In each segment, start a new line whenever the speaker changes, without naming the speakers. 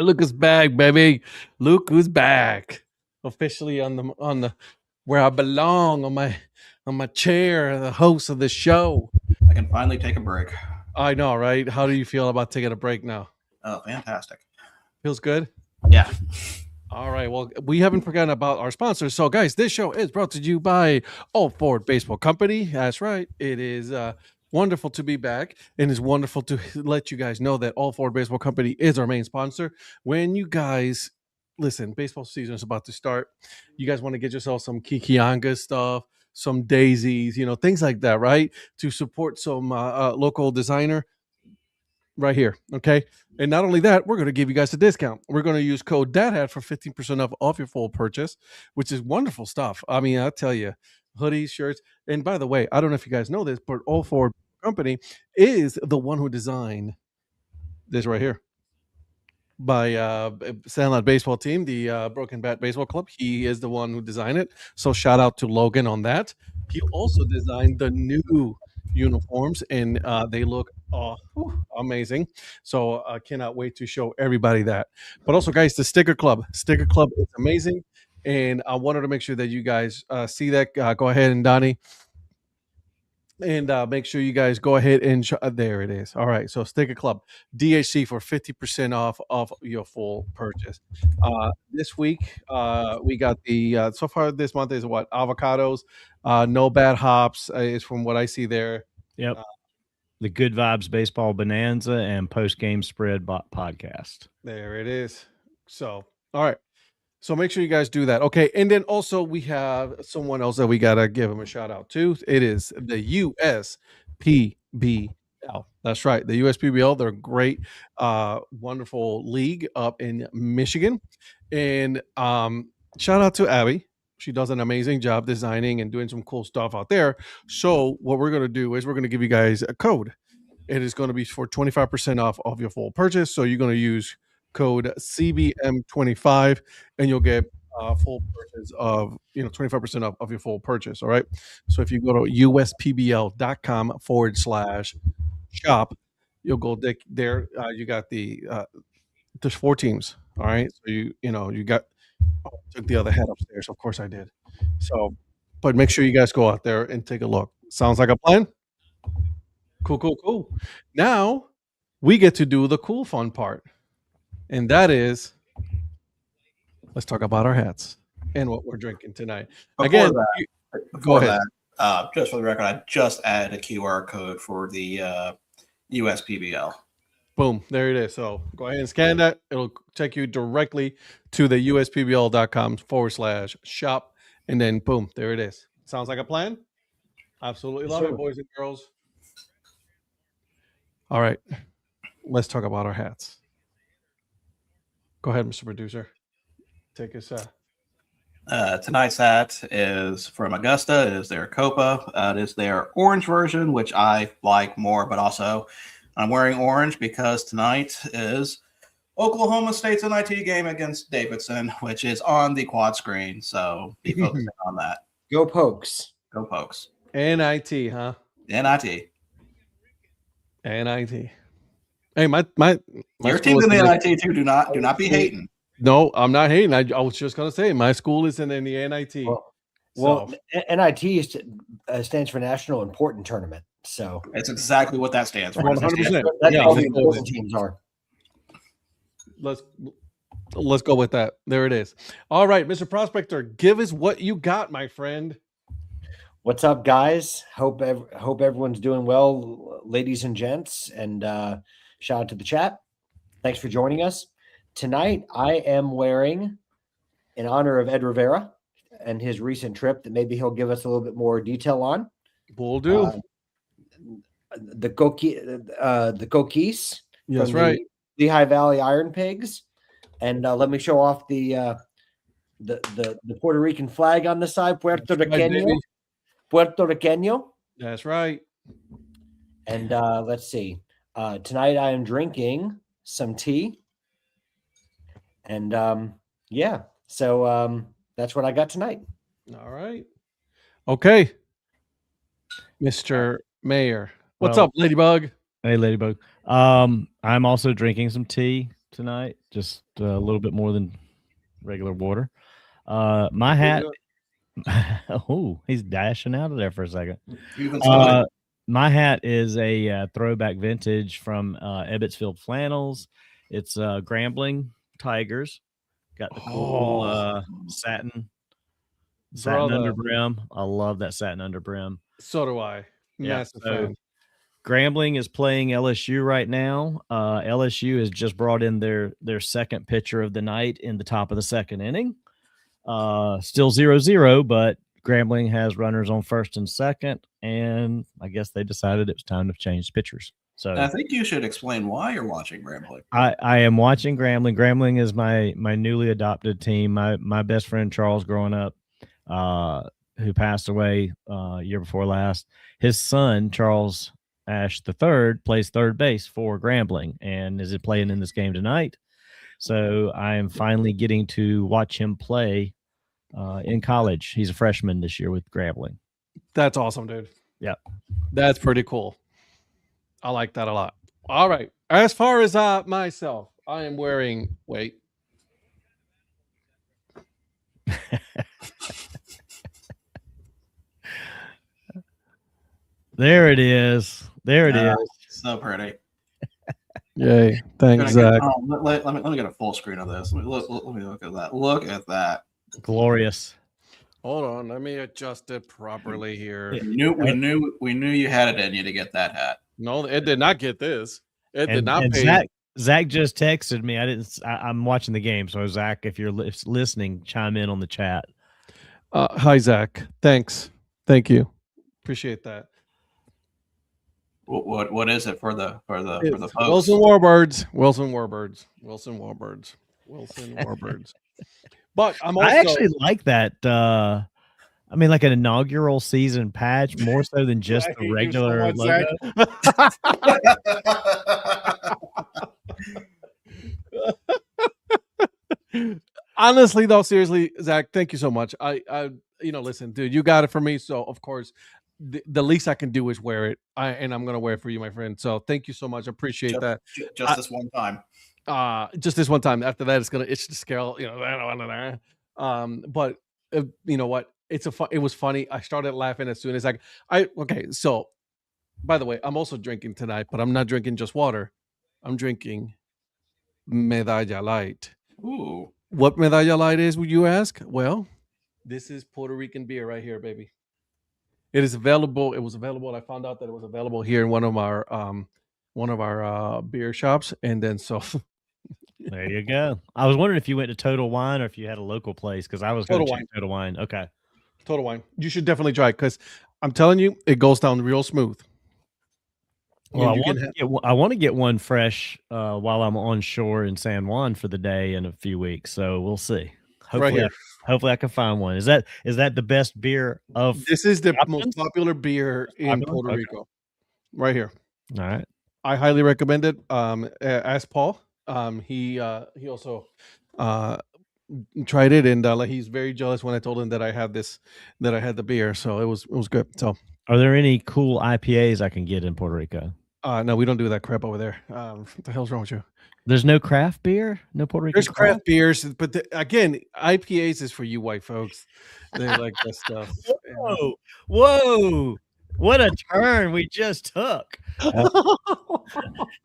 Look who's back, baby. Luke who's back. Officially on the where I belong on my chair, the host of the show.
I can finally take a break.
I know, right? How do you feel about taking a break now?
Oh, fantastic.
Feels good?
Yeah.
All right. Well, we haven't forgotten about our sponsors. So, guys, this show is brought to you by All Forward Baseball Company. That's right. It is wonderful to be back, and it's wonderful to let you guys know that All Forward Baseball Company is our main sponsor. When you guys listen, baseball season is about to start. You guys want to get yourself some Kikianga stuff, some daisies, things like that, right? To support some local designer. Right here, okay? And not only that, we're going to give you guys a discount. We're going to use code Dad Hat for 15% off your full purchase, which is wonderful stuff. I mean, I'll tell you, hoodies, shirts. And by the way, I don't know if you guys know this, but All Forward Company is the one who designed this right here by Sandlot Baseball Team, the Broken Bat Baseball Club. He is the one who designed it. So shout out to Logan on that. He also designed the new uniforms, and they look amazing. So I cannot wait to show everybody that. But also, guys, the Sticker Club is amazing, and I wanted to make sure that you guys see that. Go ahead, and Donnie, and make sure you guys go ahead and there it is. All right, so Sticker Club DHC for 50% off your full purchase. This week we got the so far this month is what avocados, no bad hops is from what I see there.
Yep. The Good Vibes Baseball Bonanza and Post Game Spread podcast.
There it is. So, all right. So make sure you guys do that. Okay. And then also we have someone else that we got to give him a shout out to. It is the USPBL. That's right. The USPBL. They're a great, wonderful league up in Michigan. And shout out to Abby. She does an amazing job designing and doing some cool stuff out there. So what we're going to do is we're going to give you guys a code. It is going to be for 25% off of your full purchase. So you're going to use code CBM25 and you'll get full purchase of 25% off of your full purchase. All right. So if you go to uspbl.com/shop, you'll go there. You got there's 4 teams. All right. So you got took the other hat upstairs. Of course I did. So, but make sure you guys go out there and take a look. Sounds like a plan? Cool. Now we get to do the cool fun part. And that is, let's talk about our hats and what we're drinking tonight. Again, go ahead.
Just for the record, I just added a QR code for the USPBL.
Boom, there it is. So go ahead and scan that. It'll take you directly to the uspbl.com/shop. And then boom, there it is. Sounds like a plan? Absolutely love it, boys and girls. All right, let's talk about our hats. Go ahead, Mr. Producer. Take us.
Tonight's hat is from Augusta. It is their Copa. It is their orange version, which I like more, but also I'm wearing orange because tonight is Oklahoma State's NIT game against Davidson, which is on the quad screen. So be focusing on that.
Go Pokes.
Go Pokes.
NIT, huh?
NIT.
Hey, my
your team's in the NIT too. Do not be hating.
No, I'm not hating. I was just gonna say my school is in the NIT.
Well, NIT stands for National Important Tournament. So
it's exactly what that stands for.
100%.
That's all the important teams are.
Let's go with that. There it is. All right, Mr. Prospector, give us what you got, my friend.
What's up, guys? Hope everyone's doing well, ladies and gents, and shout out to the chat. Thanks for joining us. Tonight, I am wearing, in honor of Ed Rivera and his recent trip that maybe he'll give us a little bit more detail on.
Will do.
The Coquise.
That's right.
The Lehigh Valley Iron Pigs. And let me show off the Puerto Rican flag on the side, Puerto Riqueño.
That's right.
And let's see. Tonight I am drinking some tea. And so that's what I got tonight.
All right. Okay. Mr. Mayor. What's up, Ladybug?
Hey, Ladybug. I'm also drinking some tea. tonight, just a little bit more than regular water. My hat. Oh, he's dashing out of there for a second. My hat is a throwback vintage from Ebbetsfield Flannels. It's Grambling Tigers. Got the cool satin under brim. I love that satin under brim.
So do I. Massive fan.
Grambling is playing LSU right now. LSU has just brought in their second pitcher of the night in the top of the second inning. Still 0-0, but Grambling has runners on first and second, and I guess they decided it was time to change pitchers. So
I think you should explain why you're watching Grambling.
I am watching Grambling. Grambling is my newly adopted team. My best friend Charles, growing up, who passed away year before last. His son Charles Ash III plays third base for Grambling and is playing in this game tonight. So I am finally getting to watch him play in college. He's a freshman this year with Grambling.
That's awesome, dude.
Yeah.
That's pretty cool. I like that a lot. All right. As far as myself, I am wearing
There it is. There it is.
So pretty.
Yay. Thanks, Zach.
Let me get a full screen of this. Let me look at that. Look at that.
Glorious.
Hold on. Let me adjust it properly here.
We knew you had it in you to get that hat.
No, it did not get this. It did not
and
pay.
Zach just texted me. I'm watching the game. So Zach, if you're listening, chime in on the chat.
Hi, Zach. Thanks. Thank you. Appreciate that.
What is it for the folks?
Wilson Warbirds. But I
actually like that. I mean, like an inaugural season patch more so than just the regular logo.
Honestly, though, seriously, Zach, thank you so much. I listen, dude, you got it for me. So of course, the least I can do is wear it. And I'm gonna wear it for you, my friend. So thank you so much. I appreciate that.
Just this one time.
Just this one time. After that, it's gonna itch the scale. But you know what? It was funny. I started laughing as soon as So, by the way, I'm also drinking tonight, but I'm not drinking just water. I'm drinking Medalla Light.
Ooh.
What Medalla Light is, would you ask? Well, this is Puerto Rican beer right here, baby. It is available. It was available. I found out that it was available here in one of our beer shops, and then so.
There you go. I was wondering if you went to Total Wine or if you had a local place, because I was going to check Total Wine. Okay.
Total Wine. You should definitely try it because I'm telling you, it goes down real smooth.
Well, I want to get one fresh while I'm on shore in San Juan for the day in a few weeks. So we'll see. Hopefully I can find one. Is that the best beer of?
This is the most popular beer in Puerto Rico. Right here.
All right.
I highly recommend it. Ask Paul. He also tried it, and he's very jealous when I told him that I had the beer. So it was good. So,
are there any cool IPAs I can get in Puerto Rico?
No, we don't do that crap over there. What the hell's wrong with you?
There's no craft beer, no Puerto Rican.
There's craft beers, but again, IPAs is for you white folks. They like that stuff.
Whoa! What a turn we just took.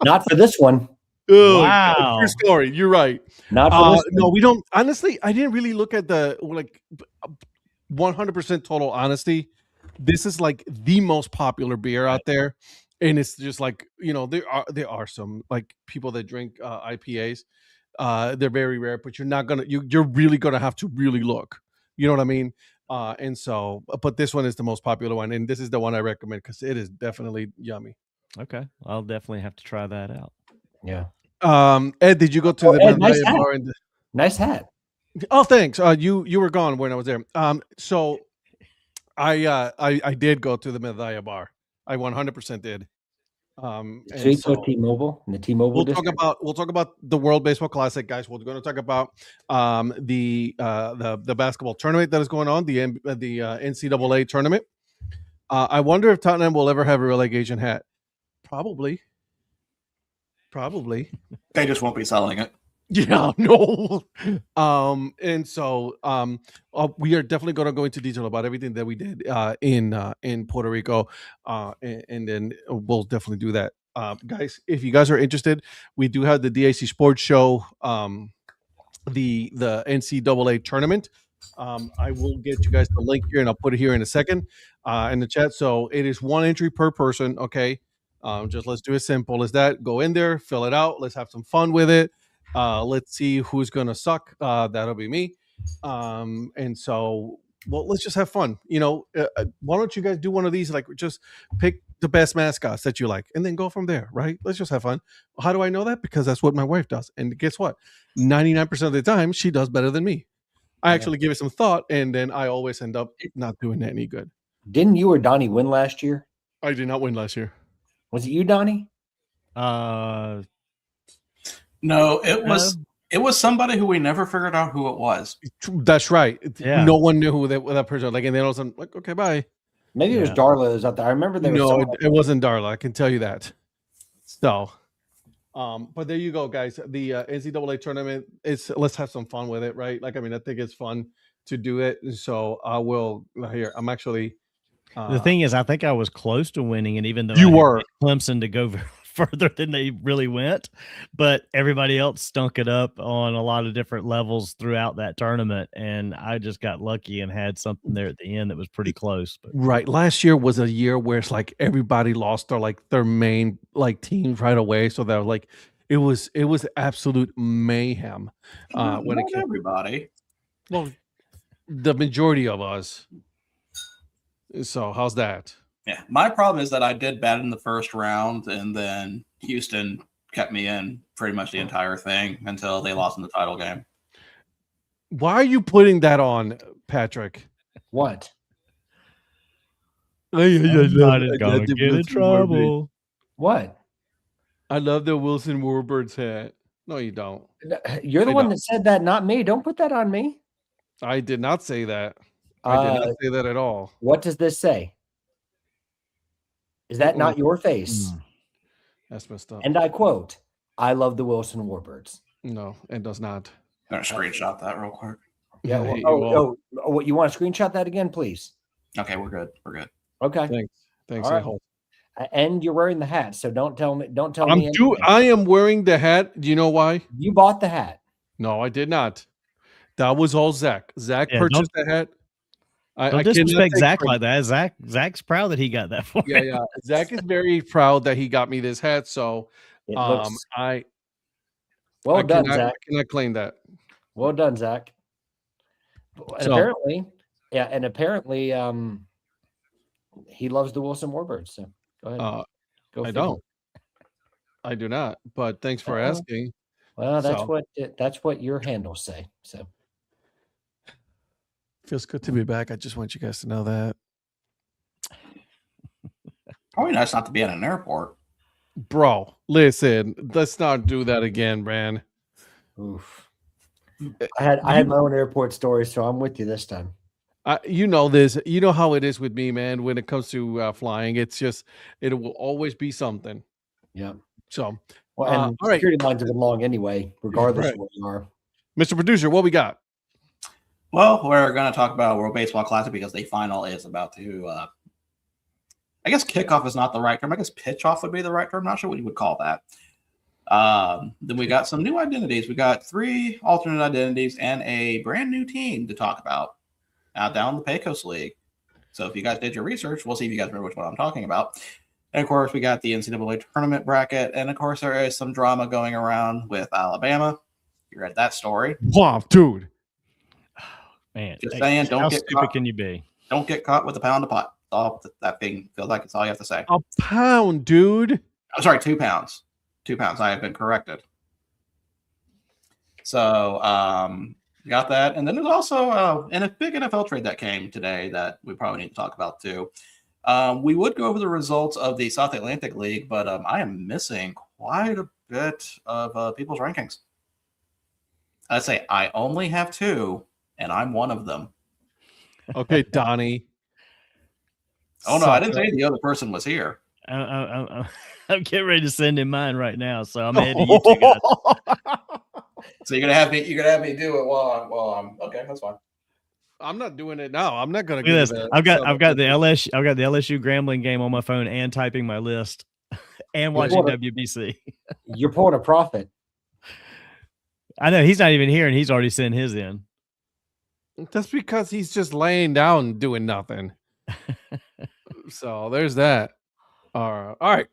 Not for this one.
Oh, wow. Your story. You're right.
Not for this
no, we don't. Honestly, I didn't really look at the 100% total honesty. This is like the most popular beer out there, and it's just like there are some like people that drink IPAs. They're very rare, but you're really gonna have to really look. You know what I mean? And so, but this one is the most popular one, and this is the one I recommend because it is definitely yummy.
Okay, I'll definitely have to try that out.
Yeah.
Ed, did you go to the
nice bar? Nice hat.
Oh, thanks. You were gone when I was there. So I did go to the Medalla bar. I 100% did.
So you go T-Mobile in the T-Mobile.
We'll talk about the World Baseball Classic, guys. We're going to talk about the basketball tournament that is going on, the NCAA tournament. I wonder if Tottenham will ever have a relegation hat. Probably.
They just won't be selling it.
Yeah, no. And so we are definitely going to go into detail about everything that we did in Puerto Rico, and then we'll definitely do that. Guys, if you guys are interested, we do have the DHC Sports Show, the NCAA tournament. I will get you guys the link here, and I'll put it here in a second in the chat. So it is one entry per person. Okay, just let's do it simple as that. Go in there, fill it out. Let's have some fun with it. Let's see who's gonna suck. That'll be me. And so, well, let's just have fun. Why don't you guys do one of these? Like, just pick the best mascots that you like, and then go from there. Right? Let's just have fun. How do I know that? Because that's what my wife does. And guess what? 99% of the time, she does better than me. I actually give it some thought, and then I always end up not doing any good.
Didn't you or Donnie win last year?
I did not win last year.
Was it you, Donnie?
No, it was somebody who we never figured out who it was.
That's right.
Yeah.
No one knew who that person was. Like, and then all of a sudden, like, okay, bye.
Maybe it was Darla that was out there. I remember there was
No, it wasn't Darla. I can tell you that. So, but there you go, guys. The NCAA tournament let's have some fun with it, right? Like, I mean, I think it's fun to do it. So I will here. I'm actually.
The thing is, I think I was close to winning, and even though
you
I
were
Clemson to go further than they really went, but everybody else stunk it up on a lot of different levels throughout that tournament, and I just got lucky and had something there at the end that was pretty close. But
right, last year was a year where it's like everybody lost their main teams right away, so that like it was absolute mayhem when it came.
Everybody,
well, the majority of us. So how's that?
Yeah, my problem is that I did bad in the first round, and then Houston kept me in pretty much the entire thing until they lost in the title game.
Why are you putting that on, Patrick?
What?
I'm not gonna get in trouble.
What?
I love the Wilson Warbird's hat. No, you don't.
You're the one that said that, not me. Don't put that on me.
I did not say that. I did not say that at all.
What does this say? Is that not your face?
That's messed up.
And I quote, I love the Wilson Warbirds.
No, it does not.
I'm going to screenshot that real quick.
Yeah. What, you want to screenshot that again, please?
Okay, we're good. We're good.
Okay.
Thanks.
Right. And you're wearing the hat, so don't tell me.
I am wearing the hat. Do you know why?
You bought the hat.
No, I did not. That was all Zach. Zach purchased the hat.
Don't disrespect Zach like that. Zach's proud that he got that for me.
Yeah. Zach is very proud that he got me this hat. So
well
done,
Zach.
I cannot claim that.
Well done, Zach. And apparently, he loves the Wilson Warbirds. So go ahead.
I do not. But thanks for asking.
Well, that's what your handles say. So.
Feels good to be back. I just want you guys to know that.
Probably nice not to be at an airport.
Bro, listen, let's not do that again, man.
Oof. I had my own airport story, so I'm with you this time.
You know this. You know how it is with me, man, when it comes to flying. It's just, it will always be something.
Yeah.
So,
and security lines have been long anyway, regardless of where you are.
Mr. Producer, what we got?
Well, we're going to talk about World Baseball Classic because the final is about to, I guess kickoff is not the right term. I guess pitch off would be the right term. I'm not sure what you would call that. Then we got some new identities. We got 3 alternate identities and a brand new team to talk about down the Pecos League. So if you guys did your research, we'll see if you guys remember which one I'm talking about. And of course, we got the NCAA tournament bracket. And of course, there is some drama going around with Alabama. You read that story.
Wow, dude.
Man,
just saying,
how stupid can you be?
Don't get caught with a pound of pot. All that thing feels like it's all you have to say.
A pound, dude.
I'm sorry, 2 pounds. 2 pounds. I have been corrected. So, got that. And then there's also a big NFL trade that came today that we probably need to talk about too. We would go over the results of the South Atlantic League, but I am missing quite a bit of people's rankings. I'd say I only have 2. And I'm one of them.
Okay, Donnie.
Oh, no, I didn't say the other person was here.
I'm getting ready to send in mine right now, so I'm ahead of you two guys.
So you're gonna have me do it while I'm okay. That's fine.
I'm not doing it now. I'm not gonna
Look
give
at
you
this.
the.
I've got the LSU Grambling game on my phone and typing my list and watching WBC.
You're pulling a profit.
I know he's not even here, and he's already sent his in.
That's because he's just laying down doing nothing. So there's that. All right.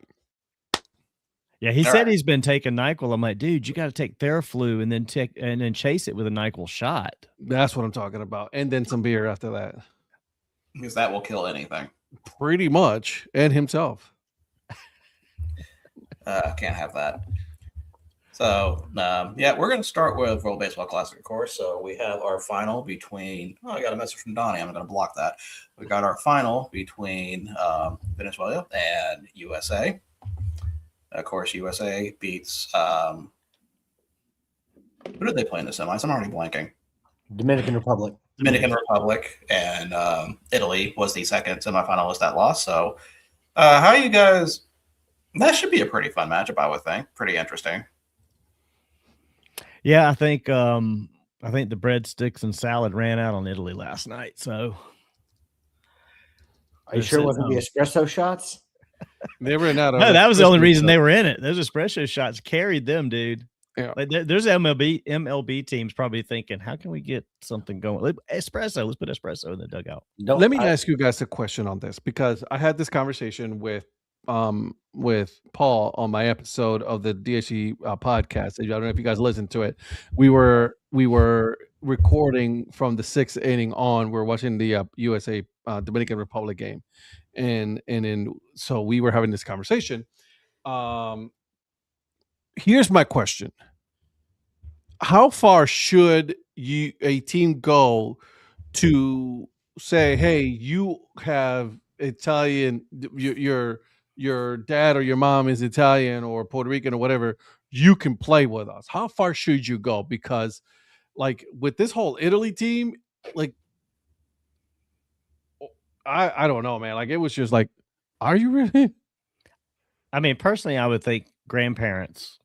Yeah, he said he's been taking NyQuil. I'm like, dude, you got to take Theraflu and then chase it with a NyQuil shot.
That's what I'm talking about, and then some beer after that.
Because that will kill anything.
Pretty much, and himself.
Can't have that. So, we're going to start with World Baseball Classic, of course. So we have our final between. Oh, I got a message from Donnie. I'm going to block that. We got our final between Venezuela and USA. Of course, USA beats. Who did they play in the semis? I'm already blanking.
Dominican Republic.
And Italy was the second semifinalist that lost. So, how you guys? That should be a pretty fun matchup, I would think. Pretty interesting.
Yeah, I think the breadsticks and salad ran out on Italy last night. So,
are you sure it wasn't the espresso shots?
They ran out of.
No, that was the only reason they were in it. Those espresso shots carried them, dude.
Yeah.
Like there's MLB teams probably thinking, how can we get something going? Espresso, let's put espresso in the dugout.
Let me ask you guys a question on this, because I had this conversation with Paul on my episode of the DHC podcast. I don't know if you guys listened to it. We were recording from the 6th inning on. We're watching the USA Dominican Republic game, so we were having this conversation. Here's my question: how far should a team go to say, hey, you have Italian, your dad or your mom is Italian or Puerto Rican or whatever, you can play with us? How far should you go? Because like with this whole Italy team, like I don't know, man. Like it was just like, are you really?
I mean, personally, I would think grandparents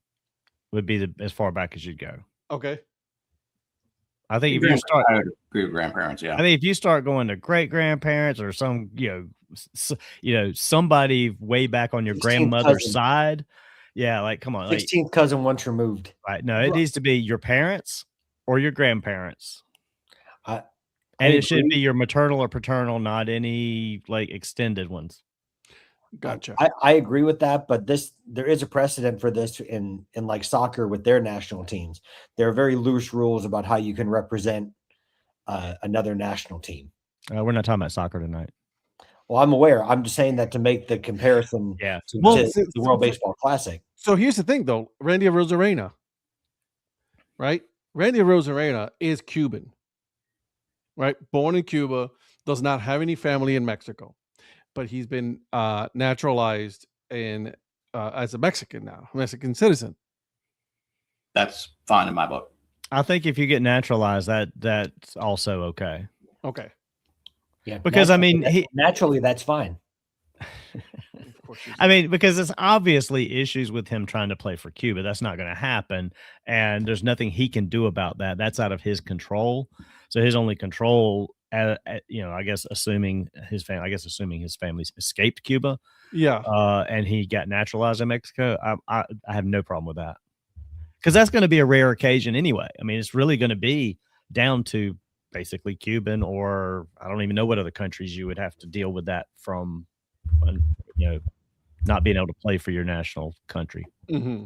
would be as far back as you'd go.
Okay.
I think if you start,
I would agree with grandparents, yeah.
I mean, if you start going to great grandparents or some, somebody way back on your grandmother's side, yeah, like come on,
16th cousin once removed.
Right? No, it needs to be your parents or your grandparents, and it should be your maternal or paternal, not any like extended ones.
Gotcha.
I agree with that, but there is a precedent for this in like soccer with their national teams. There are very loose rules about how you can represent another national team.
We're not talking about soccer tonight.
Well, I'm aware. I'm just saying that to make the comparison to the World Baseball Classic.
So here's the thing, though. Randy Arozarena, right? Randy Arozarena is Cuban, right? Born in Cuba, does not have any family in Mexico. But he's been naturalized as a Mexican citizen.
That's fine in my book.
I think if you get naturalized, that's also okay.
Okay.
Yeah,
because I mean,
naturally that's fine.
I mean, because it's obviously issues with him trying to play for Cuba. That's not going to happen, and there's nothing he can do about that. That's out of his control. So his only control, I guess assuming his family's escaped Cuba, and he got naturalized in Mexico, I have no problem with that, because that's going to be a rare occasion anyway. I mean, it's really going to be down to basically Cuban, or I don't even know what other countries you would have to deal with that from, not being able to play for your national country.
Mm-hmm.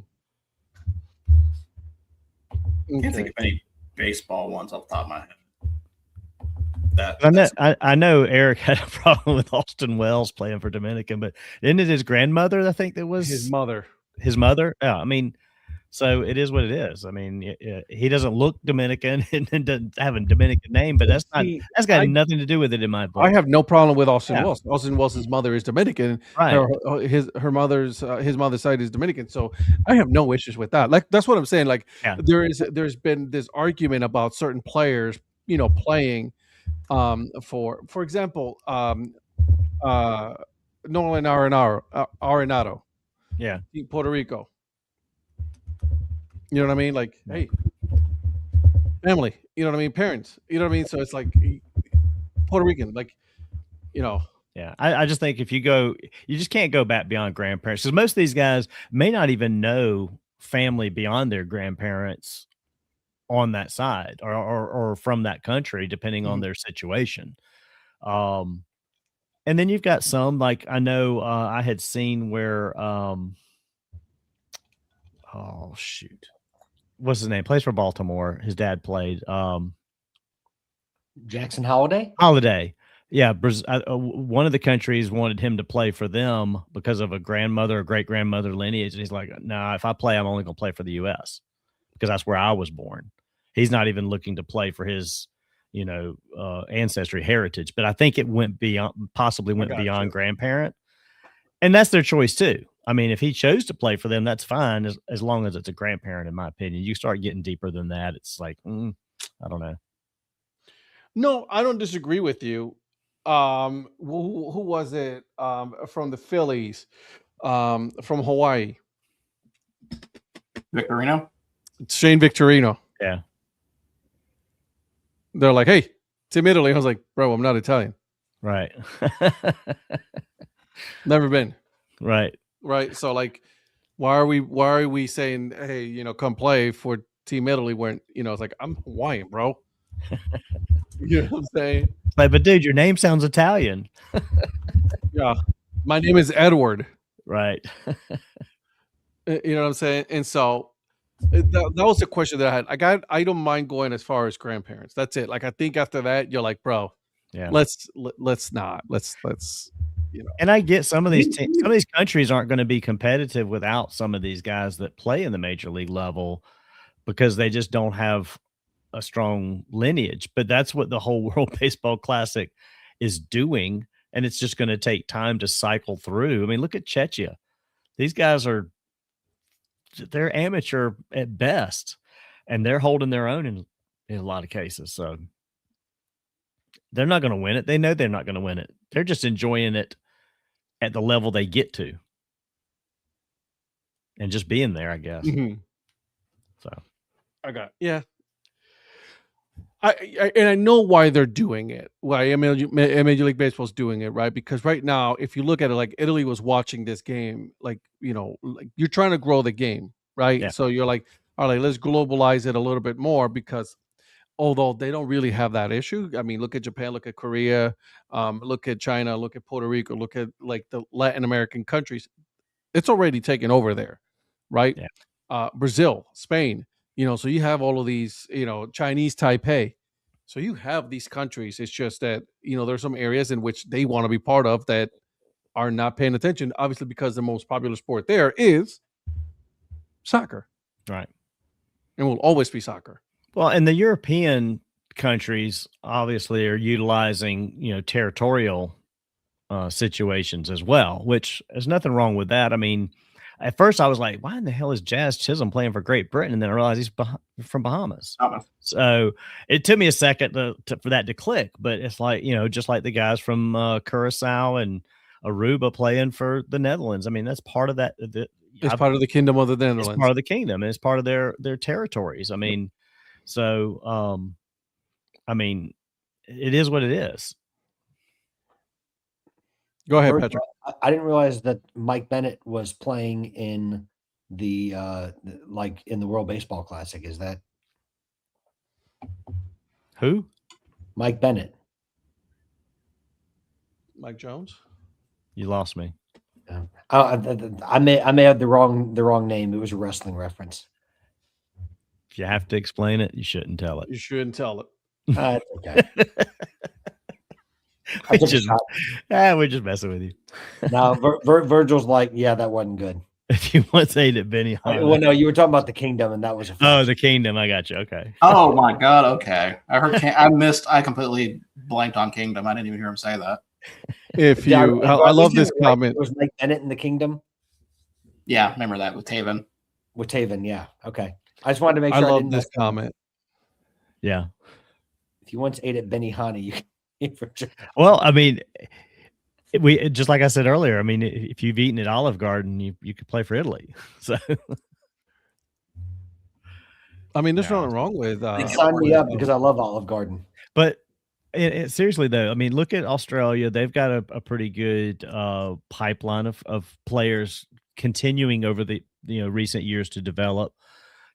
I can't think of any baseball ones off the top of my head.
I know Eric had a problem with Austin Wells playing for Dominican, but isn't it his grandmother? I think that was
his mother.
His mother. Yeah, I mean, so it is what it is. I mean, he doesn't look Dominican and doesn't have a Dominican name, but that's got nothing to do with it in my book.
I have no problem with Austin Wells. Austin Wells' mother is Dominican.
Right.
His mother's side is Dominican. So I have no issues with that. Like that's what I'm saying. Like there's been this argument about certain players, playing for example, Nolan Arenado.
Yeah.
Puerto Rico. You know what I mean? Like, hey, family. You know what I mean? Parents. You know what I mean? So it's like Puerto Rican, like, you know.
Yeah, I just think if you go, you just can't go back beyond grandparents because most of these guys may not even know family beyond their grandparents on that side or from that country, depending on their situation. And then you've got some like I know I had seen where oh shoot, what's his name? Plays for Baltimore. His dad played
Jackson Holiday.
Yeah, one of the countries wanted him to play for them because of a grandmother or great grandmother lineage, and he's like, "No, nah, if I play, I'm only going to play for the U.S. because that's where I was born." He's not even looking to play for his, ancestry heritage. But I think it went beyond grandparent, and that's their choice too. I mean, if he chose to play for them, that's fine as long as it's a grandparent. In my opinion, you start getting deeper than that, it's like, I don't know.
No, I don't disagree with you. Who was it? From the Phillies, from Hawaii,
Victorino.
Shane Victorino.
Yeah.
They're like, "Hey, Team Italy." I was like, "Bro, I'm not Italian."
Right.
Never been.
Right.
Right. So like, why are we saying, "Hey, come play for Team Italy"? When it's like, I'm Hawaiian, bro. You know what I'm saying?
Like, but dude, your name sounds Italian.
Yeah. My name is Edward.
Right.
You know what I'm saying? And so that was the question that I had. I don't mind going as far as grandparents. That's it. Like, I think after that, you're like, bro,
yeah,
let's not. Let's.
And I get some of these countries aren't going to be competitive without some of these guys that play in the major league level because they just don't have a strong lineage. But that's what the whole World Baseball Classic is doing, and it's just going to take time to cycle through. I mean, look at Czechia. These guys they're amateur at best, and they're holding their own in a lot of cases. So they're not going to win it. They know they're not going to win it. They're just enjoying it at the level they get to and just being there, I guess.
Mm-hmm.
So
yeah. I know why they're doing it. Why Major League Baseball is doing it, right? Because right now, if you look at it, like Italy was watching this game, like like you're trying to grow the game, right?
Yeah.
So you're like, all right, let's globalize it a little bit more because although they don't really have that issue, I mean, look at Japan, look at Korea, look at China, look at Puerto Rico, look at like the Latin American countries, it's already taken over there, right?
Yeah.
Brazil, Spain. So you have all of these, Chinese Taipei. So you have these countries. It's just that, there's some areas in which they want to be part of that are not paying attention, obviously, because the most popular sport there is soccer.
Right.
And will always be soccer.
Well, and the European countries obviously are utilizing, territorial situations as well, which there's nothing wrong with that. I mean, at first I was like, why in the hell is Jazz Chisholm playing for Great Britain? And then I realized he's from Bahamas. So it took me a second for that to click, but it's like, just like the guys from Curacao and Aruba playing for the Netherlands. I mean, that's part of that.
It's part of the Kingdom of the Netherlands.
It's part of the kingdom, and it's part of their territories. I mean, so, I mean, it is what it is.
Go ahead, Patrick.
I didn't realize that Mike Bennett was playing in the in the World Baseball Classic. Is that
who?
Mike Bennett.
Mike Jones.
You lost me.
I may have the wrong name. It was a wrestling reference.
If you have to explain it, you shouldn't tell it.
You shouldn't tell it.
It's okay.
We're just messing with you.
Now, Virgil's like, yeah, that wasn't good.
If you want to say that Benny Hanna.
Well, no, you were talking about the Kingdom, and that was
the Kingdom. I got you. Okay.
Oh my God. Okay. I heard. I completely blanked on Kingdom. I didn't even hear him say that.
If you, I love this comment.
Was Mike Bennett in the Kingdom?
Yeah, remember that with Taven.
Yeah. Okay. I just wanted to make sure.
I love this comment.
Yeah.
If you once ate at Benny Hanna, you can eat for sure.
Well, I mean, we just like I said earlier. I mean, if you've eaten at Olive Garden, you could play for Italy. So
I mean, there's nothing wrong with
sign me up because I love Olive Garden.
But seriously though, I mean, look at Australia. They've got a pretty good pipeline of players continuing over the recent years to develop.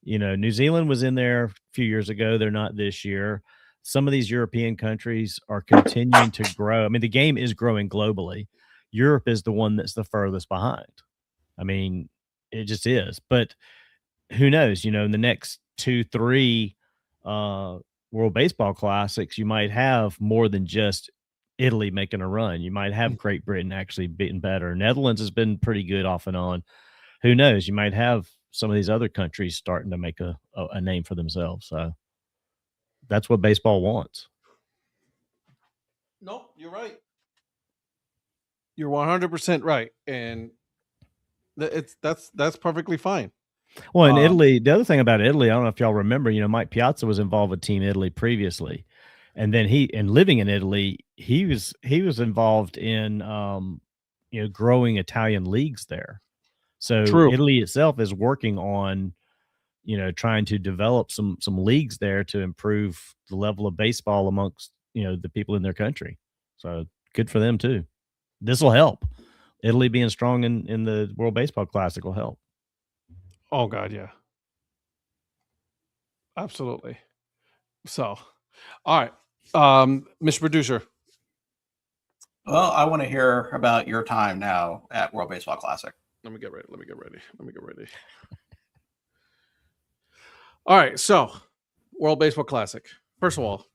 New Zealand was in there a few years ago. They're not this year. Some of these European countries are continuing to grow. I mean, the game is growing globally. Europe is the one that's the furthest behind. I mean, it just is. But who knows? In the next 2-3 World Baseball Classics, you might have more than just Italy making a run. You might have Great Britain actually beating better. Netherlands has been pretty good off and on. Who knows? You might have some of these other countries starting to make a name for themselves. So that's what baseball wants.
No, you're right. You're 100% right, and that's perfectly fine.
Well, in Italy, the other thing about Italy, I don't know if y'all remember, Mike Piazza was involved with Team Italy previously, and then living in Italy, he was involved in growing Italian leagues there. So
True.
Italy itself is working on trying to develop some leagues there to improve the level of baseball amongst the people in their country. So good for them too. This will help. Italy being strong in the World Baseball Classic will help.
Oh God, yeah. Absolutely. So, all right. Mr. Producer.
Well, I want to hear about your time now at World Baseball Classic.
Let me get ready. All right. So, World Baseball Classic. First of all,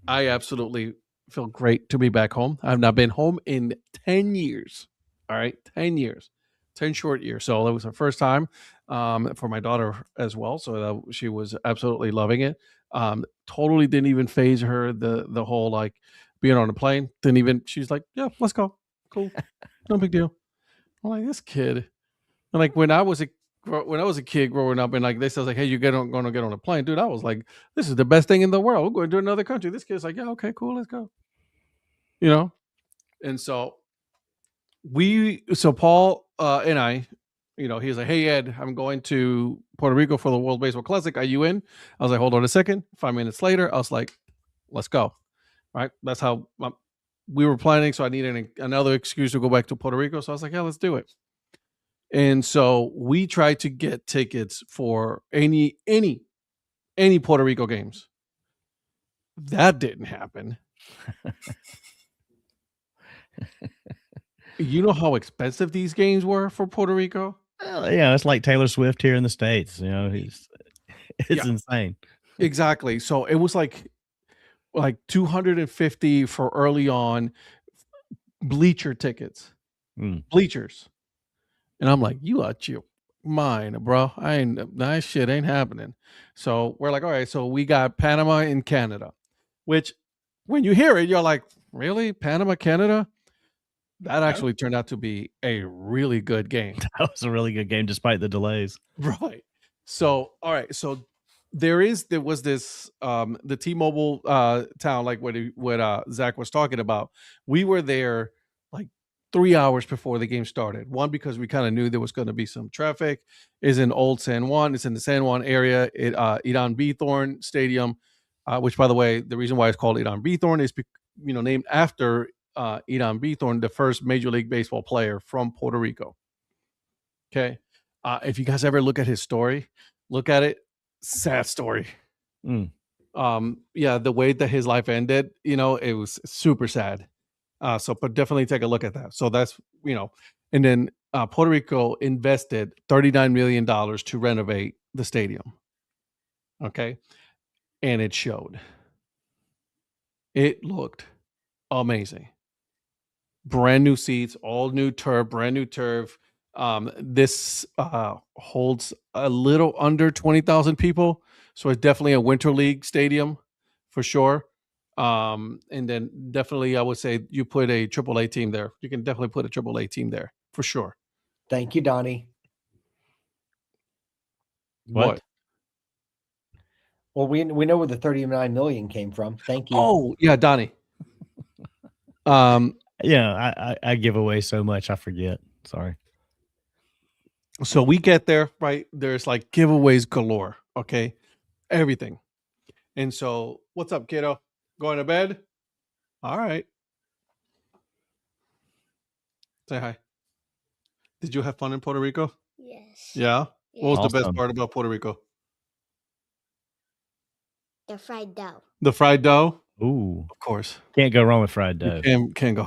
I absolutely feel great to be back home. I've not been home in 10 years. All right. 10 years. 10 short years. So that was her first time for my daughter as well. So she was absolutely loving it. Totally didn't even phase her the whole like being on a plane. She's like, yeah, let's go. Cool. No big deal. I'm like, this kid. And like when I was a kid growing up and like they said like, hey, you're going to get on a plane, dude. I was like, this is the best thing in the world. We're going to another country. This kid's like, yeah, okay, cool, let's go. And so Paul and I, he's like, hey Ed, I'm going to Puerto Rico for the World Baseball Classic. Are you in? I was like, hold on a second. 5 minutes later, I was like, let's go. Right? That's how we were planning. So I needed another excuse to go back to Puerto Rico. So I was like, yeah, let's do it. And so we tried to get tickets for any Puerto Rico games. That didn't happen. You know how expensive these games were for Puerto Rico?
Well, yeah, it's like Taylor Swift here in the States. It's insane.
Exactly. So it was like $250 for early on bleacher tickets. Bleachers. And I'm like, you out your mind, bro. That shit ain't happening. So we're like, all right, so we got Panama and Canada, which when you hear it, you're like, really? Panama, Canada? That actually turned out to be a really good game.
That was a really good game despite the delays.
Right. So, all right. So there was this the T-Mobile town, like what Zach was talking about. We were there like 3 hours before the game started. One, because we kind of knew there was going to be some traffic. Is in Old San Juan. It's in the San Juan area. Idan B. Thorne Stadium, which, by the way, the reason why it's called Idan B. Thorne is named after Idan B. Thorne, the first Major League Baseball player from Puerto Rico. Okay. If you guys ever look at his story, look at it. Sad story. The way that his life ended, it was super sad. But definitely take a look at that. So that's, and then Puerto Rico invested $39 million to renovate the stadium. Okay. And it showed. It looked amazing. Brand new seats, all new turf, brand new turf. This holds a little under 20,000 people. So it's definitely a winter league stadium for sure. And then definitely I would say you put a AAA team there. You can definitely put a AAA team there for sure.
Thank you, Donnie.
What?
Well, we know where the 39 million came from. Thank you.
Oh, yeah, Donnie.
I give away so much, I forget. Sorry.
So we get there, right? There's like giveaways galore. Okay. everything. And so, what's up, kiddo? Going to bed? All right. Say hi. Did you have fun in Puerto Rico?
Yes.
Yeah. What was the best
Awesome.
part about Puerto Rico?
The fried dough.
The fried dough?
Ooh,
Of course.
can't go wrong with fried dough.
Can't go.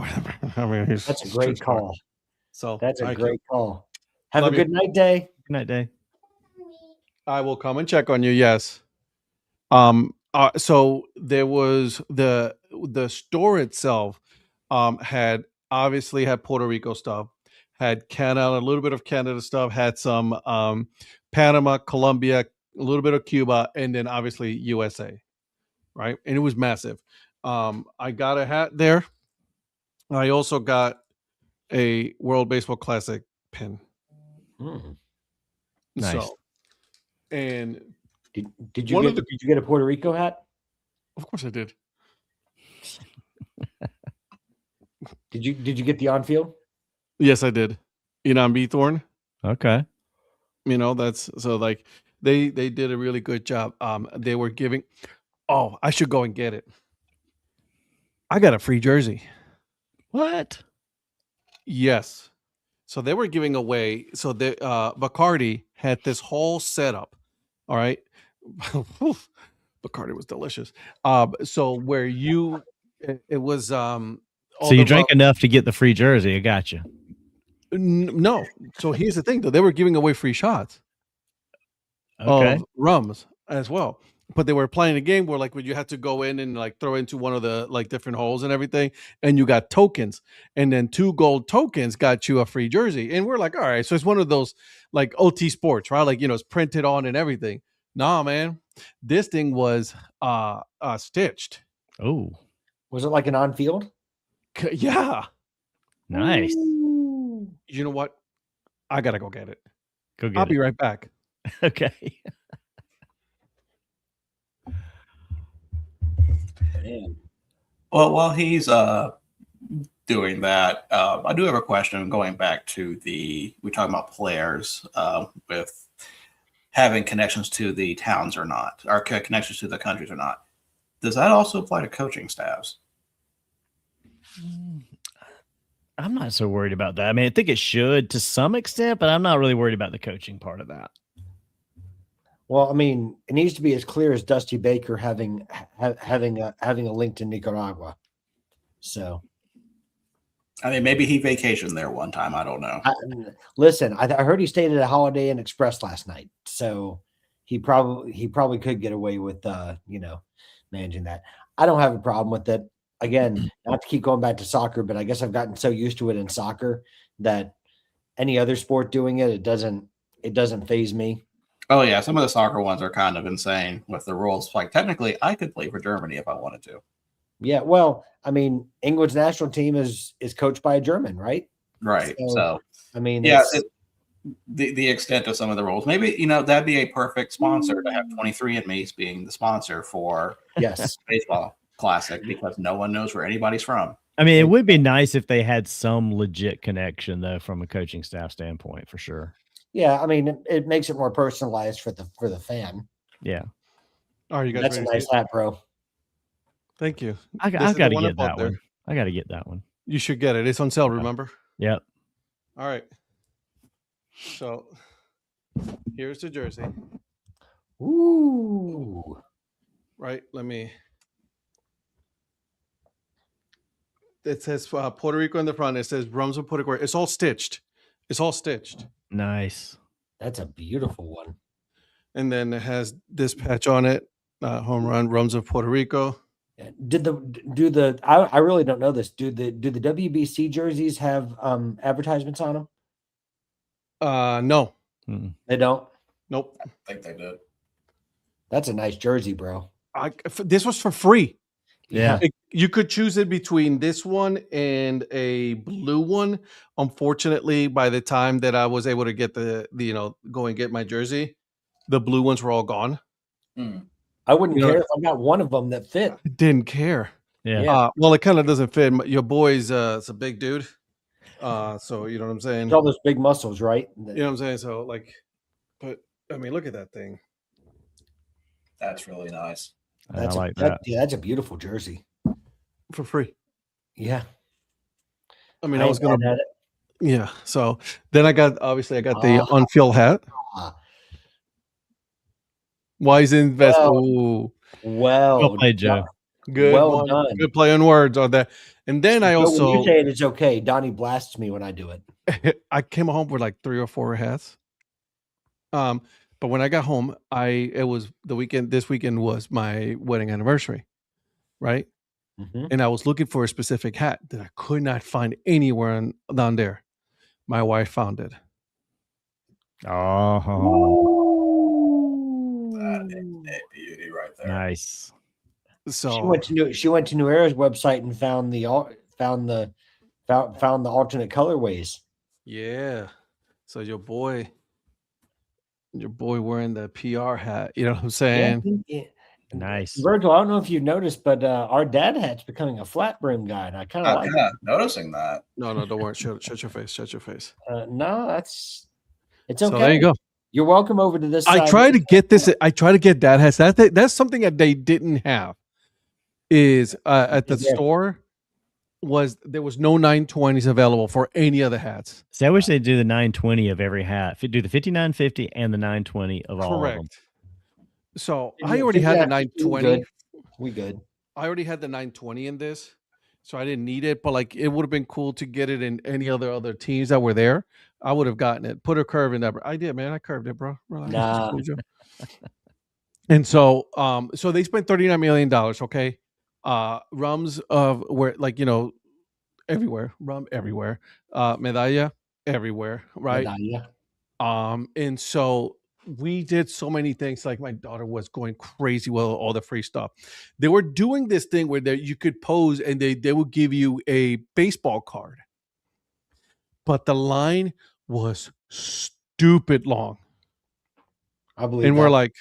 I mean,
That's a great call.
So
That's a
thank
great call. Have
Love
a
you.
good night, Day.
Good night, Day.
I will come and check on you. Yes. So there was the store itself had obviously had Puerto Rico stuff, had Canada, a little bit of Canada stuff, had some Panama, Colombia, a little bit of Cuba, and then obviously USA, right? And it was massive. I got a hat there. I also got a World Baseball Classic pin.
Mm.
Nice.
So, and
Did you
One of
get did you get a Puerto Rico hat?
of course I did.
Did you get the on field?
Yes, I did. Inan Thorn.
Okay.
That's so like they did a really good job. They were giving. Oh, I should go and get it. I got a free jersey.
What?
Yes. So they were giving away. So the Bacardi had this whole setup. All right. Bacardi was delicious. So where it was all
So you
the
drank enough to get the free jersey. I got you.
no. So here's the thing, though. They were giving away free shots
Okay.
of rums as well. But they were playing a game where like when you had to go in and like throw into one of the like different holes and everything, and you got tokens, and then 2 gold tokens got you a free jersey. And we're like, all right, so it's one of those like OT sports, right? Like, it's printed on and everything. Nah, man. This thing was stitched.
Oh,
Was it like an on field?
Yeah.
nice.
Ooh.
You know what? I gotta go get it.
Go get
I'll
it.
be right back.
Okay.
Man.
Well, while he's doing that, I do have a question going back to we're talking about players with having connections to the towns or not, or connections to the countries or not. Does that also apply to coaching staffs?
I'm not so worried about that. I mean, I think it should to some extent, but I'm not really worried about the coaching part of that.
Well, I mean, it needs to be as clear as Dusty Baker having a link to Nicaragua. So,
I mean, maybe he vacationed there one time. I don't know.
Listen, I heard he stayed at a Holiday Inn Express last night, so he probably could get away with managing that. I don't have a problem with it. Again, not to keep going back to soccer, but I guess I've gotten so used to it in soccer that any other sport doing it doesn't faze me.
Oh yeah, some of the soccer ones are kind of insane with the rules. Like technically, I could play for Germany if I wanted to.
Yeah, well, I mean, England's national team is coached by a German, right?
Right. So
I mean,
yeah, the extent of some of the rules. Maybe that'd be a perfect sponsor to have 23andMe's being the sponsor for
yes,
baseball classic because no one knows where anybody's from.
I mean, it would be nice if they had some legit connection though, from a coaching staff standpoint, for sure.
yeah. I mean, it makes it more personalized for the fan.
Yeah.
Are you guys
That's a
ready?
nice hat, bro.
Thank you.
I
This is
got
the
to
one I
get
bought
that
there.
one. I got to get that one.
You should get it. It's on sale, remember?
Yep.
All right. So here's the jersey.
Ooh.
Right. It says Puerto Rico in the front. It says Rums of Puerto Rico. It's all stitched.
Nice.
That's a beautiful one.
And then it has this patch on it. Home run, Rums of Puerto Rico.
I really don't know this. Do the WBC jerseys have advertisements on them?
No.
They don't.
Nope.
I think they did.
That's a nice jersey, bro.
This was for free.
Yeah.
You could choose it between this one and a blue one. Unfortunately, by the time that I was able to get go and get my jersey, the blue ones were all gone.
I wouldn't care if I got one of them that fit.
I didn't care.
Yeah.
Well, it kind of doesn't fit. Your boy's it's a big dude. So you know what I'm saying?
All those big muscles, right?
You know what I'm saying? So but I mean, look at that thing.
That's really nice.
I like that.
Yeah, that's a beautiful jersey.
for free.
Yeah.
I mean, I was
ain't
gonna,
mad at it.
yeah. So then I got the on-field hat. Wise invest.
Well,
Ooh,
Well played, Joe.
good
well
one.
done.
Good play on words on that. And then I
But when you
also
say it, it's okay. Donnie blasts me when I do it.
I came home with like 3 or 4 hats. But when I got home, it was the weekend. This weekend was my wedding anniversary, right?
Mhm.
And I was looking for a specific hat that I could not find anywhere down there. My wife found it.
Oh,
That is a beauty right there.
nice.
So
She went to New Era's website and found the alternate colorways.
yeah. So your boy wearing the PR hat. You know what I'm saying?
Yeah.
Nice.
Virgil, I don't know if you've noticed, but our dad hat's becoming a flat brim guy, and I kind of
I'm
like
kind of noticing that.
No, don't worry. Shut your face. Shut your face.
it. No, it's okay.
So there you go.
You're welcome over to this side.
I try to get this. I try to get dad hats. That's something that they didn't have. Is at the
Yeah.
store there was no 920s available for any other hats.
See, I wish they'd do the 920 of every hat. Do the 5950 and the 920 of all of them.
Correct. So I already had the 920.
We good.
I already had the 920 in this, so I didn't need it. But like, it would have been cool to get it in any other teams that were there. I would have gotten it. Put a curve in that. I did, man. I curved it, bro. Relax.
Nah.
And so, so they spent $39 million. Okay, rums of where, like, everywhere, rum everywhere, medalla everywhere, right?
Medalla.
And so we did so many things. Like, my daughter was going crazy with all the free stuff. They were doing this thing where you could pose and they would give you a baseball card, but the line was stupid long.
I believe.
And we're like,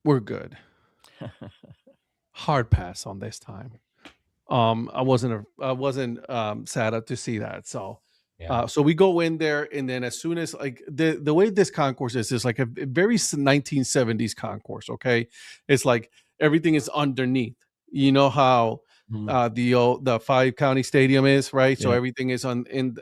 we're good. Hard pass on this time. I wasn't sad to see that. So
Yeah.
so we go in there, and then as soon as, like, the way this concourse is like a very 1970s concourse. Okay, it's like everything is underneath. You know how the 5-county stadium is, right? So
Yeah.
everything is and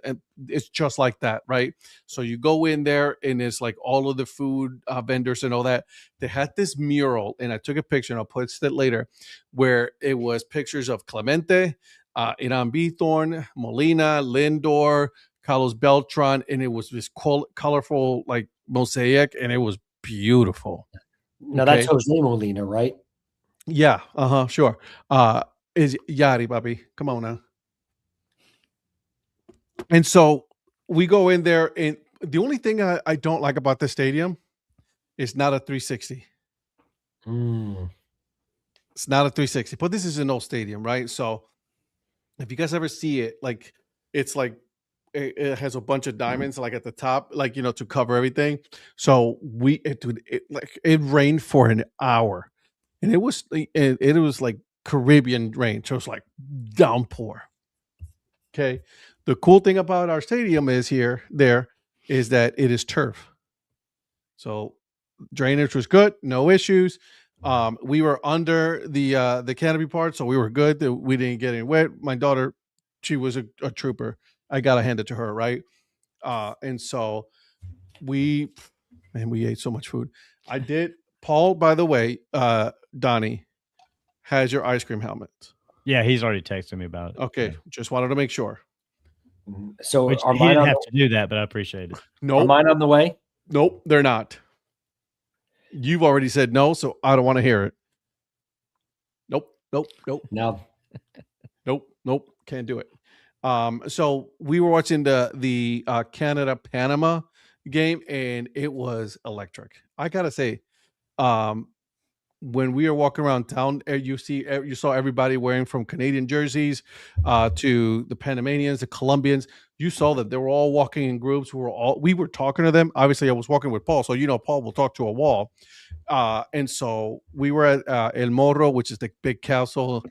it's just like that, right? So you go in there, and it's like all of the food vendors and all that. They had this mural, and I took a picture, and I'll post it later, where it was pictures of Clemente, Iran Bithorn, Molina, Lindor, Carlos Beltran, and it was this colorful, like, mosaic, and it was beautiful.
No, that's Jose Molina, right?
Yeah, sure. Is Yari, Bobby. Come on now. And so we go in there, and the only thing I don't like about the stadium is not a 360. It's not a 360, but this is an old stadium, right? So if you guys ever see it, like, it's like it has a bunch of diamonds, like, at the top, like, to cover everything. So it rained for an hour, and it was like Caribbean rain, so it's like downpour. Okay, the cool thing about our stadium is is that it is turf, so drainage was good, no issues. We were under the canopy part, so we were good. We didn't get any wet. My daughter, she was a trooper. I gotta hand it to her, right? And so we ate so much food. I did. Paul, by the way, Donnie has your ice cream helmet.
Yeah, he's already texted me about it.
Okay, just wanted to make sure.
So
Which
are
he
mine
didn't
on
have to do that, but I appreciate it.
Are
Nope,
mine on the way?
nope, they're not. You've already said no, so I don't want to hear it. Nope.
No.
Nope. Can't do it. So we were watching the Canada Panama game, and it was electric. I gotta say, when we were walking around town, you saw everybody wearing from Canadian jerseys to the Panamanians, the Colombians. You saw that they were all walking in groups. We were talking to them. Obviously, I was walking with Paul, so Paul will talk to a wall. And so we were at El Morro, which is the big castle,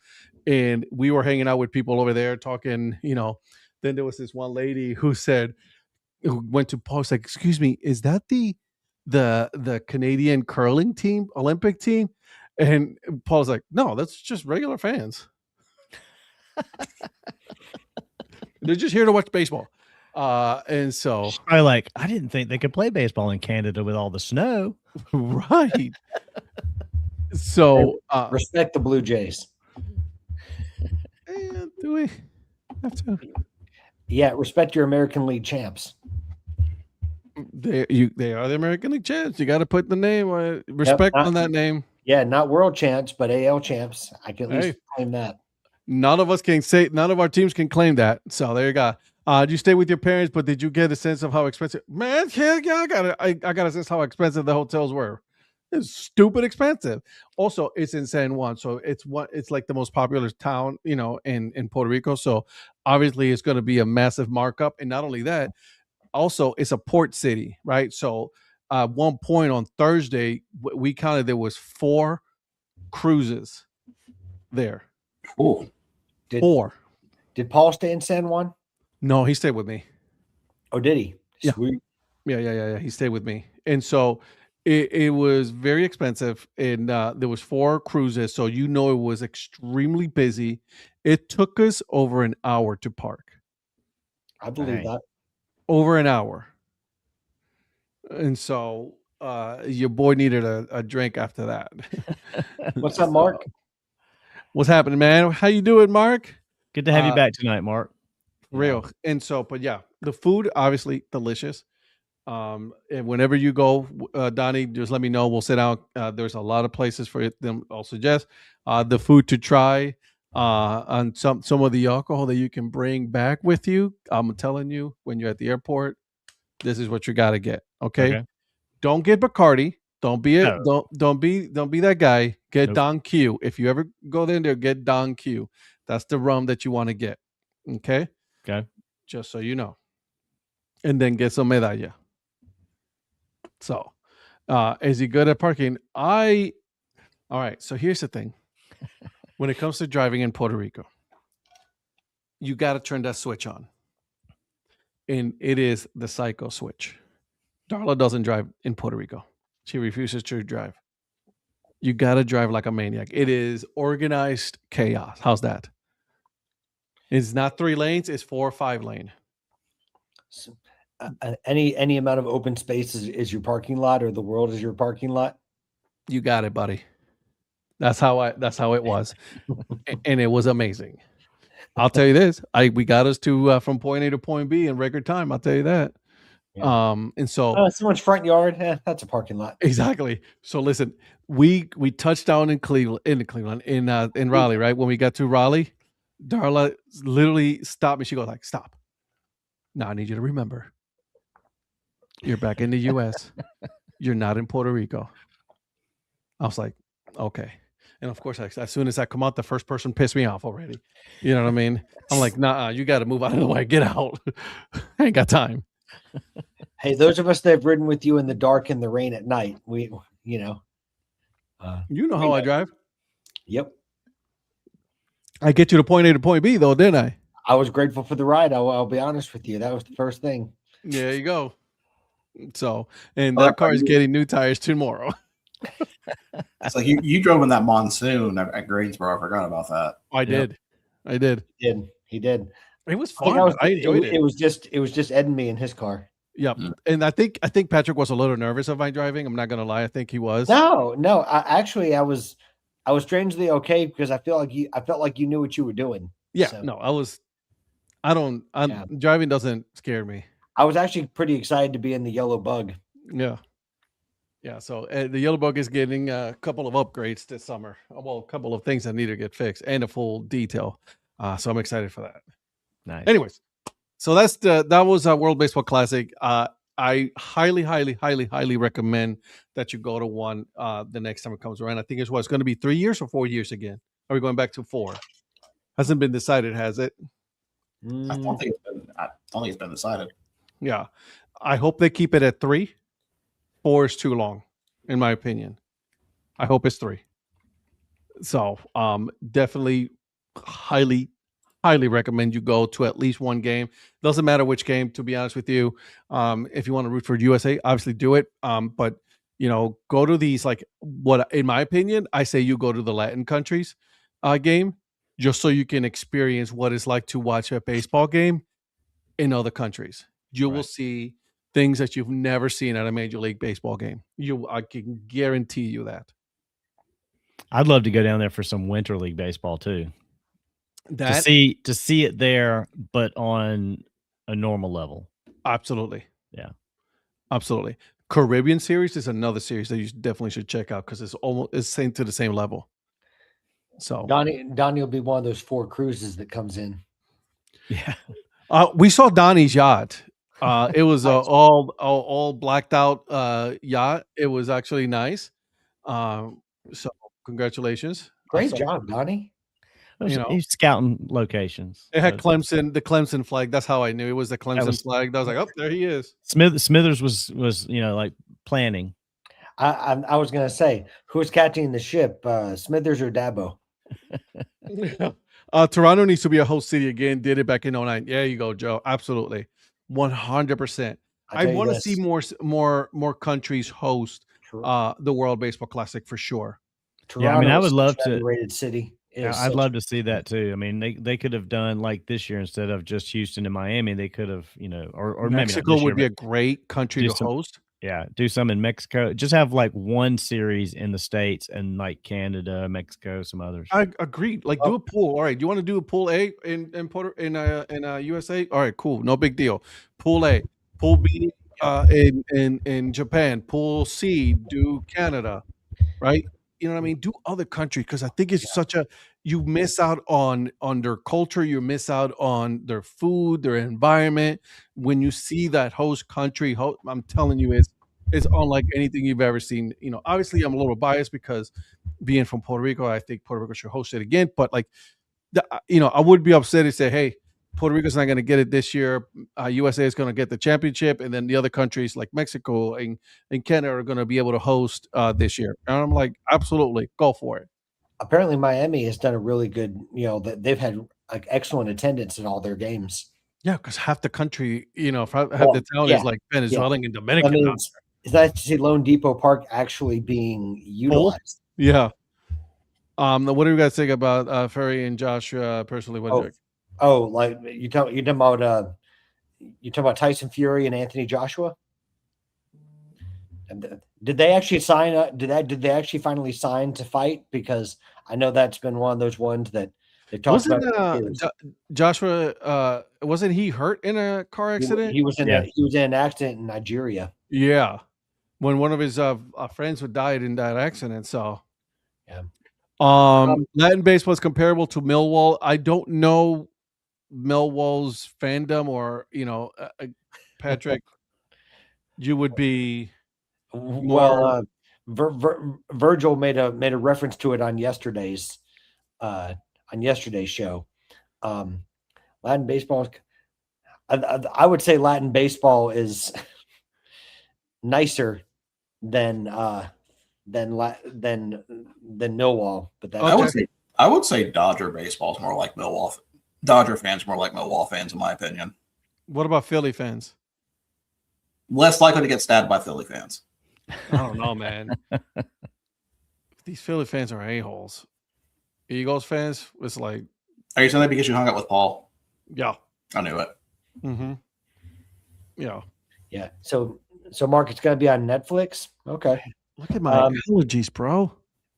and we were hanging out with people over there talking. Then there was this one lady who went to Paul, was like, "Excuse me, is that the Canadian curling team, Olympic team?" And Paul's like, no, that's just regular fans. They're just here to watch baseball. And so,
Probably like, I didn't think they could play baseball in Canada with all the snow.
right. So,
Respect the Blue Jays.
do we have to?
Yeah, respect your American League champs.
They are the American League champs. You got to put the name, respect on that name.
Yeah, not world champs, but AL champs. I can at least claim that.
None of our teams can claim that. So there you go. Did you stay with your parents, but did you get a sense of how expensive? Man, yeah, I got a sense how expensive the hotels were. It's stupid expensive. Also, it's in San Juan, so it's like the most popular town, in Puerto Rico. So obviously, it's going to be a massive markup. And not only that, also it's a port city, right? So one point on Thursday, we counted there was 4 cruises there.
Cool.
4.
Did Paul stay in San Juan?
No, he stayed with me.
Oh, did he?
Yeah.
Sweet.
Yeah. He stayed with me. And so it was very expensive. And there was 4 cruises. So it was extremely busy. It took us over an hour to park.
I believe that.
Over an hour. And so your boy needed a drink after that.
What's up, Mark?
What's happening, man? How you doing, Mark?
Good to have you back tonight, Mark.
Real. And so, but yeah, the food, obviously delicious. And whenever you go, Donnie, just let me know. We'll sit down. There's a lot of places for them. I'll suggest the food to try, on some of the alcohol that you can bring back with you. I'm telling you, when you're at the airport, this is what you got to get. Okay? Don't get Bacardi. Don't be don't be that guy. Get Don Q. If you ever go there, get Don Q. That's the rum that you want to get. Okay? Just so you know. And then get some medalla. So, is he good at parking? All right. So here's the thing. When it comes to driving in Puerto Rico, you got to turn that switch on. And it is the psycho switch. Darla doesn't drive in Puerto Rico. She refuses to drive. You got to drive like a maniac. It is organized chaos. How's that? It's not 3 lanes. It's 4 or 5 lane.
So, any amount of open space is your parking lot, or the world is your parking lot?
You got it, buddy. That's how it was. And it was amazing. I'll tell you this. We got us to from point A to point B in record time. I'll tell you that. Yeah. And so
someone's front yard, that's a parking lot.
Exactly. So listen, we touched down in Raleigh, right? When we got to Raleigh, Darla literally stopped me. She goes like, "Stop. Now I need you to remember, you're back in the US. You're not in Puerto Rico." I was like, okay. And of course, as soon as I come out, the first person pissed me off already. You know what I mean? I'm like, nah, you got to move out of the way. Get out. I ain't got time.
Hey, those of us that have ridden with you in the dark and the rain at night, you know
how I drive.
Yep.
I get you to point A to point B, though, didn't I?
I was grateful for the ride. I'll be honest with you. That was the first thing.
There you go. So, and that car is getting new tires tomorrow.
It's like you drove in that monsoon at Greensboro. I forgot about that.
I did.
He did.
It was fun. I enjoyed it.
It was just Ed and me in his car.
Yep. And I think Patrick was a little nervous of my driving. I'm not gonna lie. I think he was.
No. I was strangely okay because I felt like you knew what you were doing.
Yeah. So. No, driving doesn't scare me.
I was actually pretty excited to be in the yellow bug.
Yeah. Yeah. So the yellow bug is getting a couple of upgrades this summer. Well, a couple of things that need to get fixed and a full detail. So I'm excited for that.
Nice.
Anyways, so that was a World Baseball Classic. I highly recommend that you go to one the next time it comes around. I think it's going to be 3 years or 4 years again. Are we going back to 4? Hasn't been decided, has it?
I don't think it's been decided.
Yeah, I hope they keep it at 3. 4 is too long, in my opinion. I hope it's 3. So definitely highly recommend you go to at least one game. Doesn't matter which game, to be honest with you. If you want to root for USA, obviously do it. But go to these, like, what, in my opinion, I say you go to the Latin countries game, just so you can experience what it's like to watch a baseball game in other countries. You will
Right.
see things that you've never seen at a Major League Baseball game. I can guarantee you that.
I'd love to go down there for some winter league baseball too. To see it there, but on a normal level.
Absolutely.
Yeah.
Absolutely. Caribbean series is another series that you definitely should check out because it's same to the same level. So
Donnie will be one of those 4 cruises that comes in.
Yeah.
we saw Donnie's yacht. It was
Nice.
all blacked out yacht. It was actually nice. So congratulations.
Great job, Donnie.
He's scouting locations.
It had Clemson, the Clemson flag. That's how I knew it was the Clemson flag. I was like, oh, there he is.
Smithers was like planning.
I was gonna say, who's catching the ship, Smithers or Dabo?
Toronto needs to be a host city again. Did it back in 2009. There you go, Joe. Absolutely, 100%. I want to see more countries host the World Baseball Classic for sure.
Toronto, yeah, I mean, I would love to.
Rated city.
I'd love to see that too. I mean, they could have done like this year instead of just Houston and Miami. They could have, or
Mexico
maybe
would be a great country to host.
Yeah, do some in Mexico. Just have like one series in the States and like Canada, Mexico, some others.
I agree. Like do a pool. All right, you want to do a pool A in USA? All right, cool. No big deal. Pool A, pool B in Japan, pool C, do Canada, right? You know what I mean? Do other countries because I think it's you miss out on their culture, you miss out on their food, their environment. When you see that host country, I'm telling you, it's unlike anything you've ever seen. Obviously, I'm a little biased because being from Puerto Rico, I think Puerto Rico should host it again. But like, I would be upset to say, hey, Puerto Rico's not going to get it this year. USA is going to get the championship, and then the other countries like Mexico and Canada are going to be able to host this year. And I'm like, absolutely, go for it.
Apparently, Miami has done a really good. They've had like excellent attendance in all their games.
Yeah, because half the country, half the town is like Venezuelan and Dominican.
I mean, it's nice to see Lone Depot Park actually being utilized.
Yeah. What do you guys think about Ferry and Joshua personally?
Like you talking about Tyson Fury and Anthony Joshua? And did they actually sign up? Did they actually finally sign to fight? Because I know that's been one of those ones that they talked about.
Joshua, wasn't he hurt in a car accident?
He was in an accident in Nigeria.
Yeah, when one of his friends died in that accident. So,
yeah.
Latin baseball is comparable to Millwall. I don't know Millwall's fandom, or Patrick, you would be more.
Virgil made a reference to it on yesterday's show. Latin baseball, I would say Latin baseball is nicer than Millwall, but
I would say Dodger baseball is more like Millwall. Dodger fans more like Millwall fans, in my opinion.
What about Philly fans?
Less likely to get stabbed by Philly fans.
I don't know, man. These Philly fans are a-holes. Eagles fans, it's like.
Are you saying that because you hung out with Paul?
Yeah.
I knew it.
Mm-hmm. Yeah.
Yeah. So Mark, it's going to be on Netflix. Okay.
Look at my allergies, bro.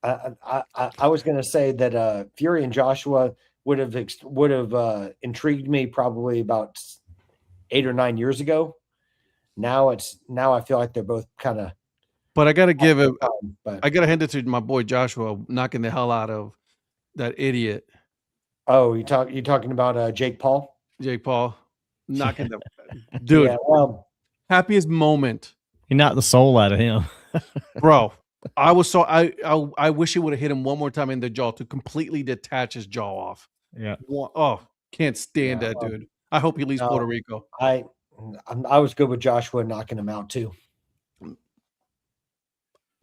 I was going to say that Fury and Joshua would have intrigued me probably about 8 or 9 years ago. Now I feel like they're both kind of.
But I got to give it. I got to hand it to my boy Joshua knocking the hell out of that idiot.
Oh, you talking about Jake Paul?
Jake Paul knocking the dude.
Yeah,
happiest moment.
He knocked the soul out of him,
bro. I was so I wish he would have hit him one more time in the jaw to completely detach his jaw off.
Yeah.
Oh, can't stand that dude. I hope he leaves Puerto Rico.
I was good with Joshua knocking him out too.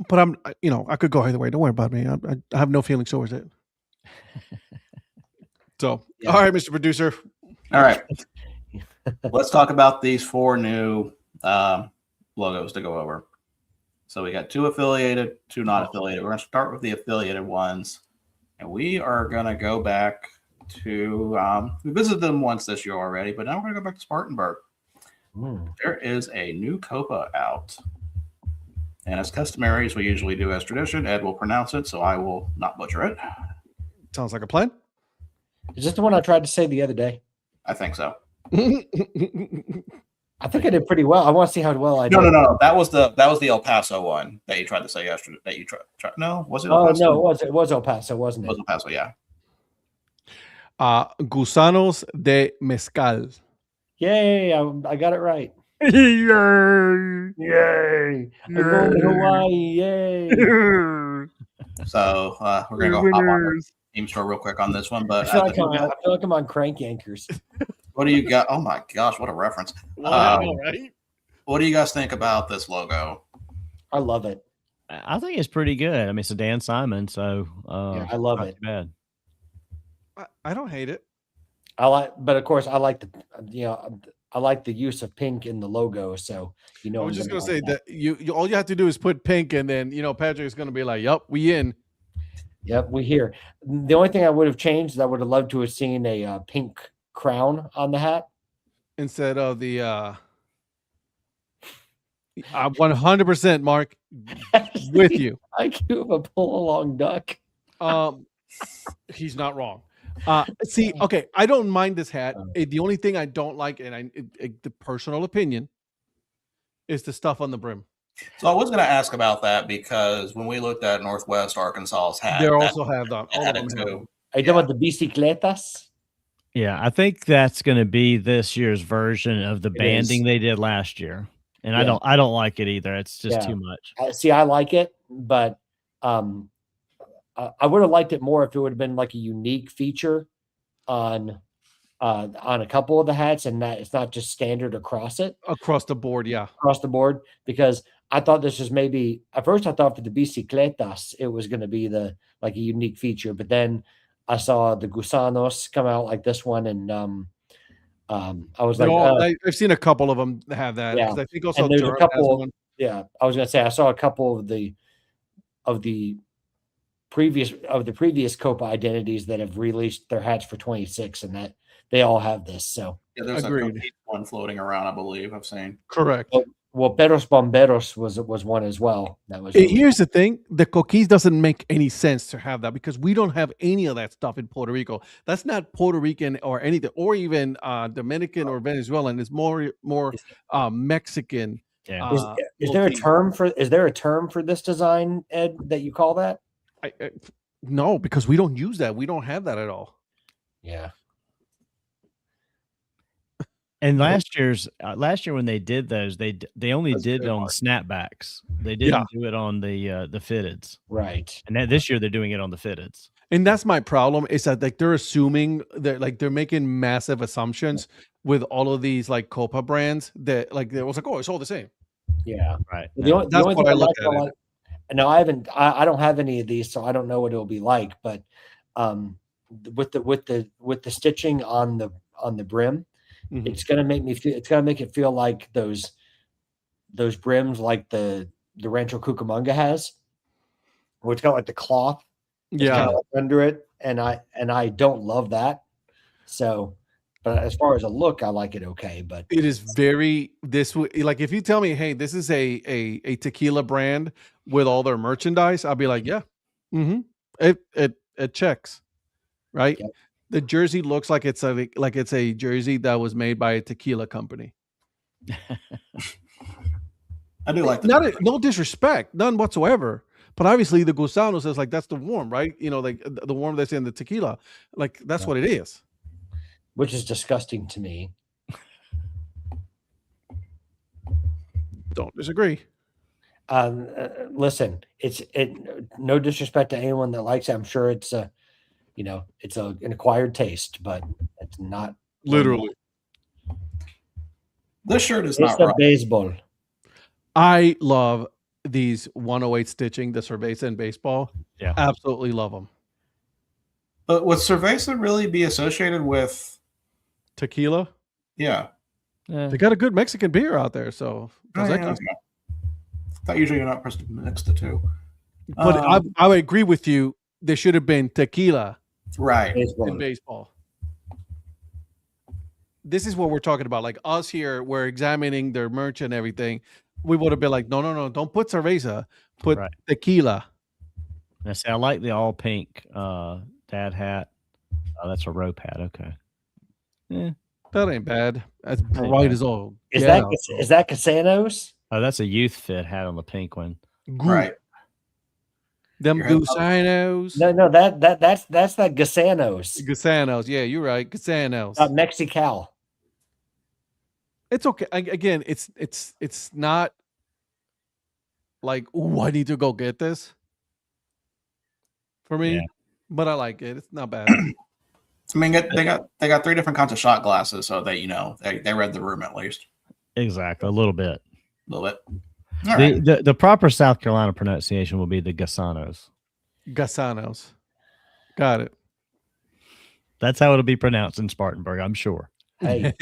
But I could go either way. Don't worry about me. I have no feelings towards it. So, all right, Mr. Producer.
All right. Let's talk about these 4 new logos to go over. So we got 2 affiliated, 2 not affiliated. We're going to start with the affiliated ones. And we are going to go back to, we visited them once this year already, but now we're going to go back to Spartanburg. There is a new Copa out. And as customary, as we usually do as tradition, Ed will pronounce it, so I will not butcher it.
Sounds like a plan.
Is this the one I tried to say the other day?
I think so.
I think I did pretty well. I want to see how well I did.
No. That was the El Paso one that you tried to say yesterday. That you tried. No, was it?
El Paso? No, it was El Paso, wasn't it?
It was El Paso, yeah.
Gusanos de mezcal.
Yay! I got it right.
Yay!
Yay! I'm going to Hawaii! Yay!
So we're gonna go hop on the team store real quick on this one. But
I feel like I'm on Crank Anchors.
What do you got? Oh my gosh, what a reference!
Right?
What do you guys think about this logo?
I love it.
I think it's pretty good. I mean, it's a Dan Simon, so
yeah, I love
not
it.
too bad.
I don't hate it.
But of course, I like I like the use of pink in the logo. So
I was just gonna say that you all you have to do is put pink, and then Patrick is gonna be like, "Yup, we in."
Yep, we here. The only thing I would have changed is I would have loved to have seen a pink crown on the hat
instead of the 100%, Mark, with you.
IQ of a pull along duck.
He's not wrong. See, okay, I don't mind this hat. The only thing I don't like, and the personal opinion, is the stuff on the brim.
So I was going to ask about that because when we looked at Northwest Arkansas's hat,
they also have that.
All of them too.
Are you talking about the bicicletas?
Yeah, I think that's going to be this year's version of the banding they did last year, and I don't like it either. It's just too much.
See, I like it, but I would have liked it more if it would have been like a unique feature on a couple of the hats, and that it's not just standard across the board. Yeah, across the board. Because I thought this was maybe at first I thought for the bicicletas it was going to be a unique feature, but then I saw the Gusanos come out like this one, and I was
I've seen a couple of them have that.
Yeah,
I think also
and there's
Durham
a couple.
has one.
Yeah, I was going to say I saw a couple of the previous Copa identities that have released their hats for 26, and that they all have this. So
yeah, there's a one floating around, I believe I've seen.
Correct.
Well, Perros Bomberos was one as well. That was.
Here's the thing: the Coquis doesn't make any sense to have that because we don't have any of that stuff in Puerto Rico. That's not Puerto Rican or anything, or even Dominican or Venezuelan. It's more Mexican.
Yeah.
Is there a term for this design, Ed, that you call that?
No, because we don't use that. We don't have that at all.
Yeah.
And last year when they did those, they only did it on snapbacks. They didn't do it on the fitteds.
Right.
And then this year they're doing it on the fitteds.
And that's my problem is that they're assuming that they're making massive assumptions with all of these Copa brands that it was oh, it's all the same.
Yeah.
Right.
The only thing I look at it. No, I don't have any of these, so I don't know what it'll be like. But with the stitching on the brim, it's gonna make me feel. It's gonna make it feel like those brims like the Rancho Cucamonga has, where it's got the cloth, under it, and I don't love that. So, but as far as a look, I like it okay. But
it is very if you tell me, hey, this is a tequila brand with all their merchandise, I'll be like, yeah, it checks, right? Yep. The jersey looks like it's a jersey that was made by a tequila company.
I do like
no disrespect, none whatsoever. But obviously, the Gusanos is that's the warm, right? The warm that's in the tequila, that's what it is.
Which is disgusting to me.
Don't disagree.
Listen, no disrespect to anyone that likes it. I'm sure it's an acquired taste, but it's not
literally.
This shirt is not
right. Baseball.
I love these 108 stitching, the Cerveza and baseball.
Yeah,
absolutely love them.
But would Cerveza really be associated with
tequila?
Yeah.
They got a good Mexican beer out there, so
thought usually you're not supposed to mix the two.
But I would agree with you. There should have been tequila
Right.
in baseball. This is what we're talking about. Like us here, we're examining their merch and everything. We would have been like, no, don't put cerveza, put tequila.
Now, see, I like the all pink dad hat. Oh, that's a rope hat. Okay. Yeah.
That ain't bad. That's bright as all.
Is that Casanos?
Oh, that's a youth fit hat on the pink one.
Right.
Them gusanos.
No, that's that Gasanos.
Gusanos. Yeah, you're right. Gusanos.
Not Mexical.
It's okay. Again, it's not like, ooh, I need to go get this for me, but I like it. It's not bad.
I mean, they got 3 different kinds of shot glasses, so that they read the room at least.
Exactly, a little bit.
A little bit. All right.
The proper South Carolina pronunciation will be the Gasanos.
Gasanos. Got it.
That's how it'll be pronounced in Spartanburg, I'm sure.
Hey.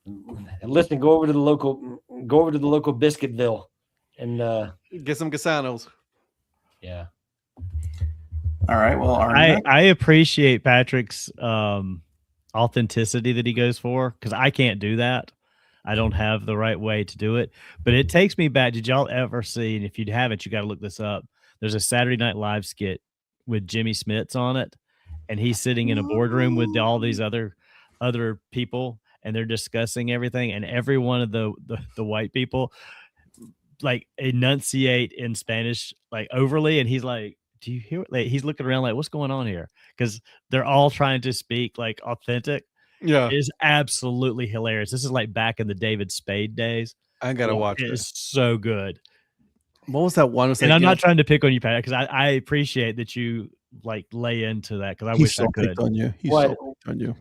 And listen, go over to the local Biscuitville and
get some Gasanos.
Yeah.
All right. Well,
I appreciate Patrick's authenticity that he goes for, because I can't do that. I don't have the right way to do it. But it takes me back. Did y'all ever see, and if you haven't, you got to look this up. There's a Saturday Night Live skit with Jimmy Smits on it, and he's sitting in a boardroom with all these other people, and they're discussing everything, and every one of the white people like enunciate in Spanish like overly, and he's like, do you hear? Like, he's looking around like, what's going on here? Because they're all trying to speak like authentic.
Yeah,
it is absolutely hilarious. This is like back in the David Spade days.
I gotta watch it.
It's so good.
What was that one?
And I'm not trying to pick on you, Pat, because I appreciate that you like lay into that, because I wish I could.
Picked on you. He's so picked on you.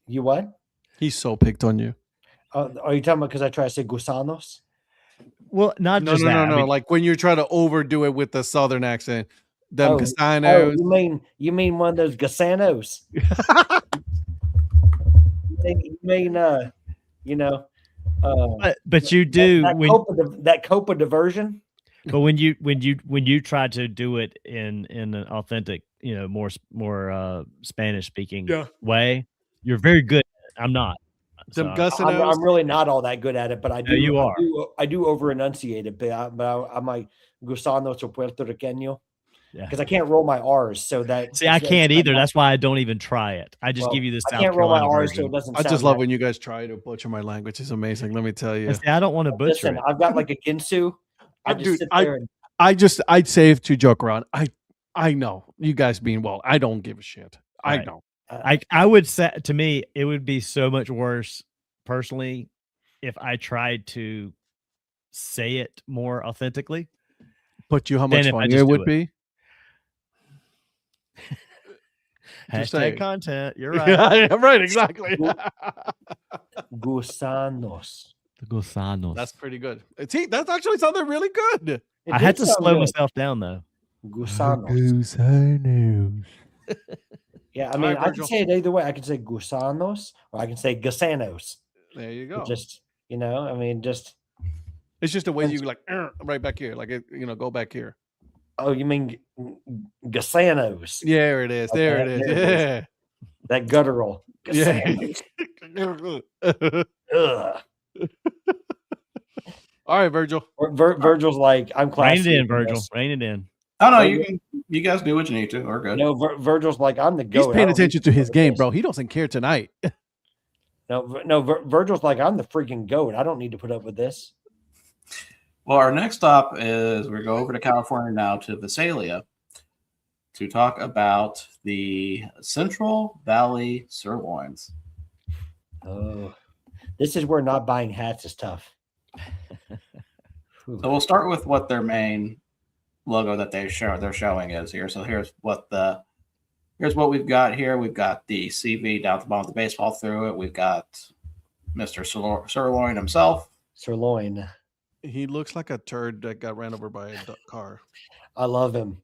You what?
He's so picked on you.
Are you talking about because I try to say gusanos?
Well, not just that.
No. I mean, like when you try to overdo it with the southern accent. Them Gasanos.
You mean one of those Gasanos? you mean
but you do
that Copa diversion.
But when you try to do it in an authentic, more Spanish speaking way, you're very good at it. I'm not.
Them
I'm really not all that good at it, but I do.
No, you are.
I do over enunciate it, but I'm like gusanos or puertorriqueño. Yeah, because I can't roll my R's, so that
I can't either. That's why I don't even try it. I just give you the South Carolina version.
So it doesn't.
I just love when you guys try to butcher my language. It's amazing. Let me tell you.
See, I don't want to butcher it.
I've got like a Ginsu.
I'd say to joke around. I know you guys being I don't give a shit.
Right.
I know.
I would say, to me, it would be so much worse personally if I tried to say it more authentically.
But how much fun it would be.
Hashtag content. You're right.
Yeah, right. Exactly.
Gusanos.
The gusanos.
That's pretty good. That's actually sounded really good.
I had to slow myself down though.
Gusanos. Yeah, I mean, I can say it either way. I can say gusanos or I can say gasanos.
There you go.
It's
just a way you like right back here, like go back here.
Oh, you mean gasanos?
Yeah, there it is. There it is. Yeah,
that guttural.
Gasanos.
Yeah.
All right, Virgil.
Virgil's like, I'm classy.
Rein it in, Virgil. Rein it in.
Oh no, you guys do what you need to. We're good.
No, Virgil's like, I'm the goat.
He's paying attention to his game, bro. He doesn't care tonight.
No, Virgil's like, I'm the freaking goat. I don't need to put up with this.
Well, our next stop is we go over to California now to Visalia to talk about the Central Valley sirloins.
Oh, this is where not buying hats is tough.
So we'll start with what their main logo that they're showing is here. So here's what we've got here. We've got the CV down at the bottom of the baseball through it. We've got Mr. Sirloin himself.
Sirloin.
He looks like a turd that got ran over by a car.
I love him.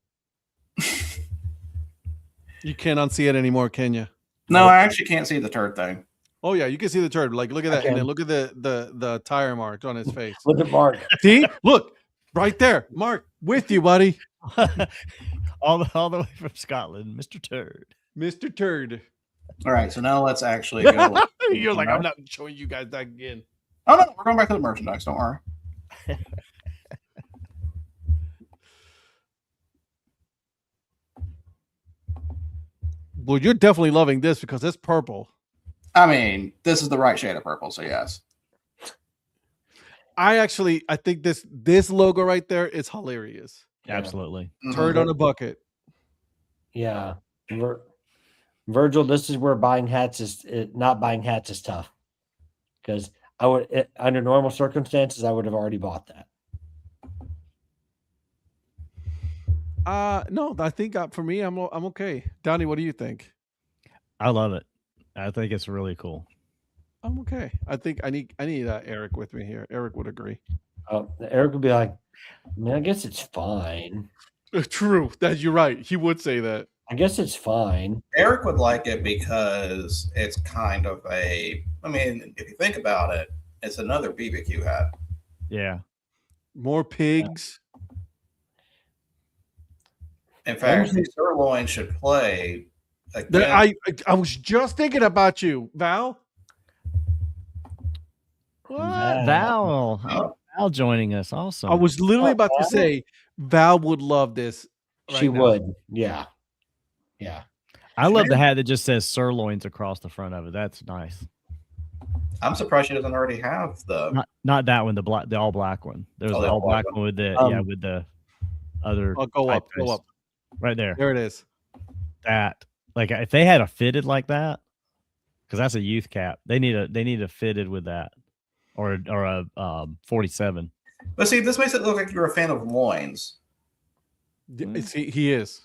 You can't unsee it anymore, can you?
No, I actually can't see the turd thing.
Oh yeah, you can see the turd. Like look at
I
that, and then
can.
look at the tire marks on his face.
Look at Mark.
See, look right there, Mark, with you, buddy,
all the way from Scotland, Mr. Turd.
Mr. Turd.
All right, so now let's actually go.
You're like, I'm not showing you guys that again.
Oh no, we're going back to the merchandise. Don't worry.
Well, you're definitely loving this because it's purple.
I mean, this is the right shade of purple, so yes.
I think this logo right there is hilarious.
Absolutely.
Turd on a bucket.
Yeah. Virgil, this is where buying hats not buying hats is tough. Because under normal circumstances, I would have already bought that.
No, I think for me, I'm okay. Donnie, what do you think?
I love it. I think it's really cool.
I'm okay. I think I need Eric with me here. Eric would agree.
Eric would be like, I guess it's fine.
True. That you're right. He would say that.
I guess it's fine.
Eric would like it because it's kind of if you think about it, it's another BBQ hat.
Yeah.
More pigs.
In fact, the sirloin should play. Again.
I was just thinking about you, Val.
What? Val joining us. Awesome.
I was literally about to say Val would love this.
She would. Yeah. Yeah.
I love the hat that just says sirloins across the front of it. That's nice.
I'm surprised she doesn't already have
not that one, the all black one. There's the all black one with the other.
I'll go up.
Right there.
There it is.
That if they had a fitted like that, because that's a youth cap. They need a fitted with that, or a 47.
But see, this makes it look like you're a fan of loins.
See, he is.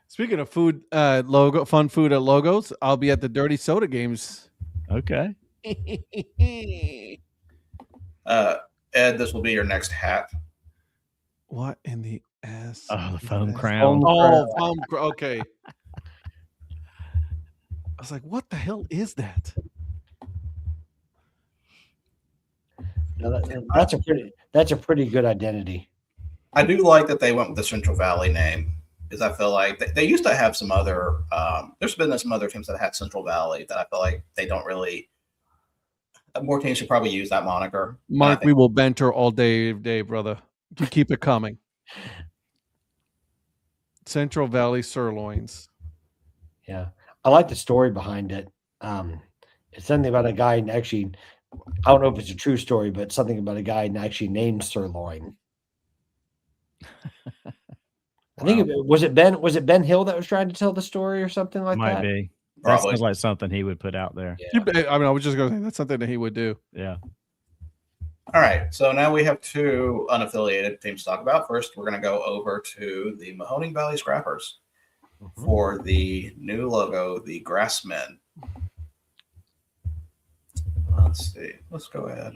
Speaking of food, fun food at logos, I'll be at the Dirty Soda games.
Okay.
Ed, this will be your next hat.
What in the ass?
Oh, the foam crown.
Okay. I was like, what the hell is that?
No, that's a pretty good identity.
I do like that they went with the Central Valley name, because I feel like they used to have some other. There's been some other teams that had Central Valley that I feel like they don't really. More teams should probably use that moniker.
Mark, we will banter all day, brother. You keep it coming. Central Valley sirloins.
Yeah, I like the story behind it. It's something about a guy actually. I don't know if it's a true story, but something about a guy actually named Sirloin. I think was it Ben Hill that was trying to tell the story or something like that?
Might be. That sounds like something he would put out there.
Yeah. I was just going to say that's something that he would do.
Yeah.
All right. So now we have two unaffiliated teams to talk about. First, we're going to go over to the Mahoning Valley Scrappers for the new logo, the Grassmen. Let's see. Let's go ahead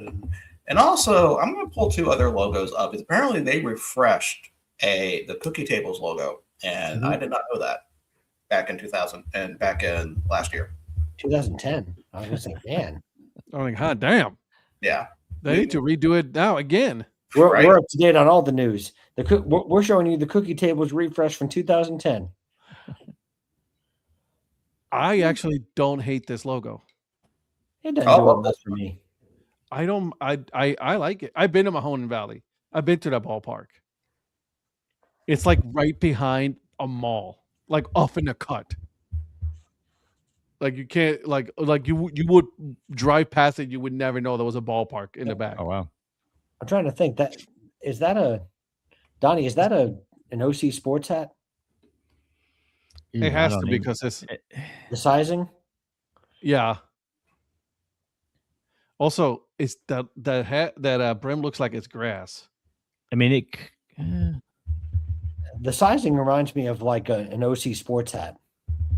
and also I'm going to pull two other logos up. Apparently, they refreshed the Cookie Tables logo, and I did not know that back in 2000 and back in last year.
2010. I was going to say, man.
I'm like, hot damn.
Yeah.
They need to redo it now again.
We're up to date on all the news. We're showing you the Cookie Tables refresh from 2010.
I actually don't hate this logo.
It doesn't do much for me.
I like it. I've been to Mahoning Valley. I've been to that ballpark. It's like right behind a mall, like off in the cut. Like you can't like you would drive past it, you would never know there was a ballpark in the back.
Oh wow.
I'm trying to think Donnie, is that an OC Sports hat?
It has to be because it's
the sizing.
Yeah. Also, it's the hat that brim looks like it's grass.
I mean,
the sizing reminds me of like an OC Sports hat.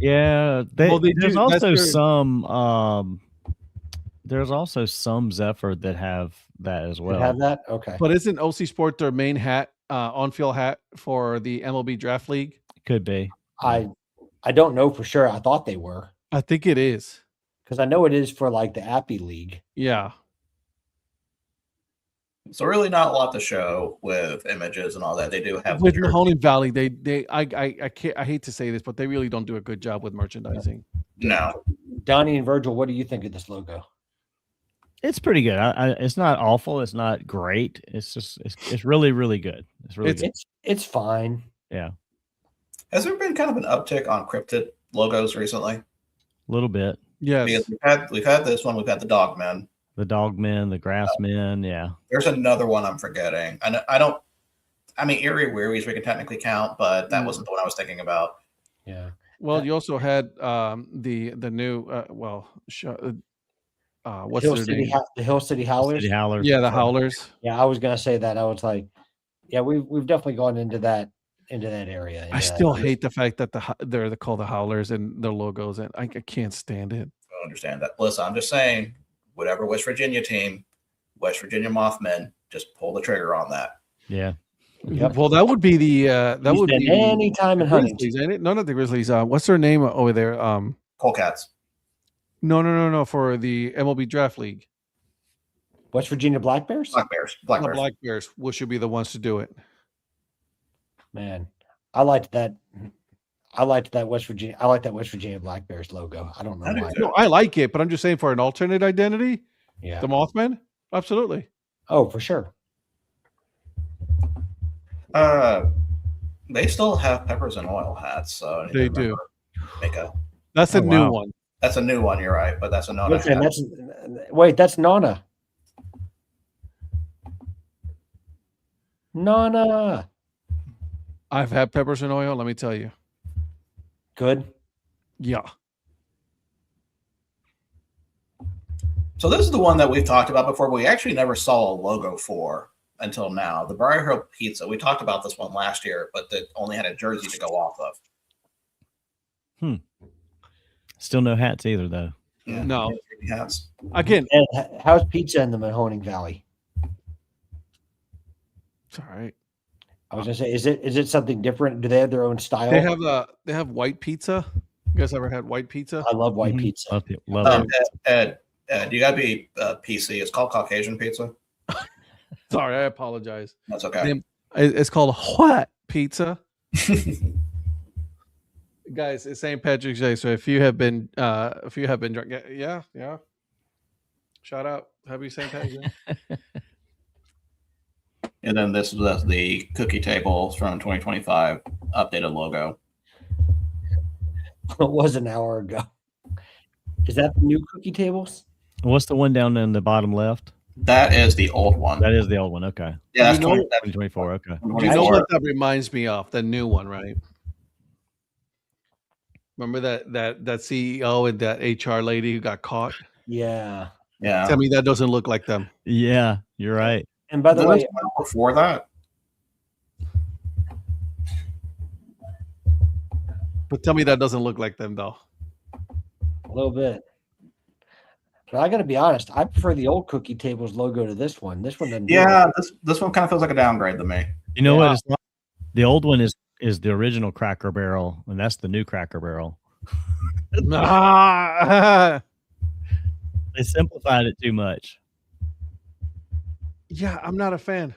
Yeah, there's also some Zephyr that have that as well.
Have that? Okay.
But isn't OC Sport their main hat, on-field hat for the MLB Draft League?
Could be.
I don't know for sure. I thought they were.
I think it is.
Because I know it is for like the Appy League.
Yeah.
So really not a lot to show with images and all that. They do have
With
the jersey.
Mahoning Valley, I hate to say this, but they really don't do a good job with merchandising.
No.
Donnie and Virgil, what do you think of this logo?
It's pretty good. It's not awful. It's not great. It's just it's really, really good. It's really good.
It's fine.
Yeah.
Has there been kind of an uptick on cryptid logos recently?
A little bit.
Yes.
Because we've had this one. We've got the Dogmen.
The Dogmen, the Grassmen. Yeah.
There's another one I'm forgetting. I mean, Erie Wearies we can technically count, but that wasn't the one I was thinking about.
Yeah.
Well, you also had the new what's
Hill
their
City,
name?
the Hill City Howlers.
City Howlers.
Yeah, the Howlers.
Yeah, I was gonna say that. I was like, yeah, we've definitely gone into that area.
I still hate the fact that they're called the Howlers and their logos, and I can't stand it.
I don't understand that. Listen, I'm just saying, whatever West Virginia team, West Virginia Mothmen, just pull the trigger on that.
Yeah.
Yep.
Well, that would be the
any time in hunting.
Grizzlies, ain't it? No, not the Grizzlies. What's their name over there?
Colecats.
No. For the MLB Draft League,
West Virginia Black Bears.
Black Bears.
the Black Bears should be the ones to do it.
Man, I liked that. I like that West Virginia Black Bears logo. I don't know
I do
why.
too.
No, I like it, but I'm just saying for an alternate identity,
Yeah.
the Mothman, absolutely.
Oh, for sure.
They still have peppers and oil hats, so I need to
They do.
remember to make a.
That's a
Oh,
new
wow.
one.
That's a new one. You're right, but that's a Nona
Listen,
hat.
that's Nana. Nana.
I've had peppers and oil. Let me tell you.
Good.
Yeah.
So this is the one that we've talked about before, but we actually never saw a logo for until now. The Briar Hill Pizza. We talked about this one last year, but it only had a jersey to go off of.
Still no hats either, though.
Yeah,
No.
hats.
Again,
And how's pizza in the Mahoning Valley?
it's all right.
I was gonna say, is it something different? Do they have their own style?
They have white pizza. You guys ever had white pizza?
I love white
Mhm.
pizza.
Love it.
Ed, you gotta be PC. It's called Caucasian pizza.
Sorry, I apologize.
That's okay.
It's called what pizza? Guys, it's St. Patrick's Day, so if you have been drunk, yeah. Shout out, happy St. Patrick's Day.
And then this is the cookie table from 2025 updated logo.
It was an hour ago. Is that the new cookie tables?
What's the one down in the bottom left?
That is the old one.
That is the old one. Okay.
Yeah, that's
You know-
2024. Okay.
Do you know what that reminds me of? The new one, right? Remember that CEO and that HR lady who got caught?
Yeah.
Yeah.
Tell me that doesn't look like them.
Yeah, you're right.
And by the
There
way,
was one before that.
But tell me that doesn't look like them though.
a little bit. But I got to be honest. I prefer the old cookie tables logo to this one. This one doesn't. do
Yeah,
it.
this one kind of feels like a downgrade to me.
You know
Yeah.
what? It's not, the old one is the original Cracker Barrel, and that's the new Cracker Barrel.
Ah,
They simplified it too much.
yeah, I'm not a fan.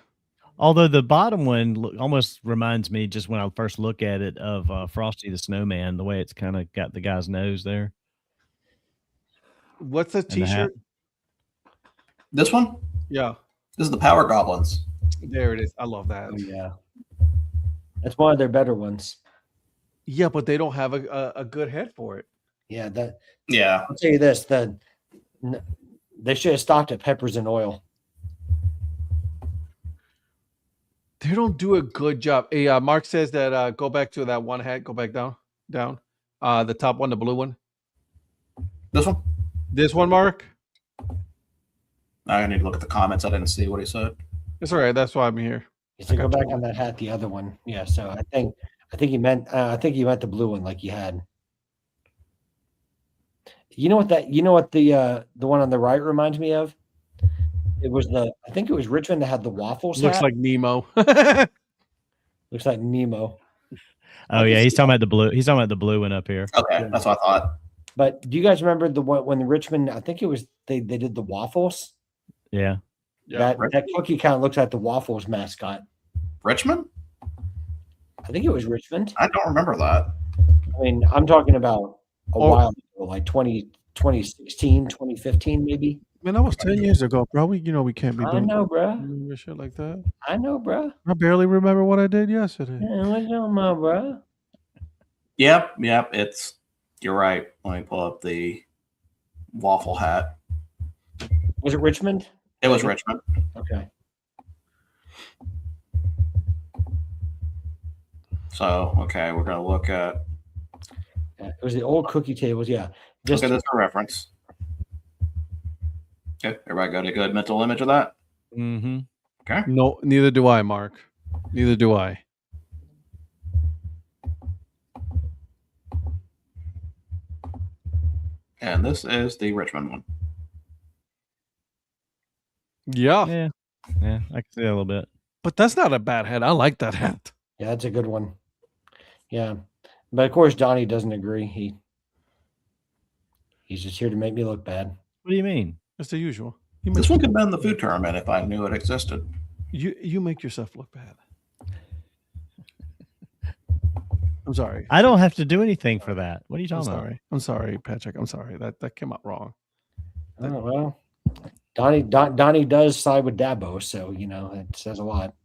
Although the bottom one almost reminds me, just when I first look at it, of Frosty the Snowman, the way it's kind of got the guy's nose there.
What's the
the hat.
t-shirt?
This one,
Yeah,
this is the Power Goblins.
there it is. I love that.
Oh, yeah. That's one of their better ones.
Yeah, but they don't have a good head for it.
Yeah.
Yeah,
I'll tell you this. They should have stopped at peppers and oil.
They don't do a good job. Hey, Mark says that go back to that one hat. Go back down. The top one, the blue one.
this one.
This one, Mark.
I need to look at the comments. I didn't see what he said.
It's all right. That's why I'm here.
So go back on that hat, the other one. Yeah. So I think you meant the blue one like you had. You know what the one on the right reminds me of? It was I think it was Richmond that had the waffles.
Looks
hat.
like Nemo.
Looks like Nemo.
Oh yeah, he's talking about the blue. He's talking about the blue one up here.
Okay, that's what I thought.
But do you guys remember the one when the Richmond? I think it was they did the waffles.
Yeah.
Yeah.
That cookie kind of looks like the Waffles mascot.
Richmond?
I think it was Richmond.
I don't remember that.
I mean, I'm talking about a
Oh.
while ago, like 2016, 2015, maybe.
Man, that was 10 years ago, bro. We can't be
I
doing
know, bruh.
shit like that.
I know, bruh.
I barely remember what I did yesterday.
Yeah, what's on my bruh?
Yep. You're right. Let me pull up the waffle hat.
Was it Richmond?
It was Richmond.
Okay.
So, okay, we're going to look at
Yeah, it was the old cookie tables. Yeah.
look at this for reference. Okay, everybody got a good mental image of that?
Mm-hmm.
Okay.
No, neither do I, Mark. Neither do I.
And this is the Richmond one.
Yeah,
Yeah. Yeah. I can see that a little bit.
but that's not a bad hat. I like that hat.
Yeah, that's a good one. Yeah. But of course, Donnie doesn't agree. He's just here to make me look bad.
What do you mean?
It's the usual.
This one could have been the food tournament if I knew it existed.
You make yourself look bad. I'm sorry.
I don't have to do anything for that. What are you
I'm
talking about?
sorry. I'm sorry, Patrick. I'm sorry. That came out wrong.
Oh, well, Donnie does side with Dabo, so it says a lot.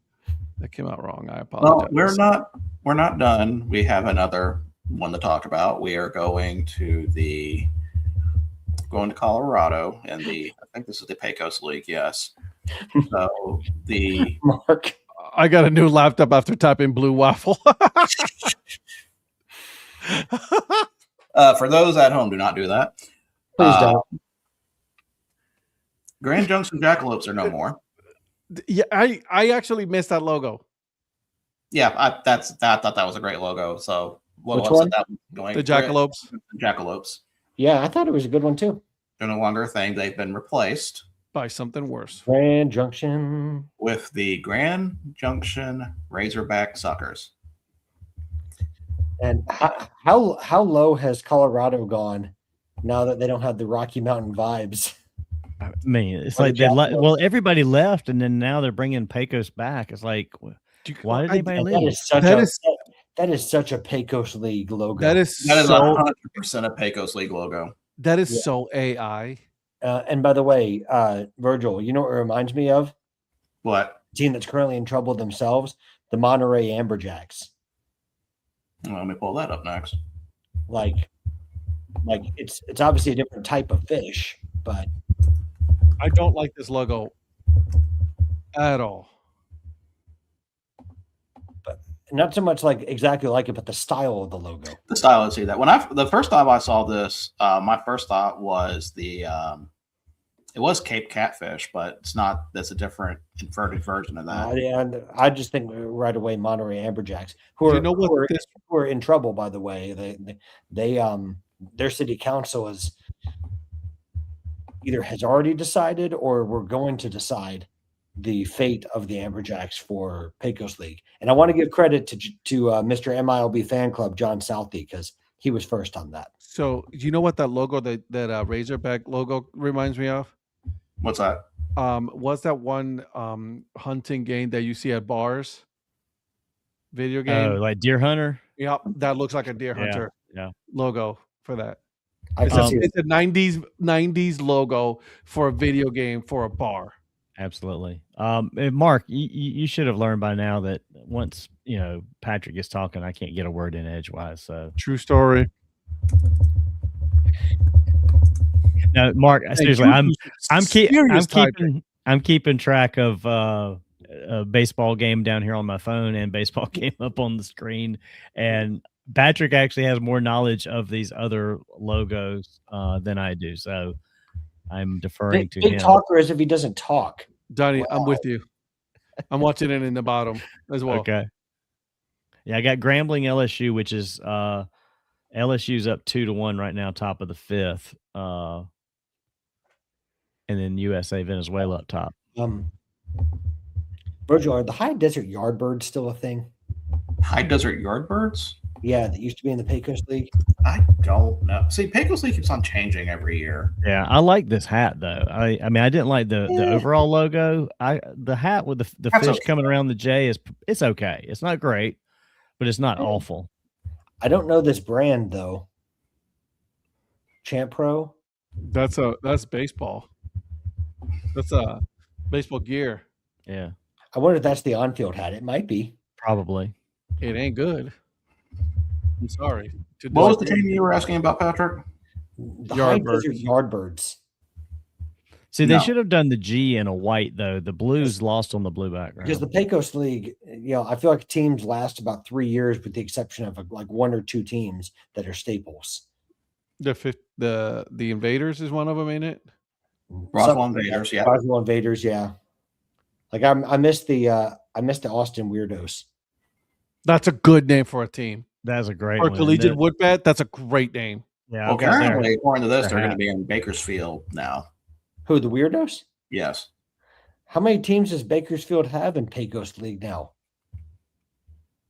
That came out wrong. I
Well,
apologize.
we're not done. We have another one to talk about. We are going to Colorado and I think this is the Pecos League, yes. So the
Mark.
I got a new laptop after typing blue waffle.
for those at home, do not do that.
Please don't.
Grand Junction Jackalopes are no more.
Yeah, I actually missed that logo.
Yeah, I thought that was a great logo. So what
Which
was
one?
it that was going?
The Jackalopes.
Jackalopes.
Yeah, I thought it was a good one too.
They're no longer a thing. They've been replaced
By something worse.
Grand Junction.
with the Grand Junction Razorback Suckers.
And how low has Colorado gone now that they don't have the Rocky Mountain vibes?
I mean, it's
Or
like
the
they
Jackalopes.
well, everybody left, and then now they're bringing Pecos back. It's like, why did anybody
That
leave?
is such
That
a
is-
that is such a Pecos League logo.
That is
That is
so
100% a Pecos League logo.
that is
Yeah.
so AI.
And by the way, Virgil, you know what it reminds me of?
What?
A team that's currently in trouble themselves, the Monterey Amberjacks.
Well, let me pull that up next.
Like it's obviously a different type of fish, but
I don't like this logo at all.
not so much like exactly like it, but the style of the logo.
The style, I see that. The first time I saw this, my first thought was it was Cape Catfish, but it's not. That's a different inverted version of that.
And I just think right away Monterey Amberjacks, who
Do
are
you know what
who are,
this-
who are in trouble, by the way. They their city council is either has already decided or we're going to decide the fate of the Amberjacks for Pecos League. And I want to give credit to Mr. MILB fan club John Southey because he was first on that.
So you know what that logo that Razorback logo reminds me of?
What's that?
Was that one hunting game that you see at bars? Video game.
Oh, like Deer Hunter?
Yep, that looks like a deer
Yeah,
hunter
yeah.
logo for that.
I
It's,
can
a,
see
it's a 90s logo for a video game for a bar.
Absolutely. And Mark, you should have learned by now that once Patrick gets talking, I can't get a word in edgewise. So
True story.
no, Mark, seriously, I'm keeping track of a baseball game down here on my phone and baseball game up on the screen, and Patrick actually has more knowledge of these other logos than I do. So I'm deferring to
big
him.
talker as if he doesn't talk.
Donnie, I'm with you. I'm watching it in the bottom as well.
Okay. Yeah, I got Grambling LSU, which is LSU's up 2-1 right now, top of the fifth. And then USA Venezuela up top.
Virgil, are the high desert yardbirds still a thing?
High desert yardbirds?
Yeah, that used to be in the Pecos League.
I don't know. See, Pecos League keeps on changing every year.
Yeah, I like this hat though. I mean, I didn't like the overall logo. The hat with the
That's
fish
okay.
coming around the J it's okay. It's not great, but it's not awful.
I don't know this brand though. Champ Pro.
That's baseball. That's baseball gear.
Yeah,
I wonder if that's the on-field hat. It might be.
probably.
It ain't good. I'm sorry.
What was the team you were asking about, Patrick?
The
Yardbirds.
High Desert Yardbirds.
See, they
No.
should have done the G in a white though. The blues lost on the blue background.
Because the Pecos League, I feel like teams last about 3 years, with the exception of like one or two teams that are staples.
The Invaders is one of them, ain't it?
Roswell Invaders, yeah.
Roswell Invaders, yeah. Like I missed the Austin Weirdos.
That's a good name for a team.
That's a great
Or
one.
Collegiate Woodbat. That's a great name.
Yeah,
Well,
I've got their-
currently, according to this,
their
they're going to
hat.
be in Bakersfield now.
Who, the Weirdos?
Yes.
How many teams does Bakersfield have in Pecos League now?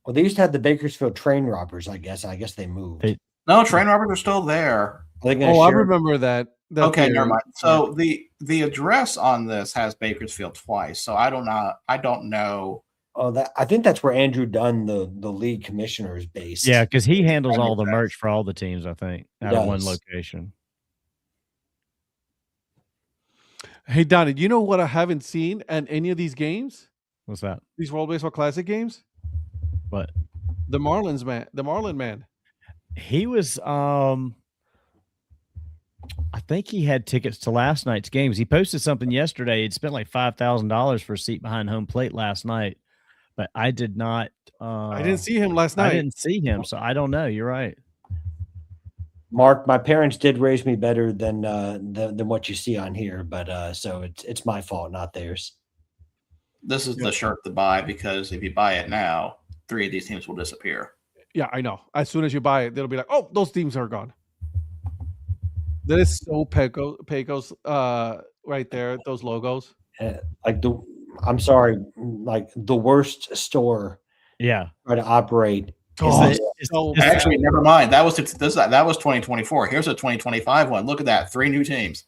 Well, they used to have the Bakersfield Train Robbers, I guess. I guess they moved.
No, Train Robbers are still there.
Are they gonna
Oh, I
share-
remember that.
Okay,
theory.
never mind. So the address on this has Bakersfield twice. So I don't know.
Oh, I think that's where Andrew Dunn, the league commissioner, is based.
Yeah, because he handles all the
Exactly.
merch for all the teams, I think,
He
out of one
does.
location.
Hey, Donnie, do you know what I haven't seen at any of these games?
What's that?
These World Baseball Classic games?
What?
The Marlin man.
He was I think he had tickets to last night's games. He posted something yesterday. He'd spent like $5,000 for a seat behind home plate last night, but I did not.
I didn't see him last night.
I didn't see him, so I don't know. You're right.
Mark, my parents did raise me better than what you see on here, but so it's my fault, not theirs.
This is the shirt to buy because if you buy it now, 3 of these teams will disappear.
Yeah, I know. As soon as you buy it, they'll be like, "Oh, those teams are gone." That is so Pecos, right there. Those logos.
I'm sorry, like the worst store
Yeah.
try to operate.
Oh,
It's-
Actually, never mind. That was 2024. Here's a 2025 one. Look at that. 3 new teams.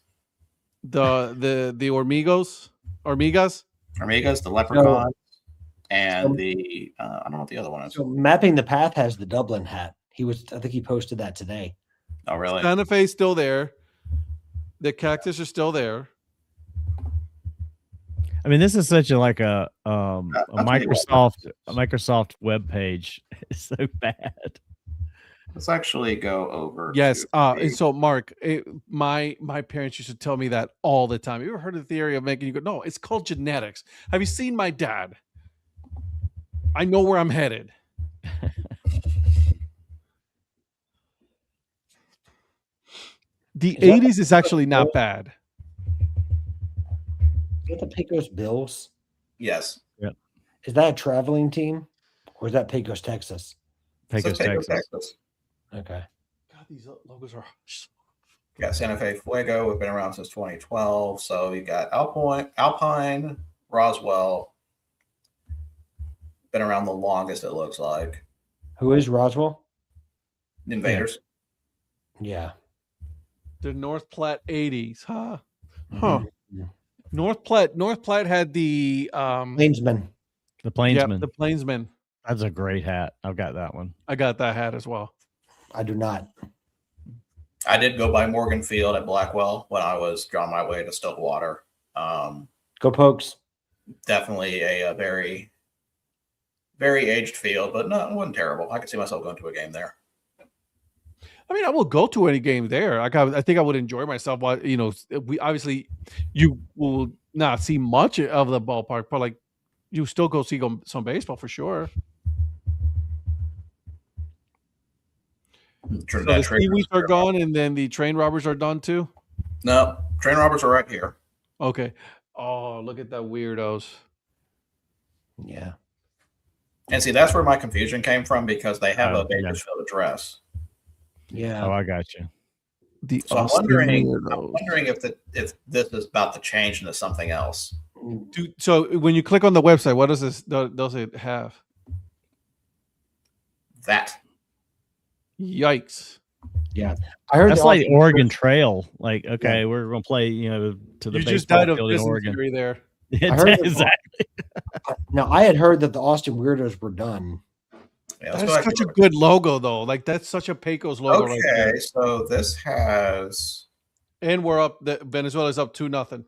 the Ormigas,
Amigas, the Leprechaun, and the I don't know what the other one is.
So Mapping the Path has the Dublin hat. I think he posted that today.
Oh, really?
Santa Fe's still there. The Cactus are still there.
I mean, this is such a
I'll tell you what.
Microsoft web page. It's so bad.
Let's actually go over.
Yes.
to
And
the-
so Mark, my parents used to tell me that all the time. You ever heard of the theory of making you go, no, it's called genetics. Have you seen my dad? I know where I'm headed. The
Is that
80s is actually not bad.
Is that the Pecos Bills?
yes.
Is that a traveling team, or is that Pecos, Texas?
Pecos,
So Pecos,
Texas.
Okay.
God, these logos are.
You got Santa Fe Fuego. We've been around since 2012. So you got Alpine, Roswell. Been around the longest, it looks like.
Who is Roswell?
Invaders.
Yeah.
The North Platte 80s, huh? Huh.
Mhm.
North Platte had the
Plainsman.
The
yeah,
Plainsman.
the Plainsman.
That's a great hat. I've got that one.
I got that hat as well.
I do not.
I did go by Morgan Field at Blackwell when I was on my way to Stillwater.
Go Pokes.
Definitely a very, very aged field, but no, it wasn't terrible. I could see myself going to a game there.
I mean, I will go to any game there. I think I would enjoy myself. You will not see much of the ballpark, but like you still go see some baseball for sure. So the Seaweeds are gone, and then the Train Robbers are done too.
No, Train Robbers are right here.
Okay. Oh, look at that weirdos.
Yeah.
And see, that's where my confusion came from because they have
Oh,
a Bakersfield address.
Yeah.
Oh, I got you.
The
So I'm
Austin
wondering
weirdos.
if this is about to change into something else.
So when you click on the website, what does it have?
That
Yikes.
Yeah, I heard
That's
the
like
Austin
Oregon
Wirters-
Trail. Like, okay, we're gonna play, to the
You just
baseball
died of
field in Oregon.
dysentery there.
I heard that-
Exactly.
Now I had heard that the Austin Weirdos were done.
Yeah, let's
That's
go back
such
to
a good logo, though. Like, that's such a Pecos logo right there.
Okay, so this has
And we're up. Venezuela's up 2-0.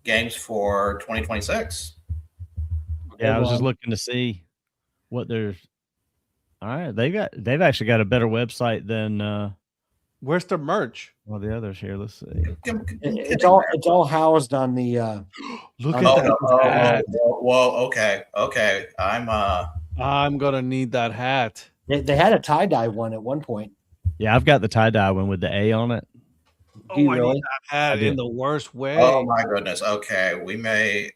Games for 2026.
Yeah, I was just
well,
looking to see what there's. All right, they've actually got a better website than
Where's the merch?
all the others here. Let's see.
It's all housed on the.
Look
Oh,
at
no,
that hat.
Whoa, okay.
I'm gonna need that hat.
They had a tie dye one at one point.
Yeah, I've got the tie dye one with the A on it.
Do you
I
really?
need that hat
I do.
in the worst way.
Oh my goodness. Okay, we may.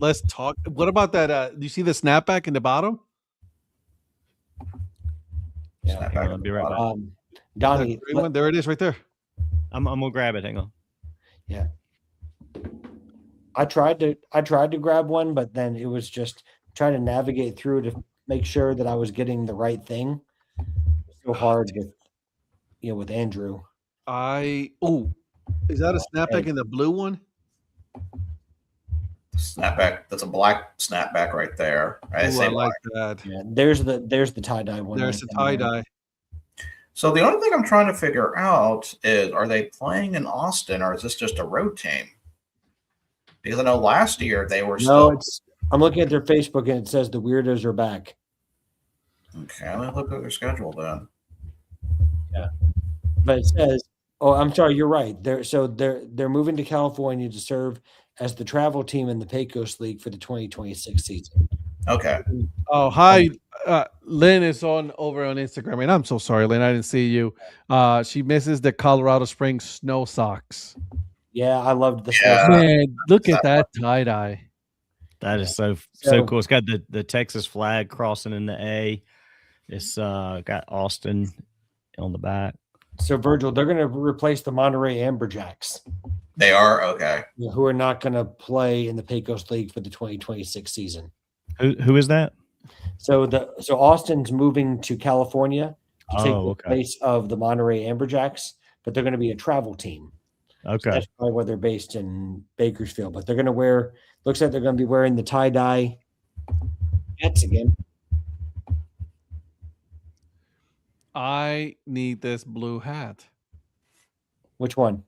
Let's talk. What about that? Do you see the snapback in the bottom?
Yeah.
Snap
Hang on,
back
I'll be right back.
Donnie,
That green one? There it is, right there.
I'm gonna grab it. Hang on.
I tried to grab one, but then it was just trying to navigate through to make sure that I was getting the right thing. So hard with Andrew.
Is that a snapback in the blue one?
Snapback. That's a black snapback right there.
I like that.
Yeah, there's the tie dye one.
There's the
right
tie
there.
dye.
So the only thing I'm trying to figure out is, are they playing in Austin or is this just a road team? Because I know last year they were
No, I'm looking at their Facebook and it says the Weirdos are back.
Okay, let me look at their schedule then.
But it says, oh, I'm sorry, you're right. They're moving to California to serve as the travel team in the Pecos League for the 2026 season.
Okay.
Oh, hi. Lynn is over on Instagram. And I'm so sorry, Lynn. I didn't see you. She misses the Colorado Springs snow socks.
Yeah, I loved the
Yeah.
Man, look at that tie-dye.
That is so
So-
cool. It's got the Texas flag crossing in the A. It's got Austin on the back.
So Virgil, they're going to replace the Monterey Amberjacks,
They are? Okay.
who are not going to play in the Pecos League for the 2026 season.
Who is that?
So Austin's moving to California to take
Oh,
the
okay.
place of the Monterey Amberjacks, but they're going to be a travel team. So
Okay.
that's probably why they're based in Bakersfield. But they're going to looks like they're going to be wearing the tie-dye hats again.
I need this blue hat.
Which one?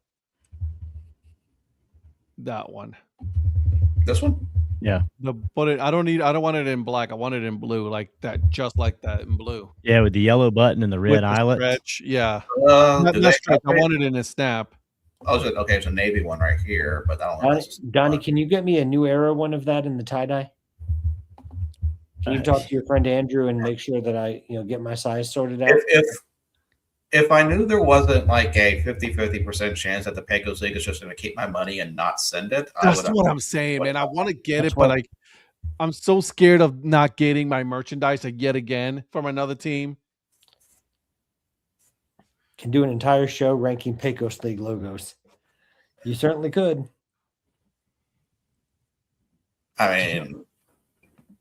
That one.
This one?
Yeah.
I don't want it in black. I want it in blue, like that, just like that in blue.
Yeah, with the yellow button and the
With
red
the
eyelet.
stretch. Yeah.
Do
Not
they
stretch. I
upgrade-
want it in a snap.
Oh, okay, it's a navy one right here, but that one.
Donnie, can you get me a New Era one of that in the tie-dye? Can you talk to your friend Andrew and make sure that I get my size sorted out?
If I knew there wasn't like a 50% chance that the Pecos League is just going to keep my money and not send it,
That's what I'm saying, man. I want to get
That's
it, but
what-
I'm so scared of not getting my merchandise yet again from another team.
Can do an entire show ranking Pecos League logos. You certainly could.
I mean,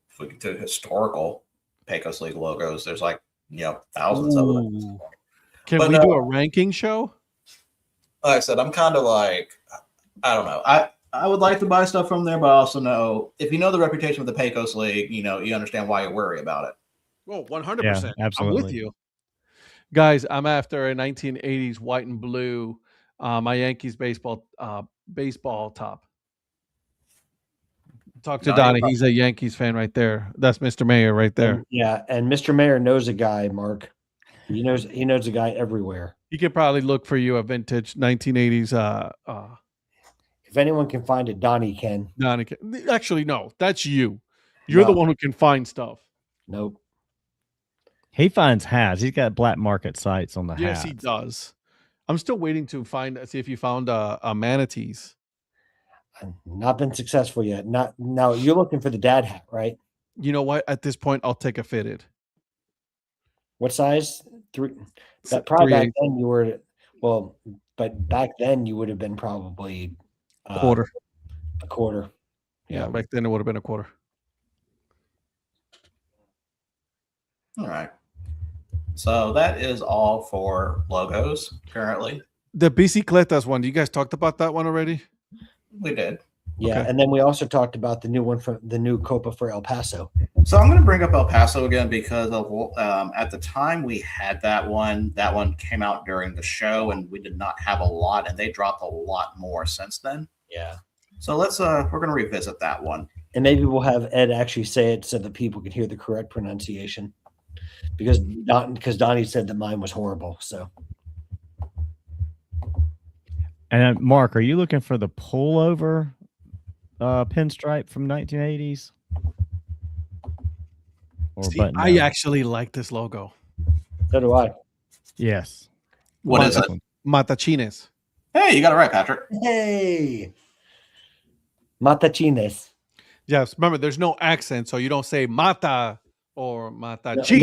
if we get to historical Pecos League logos, there's like thousands of them.
Ooh. Can
But
we do a ranking show?
Like I said, I'm kind of like, I don't know. I would like to buy stuff from there, but I also know if you know the reputation of the Pecos League, you understand why you worry about it.
Oh, 100%.
Yeah,
I'm with
absolutely.
you. Guys, I'm after a 1980s white and blue, my Yankees baseball top. Talk to
Donnie,
Donnie. He's a Yankees fan right there. That's Mr. Mayor right there.
And, yeah, and Mr. Mayor knows a guy, Mark. He knows a guy everywhere.
He could probably look for you a vintage 1980s.
If anyone can find it, Donnie can.
Donnie. Actually, no, that's you. You're the
No.
one who can find stuff.
Nope.
He finds hats. He's got black market sites on the
Yes,
hats.
he does. I'm still waiting to see if you found a manatees.
I've not been successful yet. Not now. You're looking for the dad hat, right?
You know what? At this point, I'll take a fitted.
What size? 3.
It's
That probably back
3/8
then you were but back then you would have been probably
quarter.
A quarter.
Yeah, back then it would have been a quarter.
All right. So that is all for logos currently.
The bicicletas one. You guys talked about that one already?
We did.
Yeah,
Okay.
and then we also talked about the new one from the new Copa for El Paso.
So I'm going to bring up El Paso again because at the time we had that one came out during the show, and we did not have a lot, and they dropped a lot more since then.
Yeah.
So we're going to revisit that one.
And maybe we'll have Ed actually say it so that people can hear the correct pronunciation. Because Donnie said that mine was horrible. So.
And Mark, are you looking for the pullover pinstripe from 1980s? Or
See,
button
I
down?
actually like this logo.
So do I.
Yes.
What is it?
Matachines.
Hey, you got it right, Patrick.
Hey. Matachines.
Yes, remember, there's no accent, so you don't say mata or matachines.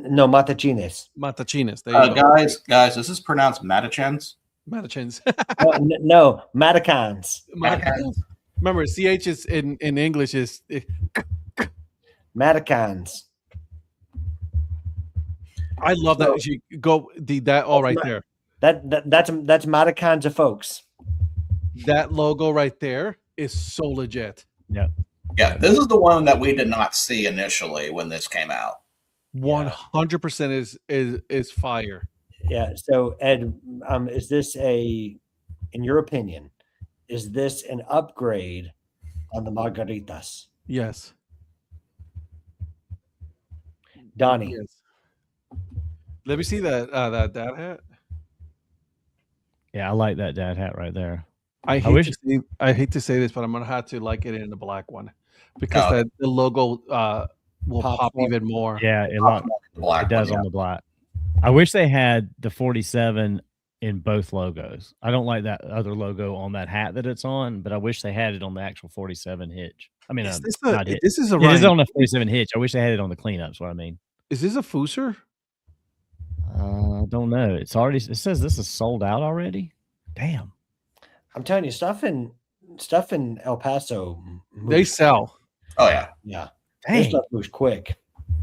No, matachines.
Matachines. There you go.
Guys, this is pronounced Matachins.
Matachines.
No, Matacans.
Matachines. Remember, CH is in English is
Matacans.
I love that. You go that all right there.
That's Matacans of folks.
That logo right there is so legit.
Yeah, this is the one that we did not see initially when this came out.
100% is fire.
Yeah. So Ed, is this in your opinion, is this an upgrade on the margaritas?
Yes.
Donnie.
Yes. Let me see that dad hat.
Yeah, I like that dad hat right there.
I hate to say this, but I'm gonna have to like it in the black one because the logo will pop even more.
Yeah, it does on the black. I wish they had the 47 in both logos. I don't like that other logo on that hat that it's on, but I wish they had it on the actual 47 hitch. I mean,
Is
this
is a
it is on the 47 hitch. I wish they had it on the cleanups. What I mean.
Is this a Fooser?
I don't know. It says this is sold out already. Damn.
I'm telling you, stuff in El Paso.
They sell.
Oh yeah.
Yeah.
Dang.
This stuff moves quick.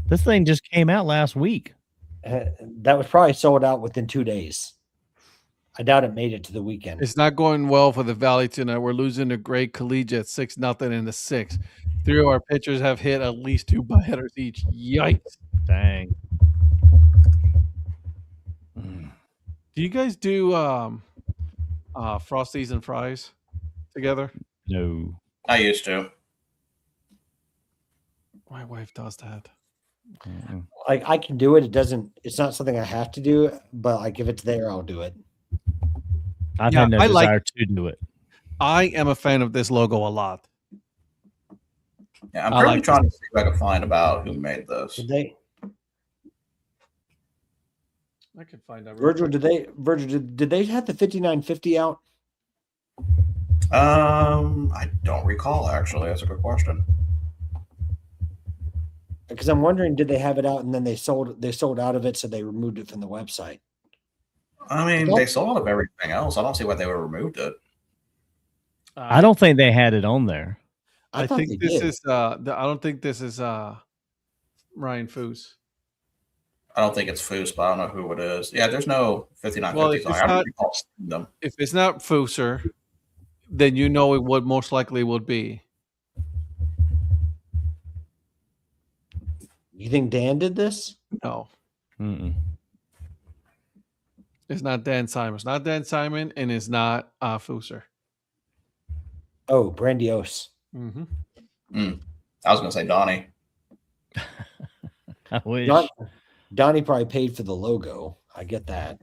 This thing just came out last week.
That was probably sold out within 2 days. I doubt it made it to the weekend.
It's not going well for the Valley tonight. We're losing to Great Collegiate 6-0 in the 6th. 3 of our pitchers have hit at least 2 batters each. Yikes.
Dang.
Do you guys do Frosties and fries together?
No.
I used to.
My wife does that.
Like I can do it. It's not something I have to do, but like if it's there, I'll do it.
I've had no desire to do it.
I am a fan of this logo a lot.
Yeah, I'm currently trying to see if I can find about who made this.
Did they?
I can find out.
Virgil, did they have the 5950 out?
I don't recall actually. That's a good question.
Because I'm wondering, did they have it out and then they sold out of it, so they removed it from the website?
I mean, they sold out of everything else. I don't see why they would have removed it.
I don't think they had it on there.
I think this is I don't think this is Ryan Foos.
I don't think it's Foos, but I don't know who it is. Yeah, there's no 5950s. I don't recall seeing them.
If it's not Fooser, then you know it would most likely would be.
You think Dan did this?
No.
Mm-mm.
It's not Dan Simon. It's not Dan Simon, and it's not Fooser.
Oh, Brandiose.
Mm-hmm.
I was going to say Donnie.
I wish.
Donnie probably paid for the logo. I get that.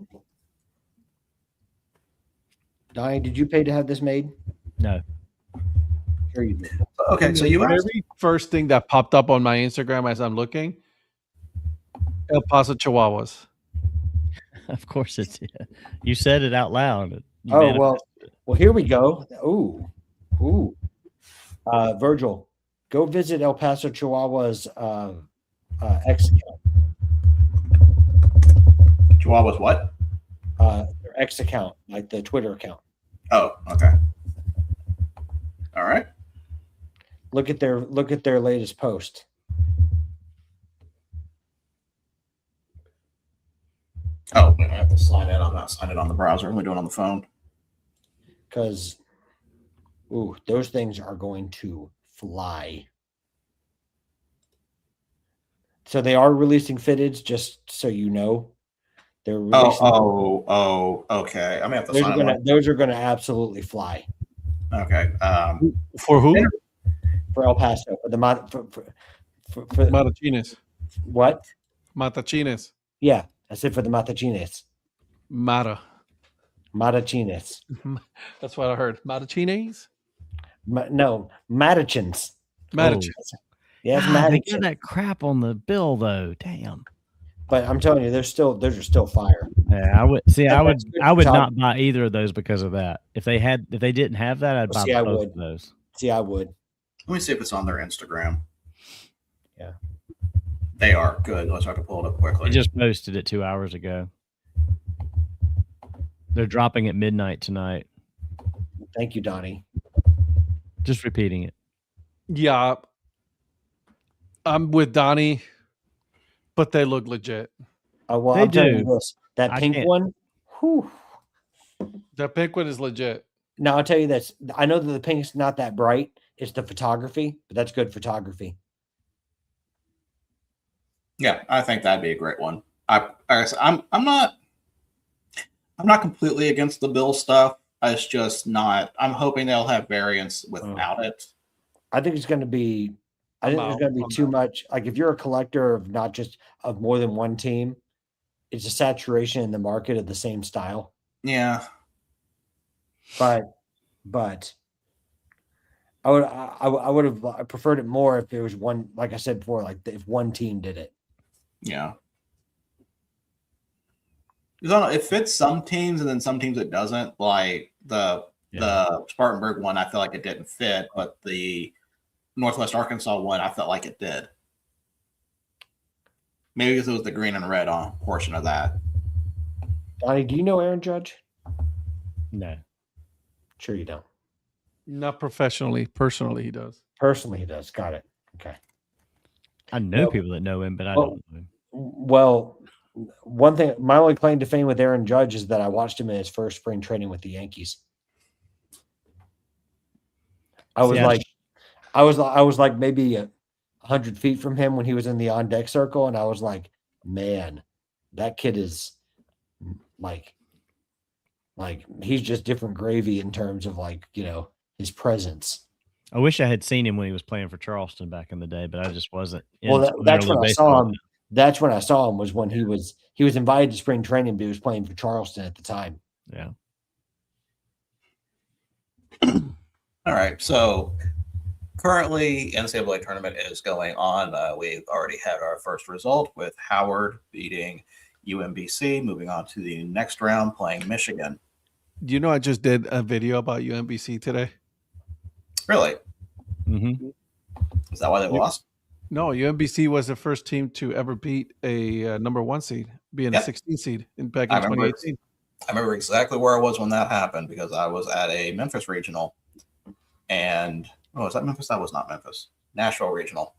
Donnie, did you pay to have this made?
No.
Sure you did.
Okay, so you
the
asked.
very first thing that popped up on my Instagram as I'm looking, El Paso Chihuahuas.
Of course it did. You said it out loud.
Well, here we go. Ooh. Virgil, go visit El Paso Chihuahua's X account.
Chihuahua's what?
Their X account, like the Twitter account.
Oh, okay. All right.
Look at their latest post.
Oh, I have to sign in. I'm not signing on the browser. I'm only doing it on the phone.
Because, those things are going to fly. So they are releasing fitteds, just so you know. They're releasing.
Okay. I'm gonna have to sign in.
Those are gonna absolutely fly.
Okay.
For who?
For El Paso, for the for
Matachines.
what?
Matachines.
Yeah, I said for the Matachines.
Mata.
Matachines.
That's what I heard. Matachines?
No, Matachins.
Matachines.
Yes,
God, they
Matachins.
get that crap on the bill though. Damn.
But I'm telling you, those are still fire.
Yeah, I would see. I would
photography.
not buy either of those because of that. If they didn't have that, I'd buy both of those.
See, I would.
Let me see if it's on their Instagram.
Yeah,
they are good. Let's try to pull it up quickly.
I just posted it 2 hours ago. They're dropping at midnight tonight.
Thank you, Donnie.
Just repeating it.
Yeah, I'm with Donnie, but they look legit.
Oh well, I'm telling you this. That pink one. Whew.
That pink one is legit.
Now I'll tell you this. I know that the pink's not that bright. It's the photography, but that's good photography.
Yeah, I think that'd be a great one. I'm not completely against the bill stuff. It's just not. I'm hoping they'll have variants without it.
I think it's going to be. I think there's going to be too much. Like if you're a collector of not just of more than one team, it's a saturation in the market of the same style.
Yeah,
but I would have preferred it more if there was one. Like I said before, like if one team did it.
Yeah. It fits some teams, and then some teams it doesn't. Like the Spartanburg one, I feel like it didn't fit, but the Northwest Arkansas one, I felt like it did. Maybe because it was the green and red on portion of that.
Donnie, do you know Aaron Judge?
No.
Sure you don't.
Not professionally. Personally, he does.
Personally, he does. Got it. Okay.
I know people that know him, but I don't know him.
Well, one thing, my only claim to fame with Aaron Judge is that I watched him in his first spring training with the Yankees. I was like maybe 100 feet from him when he was in the on deck circle, and I was like, man, that kid is like he's just different gravy in terms of his presence.
I wish I had seen him when he was playing for Charleston back in the day, but I just wasn't.
Well, that's when I saw him. That's when I saw him was when he was invited to spring training, but he was playing for Charleston at the time.
Yeah.
All right. So currently, NCAA tournament is going on. We've already had our first result with Howard beating UMBC, moving on to the next round, playing Michigan.
Do you know I just did a video about UMBC today?
Really?
Mm-hmm.
Is that why they lost?
No, UMBC was the first team to ever beat a number one seed, being a 16 seed back in 2018.
I remember exactly where I was when that happened because I was at a Memphis regional. And, was that Memphis? That was not Memphis. Nashville regional.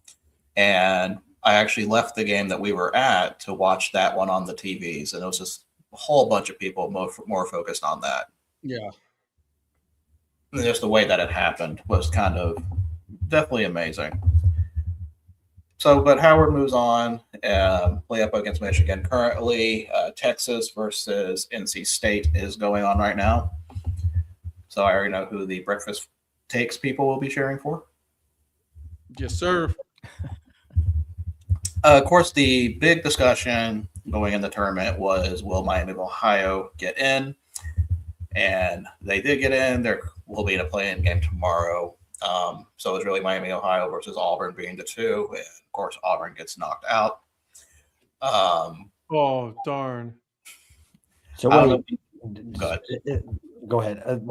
And I actually left the game that we were at to watch that one on the TVs. And it was just a whole bunch of people more focused on that. Yeah. And just the way that it happened was kind of definitely amazing. So, but Howard moves on, play up against Michigan. Currently, Texas versus NC State is going on right now. So I already know who the breakfast takes people will be cheering for.
Yes, sir.
Of course, the big discussion going in the tournament was, will Miami of Ohio get in? And they did get in. There will be a play-in game tomorrow. So it's really Miami, Ohio versus Auburn being the two. And of course, Auburn gets knocked out.
Oh, darn.
So go ahead.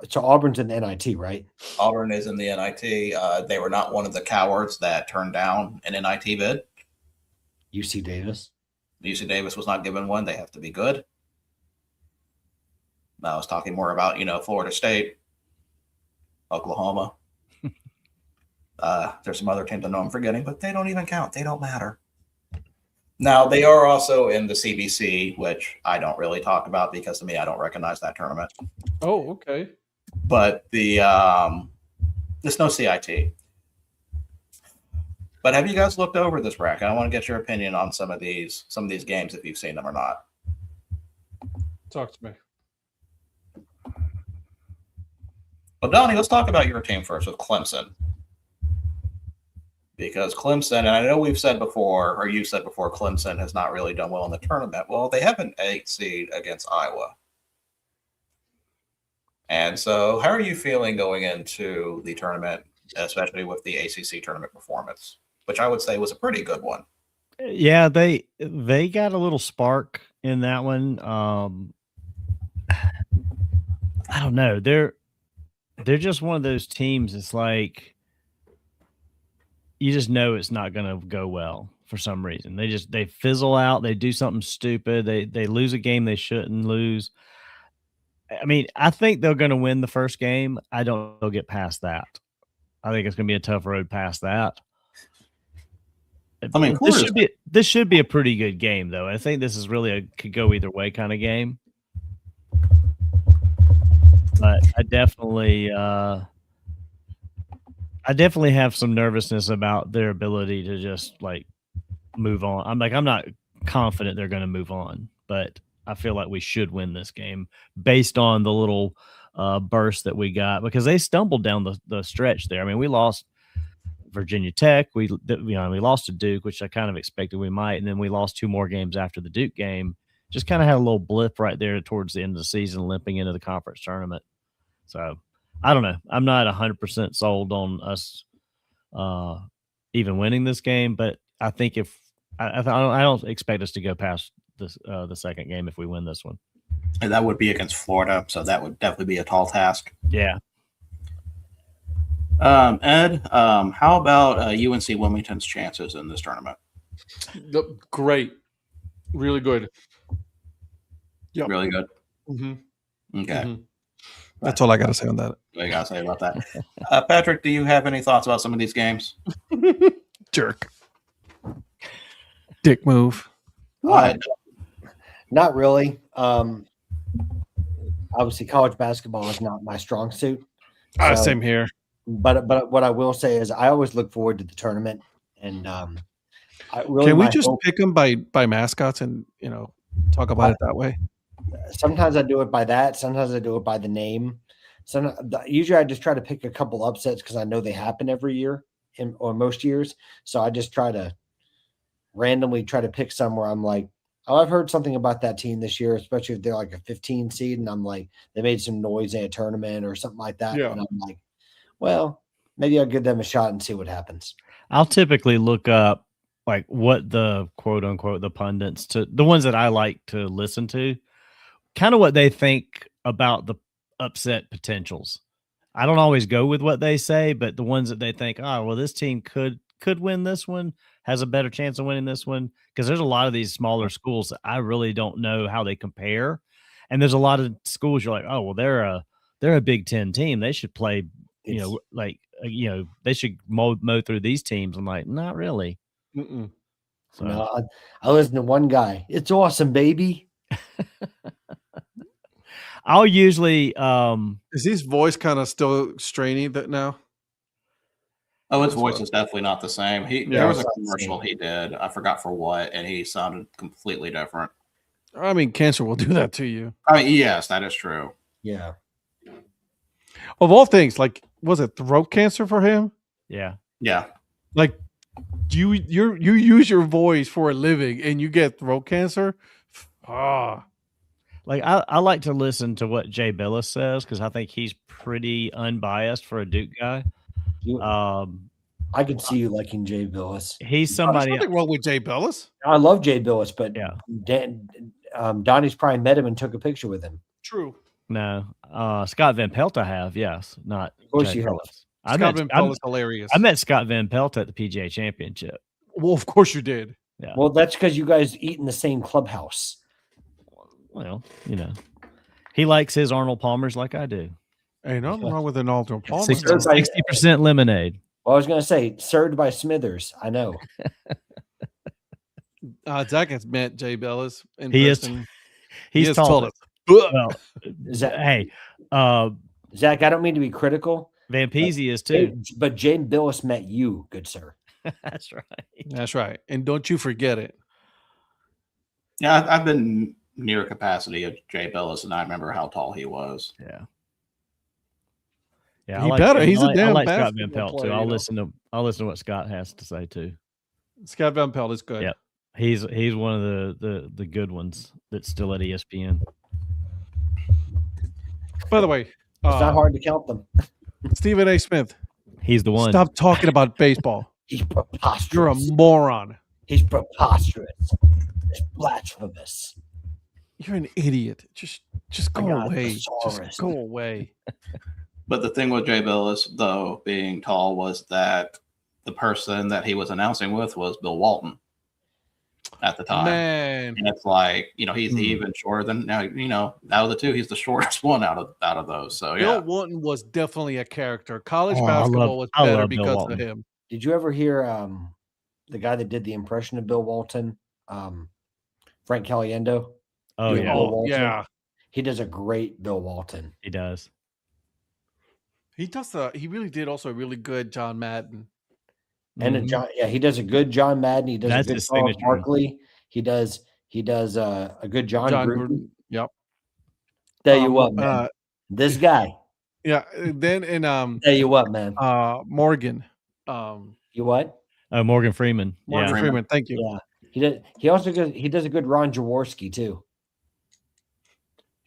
So Auburn's in the NIT, right?
Auburn is in the NIT. They were not one of the cowards that turned down an NIT bid.
UC Davis.
UC Davis was not given one. They have to be good. I was talking more about, Florida State, Oklahoma. There's some other teams I know I'm forgetting, but they don't even count. They don't matter. Now, they are also in the CBC, which I don't really talk about because to me, I don't recognize that tournament.
Oh, okay.
But there's no CIT. But have you guys looked over this bracket? I want to get your opinion on some of these games if you've seen them or not.
Talk to me.
Well, Donnie, let's talk about your team first with Clemson. Because Clemson, and I know we've said before, or you said before, Clemson has not really done well in the tournament. Well, they have an 8 seed against Iowa. And so how are you feeling going into the tournament, especially with the ACC tournament performance, which I would say was a pretty good one?
Yeah, they got a little spark in that one. I don't know. They're just one of those teams. It's like you just know it's not going to go well for some reason. They fizzle out. They do something stupid. They lose a game they shouldn't lose. I mean, I think they're going to win the first game. I don't know if they'll get past that. I think it's going to be a tough road past that.
I mean,
this should be a pretty good game, though. I think this is really could go either way kind of game. But I definitely have some nervousness about their ability to just like move on. I'm not confident they're going to move on, but I feel like we should win this game based on the little burst that we got because they stumbled down the stretch there. I mean, we lost Virginia Tech. We lost to Duke, which I kind of expected we might, and then we lost 2 more games after the Duke game. Just kind of had a little blip right there towards the end of the season, limping into the conference tournament. So I don't know. I'm not 100% sold on us even winning this game, but I think if I don't expect us to go past this the second game if we win this one.
And that would be against Florida, so that would definitely be a tall task.
Yeah.
Ed, how about UNC Wilmington's chances in this tournament?
Great. Really good.
Yep. Really good.
Mm-hmm.
Okay.
Mm-hmm. That's all I got to say on that.
What do you got to say about that? Patrick, do you have any thoughts about some of these games?
Jerk. Dick move.
What? Not really. Obviously, college basketball is not my strong suit.
Same here.
But what I will say is I always look forward to the tournament. And can
we just pick them by mascots and, talk about it that way?
Sometimes I do it by that. Sometimes I do it by the name. Usually I just try to pick a couple upsets because I know they happen every year or most years. So I just try to randomly try to pick some where I'm like, oh, I've heard something about that team this year, especially if they're like a 15 seed. And I'm like, they made some noise in a tournament or something like that. Yeah. And I'm like, well, maybe I'll give them a shot and see what happens.
I'll typically look up like what the quote unquote, the pundits the ones that I like to listen to, kind of what they think about the upset potentials. I don't always go with what they say, but the ones that they think, oh, well, this team could win this one, has a better chance of winning this one. Because there's a lot of these smaller schools that I really don't know how they compare. And there's a lot of schools you're like, oh, well, they're a Big Ten team. They should play, they should mow through these teams. I'm like, not really.
Mm-mm.
So no, I listen to one guy. It's awesome, baby.
I'll usually
is his voice kind of still straining that now?
Oh, his voice is definitely not the same. There was a commercial he did. I forgot for what, and he sounded completely different.
I mean, cancer will do that to you.
I mean, yes, that is true.
Yeah.
Of all things, like, was it throat cancer for him?
Yeah.
Yeah.
Like, you use your voice for a living and you get throat cancer?
Like, I like to listen to what Jay Billis says because I think he's pretty unbiased for a Duke guy.
I could see you liking Jay Billis.
He's somebody.
There's nothing wrong with Jay Billis.
I love Jay Billis, but
yeah,
Donnie's probably met him and took a picture with him.
True.
No, Scott Van Pelt I have, yes, not.
Of course
Jay
you
Billis.
Scott Van Pelt is hilarious.
I met Scott Van Pelt at the PGA Championship.
Well, of course you did.
Yeah.
Well, that's because you guys eat in the same clubhouse.
Well, he likes his Arnold Palmers like I do.
Ain't nothing wrong with an Arnold Palmer.
60% lemonade.
Well, I was going to say, served by Smithers. I know.
Zach has met Jay Bellis in
He is.
person.
He's
has
told
told
us.
us.
Well,
Zach,
hey,
Zach, I don't mean to be critical.
Van Peasy is too.
But Jane Billis met you, good sir.
That's right.
That's right. And don't you forget it.
Yeah, I've been near capacity of Jay Billis, and I remember how tall he was.
Yeah. Yeah,
He better. He's a damn
I like Scott Van
basketball
Pelt
player,
too.
you
I'll
know?
listen to what Scott has to say too.
Scott Van Pelt is good.
Yep. He's one of the good ones that's still at ESPN.
By the way,
It's not hard to count them.
Stephen A. Smith,
He's the one.
stop talking about baseball.
He's preposterous.
You're a moron.
He's preposterous. It's blasphemous.
You're an idiot. Just go
got
away.
thesaurus.
Just go away.
But the thing with Jay Billis, though, being tall, was that the person that he was announcing with was Bill Walton at the time.
Man.
And it's like, he's even shorter than now. Out of the two, he's the shortest one out of those. So
Bill
yeah,
Walton was definitely a character. College
Oh,
basketball was
I
better
love Bill
because of
Walton.
him.
Did you ever hear the guy that did the impression of Bill Walton, Frank Caliendo?
Oh
doing
yeah,
Bill Walton?
Yeah.
He does a great Bill Walton.
he does.
He does he really did also a really good John Madden.
And
Mhm.
he does a good John Madden. He does
That's
a good
his
Charles
signature.
Barkley. He does a good John Gruden.
Yep.
Tell you what, man. This guy.
Yeah. Then in
Tell you what, man.
Morgan.
You what?
Morgan Freeman.
Morgan
Yeah.
Freeman. Thank you.
Yeah. He does. He also does a good Ron Jaworski too.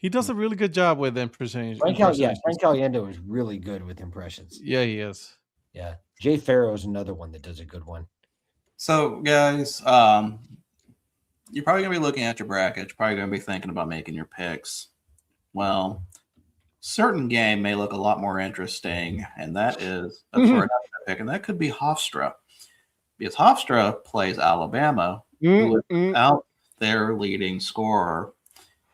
He does a really good job with impressions.
Frank Caliendo is really good with impressions.
Yeah, he is.
Yeah. Jay Farrow is another one that does a good one.
So guys, you're probably gonna be looking at your bracket. You're probably gonna be thinking about making your picks. Well, certain game may look a lot more interesting, and that is for another pick, and that could be Hofstra, because Hofstra plays Alabama, who is out their leading scorer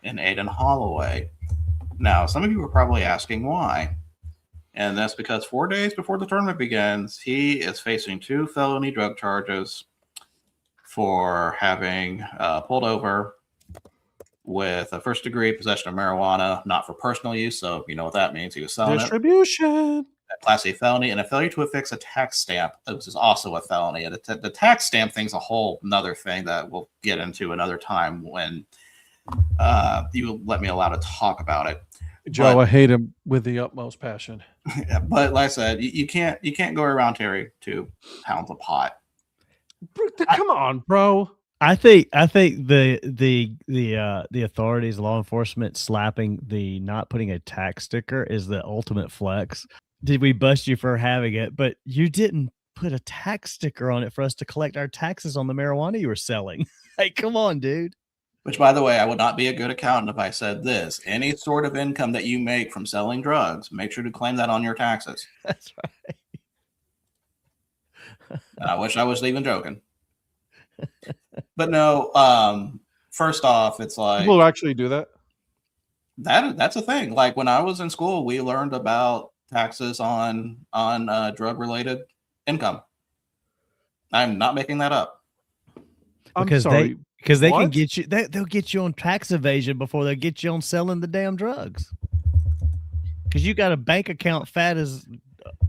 in Aiden Holloway. Now, some of you are probably asking why. And that's because 4 days before the tournament begins, he is facing 2 felony drug charges for having pulled over with a first-degree possession of marijuana, not for personal use. So you know what that means. He was selling
Distribution.
a Class A felony, and a failure to affix a tax stamp, which is also a felony. And the tax stamp thing's a whole another thing that we'll get into another time when you let me allow to talk about it.
Joe, I hate him with the utmost passion.
But like I said, you can't go around Terry 2 pounds of pot.
Come on, bro.
I think the authorities, law enforcement, slapping the not putting a tax sticker is the ultimate flex. Did we bust you for having it? But you didn't put a tax sticker on it for us to collect our taxes on the marijuana you were selling. Hey, come on, dude.
Which, by the way, I would not be a good accountant if I said this. Any sort of income that you make from selling drugs, make sure to claim that on your taxes.
That's right.
And I wish I was even joking. But no, first off, it's like
People actually do that.
That's a thing. Like when I was in school, we learned about taxes on drug-related income. I'm not making that up.
Because
sorry.
Because they can
What?
get you, they'll get you on tax evasion before they'll get you on selling the damn drugs. Because you got a bank account fat as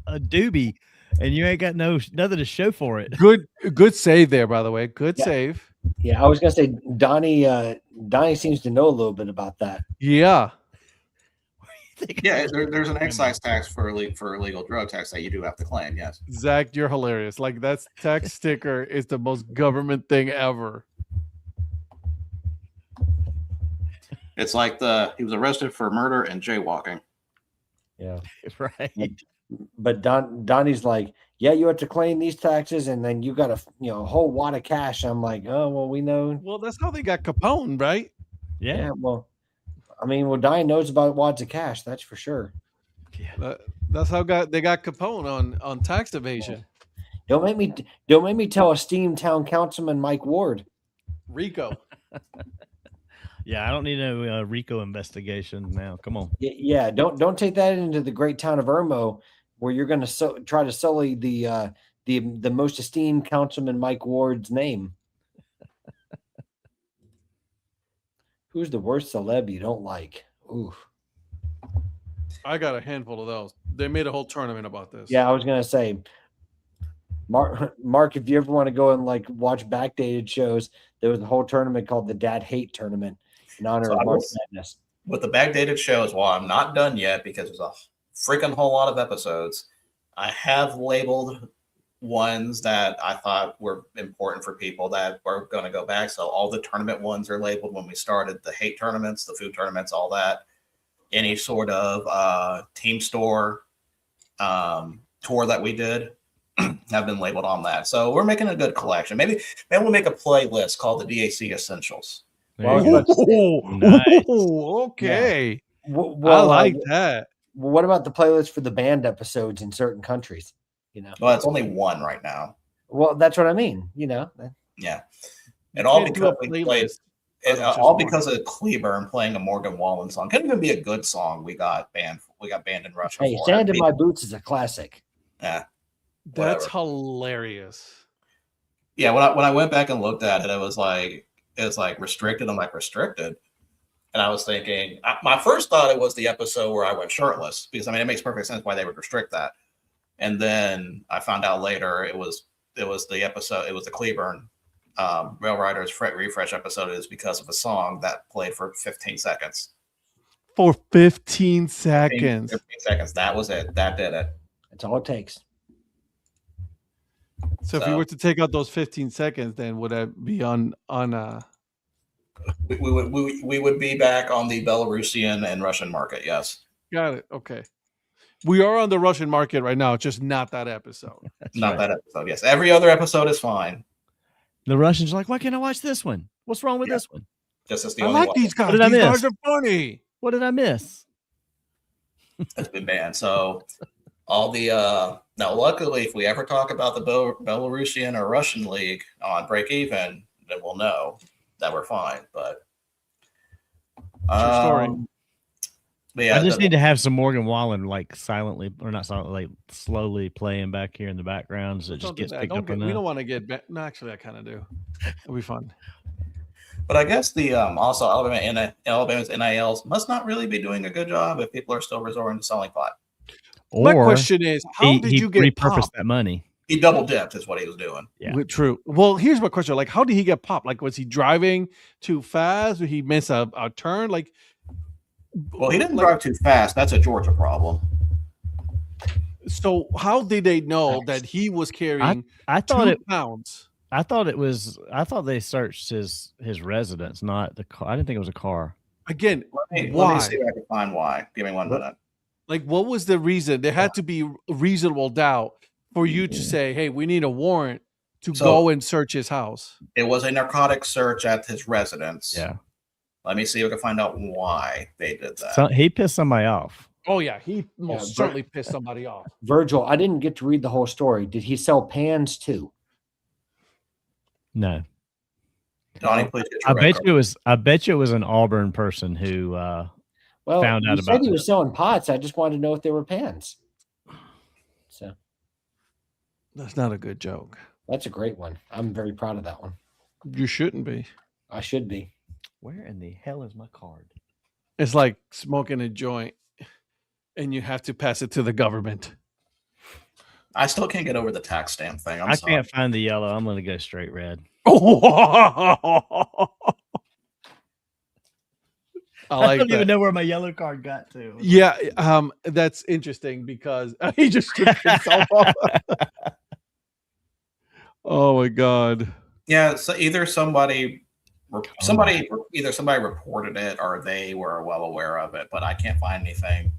a doobie, and you ain't got nothing to show for it.
Good save there, by the way. Good save.
Yeah, I was gonna say Donnie seems to know a little bit about that.
Yeah.
Yeah, there's an excise tax for illegal drug tax that you do have to claim. Yes,
Zach, you're hilarious. Like that tax sticker is the most government thing ever.
it's like he was arrested for murder and jaywalking.
Yeah,
Right.
but Donnie's like, yeah, you have to claim these taxes, and then you got a whole wad of cash. I'm like, oh well, we know.
Well, that's how they got Capone, right?
Yeah.
Well, I mean, Donnie knows about wads of cash. That's for sure.
That's how they got Capone on tax evasion.
Don't make me tell esteemed town councilman Mike Ward.
Rico.
Yeah, I don't need no RICO investigation now. Come on.
Yeah, don't take that into the great town of Irmo, where you're going to try to sully the most esteemed councilman Mike Ward's name. Who's the worst celeb you don't like? Ooh.
I got a handful of those. They made a whole tournament about this.
Yeah, I was gonna say, Mark, if you ever want to go and like watch backdated shows, there was a whole tournament called the Dad Hate Tournament in honor of March Madness.
With the backdated shows, while I'm not done yet because there's a freaking whole lot of episodes, I have labeled ones that I thought were important for people that were going to go back. So all the tournament ones are labeled when we started, the hate tournaments, the food tournaments, all that. Any sort of team store tour that we did have been labeled on that. So we're making a good collection. Maybe we'll make a playlist called the DHC Essentials.
Nice.
Okay.
Yeah. Well,
I like that.
What about the playlist for the band episodes in certain countries? You know,
well, it's only one right now.
Well, that's what I mean. You know,
yeah, and all because we played. All because of Cleburne playing a Morgan Wallen song. Couldn't even be a good song. We got banned in Russia.
Hey, "Sand in My Boots" is a classic.
Yeah,
that's hilarious.
Yeah, when I went back and looked at it, it was like restricted. I'm like, restricted, and I was thinking, my first thought it was the episode where I went shirtless, because I mean it makes perfect sense why they would restrict that. And then I found out later it was the episode. It was the Cleburne Rail Riders Fret Refresh episode. Is because of a song that played for 15 seconds.
For 15 seconds.
15 seconds. That was it. That did it.
That's all it takes.
So if you were to take out those 15 seconds, then would that be on
we would be back on the Belarusian and Russian market, yes.
Got it. Okay. We are on the Russian market right now, just not that episode.
Not that episode, yes. Every other episode is fine.
The Russians are like, why can't I watch this one? What's wrong with this one?
Just as the
I
only
like
one.
these guys.
What did I
These
miss?
guys are funny.
What did I miss?
It's been banned. So all the now luckily if we ever talk about the Belarusian or Russian league on break even, then we'll know that we're fine. But
True story.
But yeah,
I just need to have some Morgan Wallen like silently, or not silently, like slowly playing back here in the background, so it just gets picked up.
We don't want to get. No, actually, I kind of do. It'll be fun.
But I guess the also Alabama's NILs must not really be doing a good job if people are still resorting to selling pot.
My question is, how did you get
repurposed
popped?
that money?
He double dipped is what he was doing.
Yeah,
true. Well, here's my question: like, how did he get popped? Like, was he driving too fast? Did he miss a turn? Like,
well, he didn't drive too fast. That's a Georgia problem.
So how did they know that he was carrying
I thought
2
it
pounds?
I thought they searched his residence, not the car. I didn't think it was a car.
Again,
let
why?
me see if I can find why. Give me 1 minute.
Like, what was the reason? There had to be reasonable doubt for you to say, hey, we need a warrant to go and search his house.
It was a narcotic search at his residence.
Yeah.
Let me see if I can find out why they did that.
So he pissed somebody off.
Oh, yeah. He most certainly pissed somebody off.
Virgil, I didn't get to read the whole story. Did he sell pans too?
No.
Donnie, please get
I bet you it was an Auburn person who found out about it.
He was selling pots. I just wanted to know if they were pans. So
that's not a good joke.
That's a great one. I'm very proud of that one.
You shouldn't be.
I should be.
Where in the hell is my card?
It's like smoking a joint and you have to pass it to the government.
I still can't get over the tax stamp thing.
I can't find the yellow. I'm going to go straight red. I don't even know where my yellow card got to.
Yeah, that's interesting because he just took himself off. Oh my god.
Yeah, so either somebody reported it or they were well aware of it, but I can't find anything.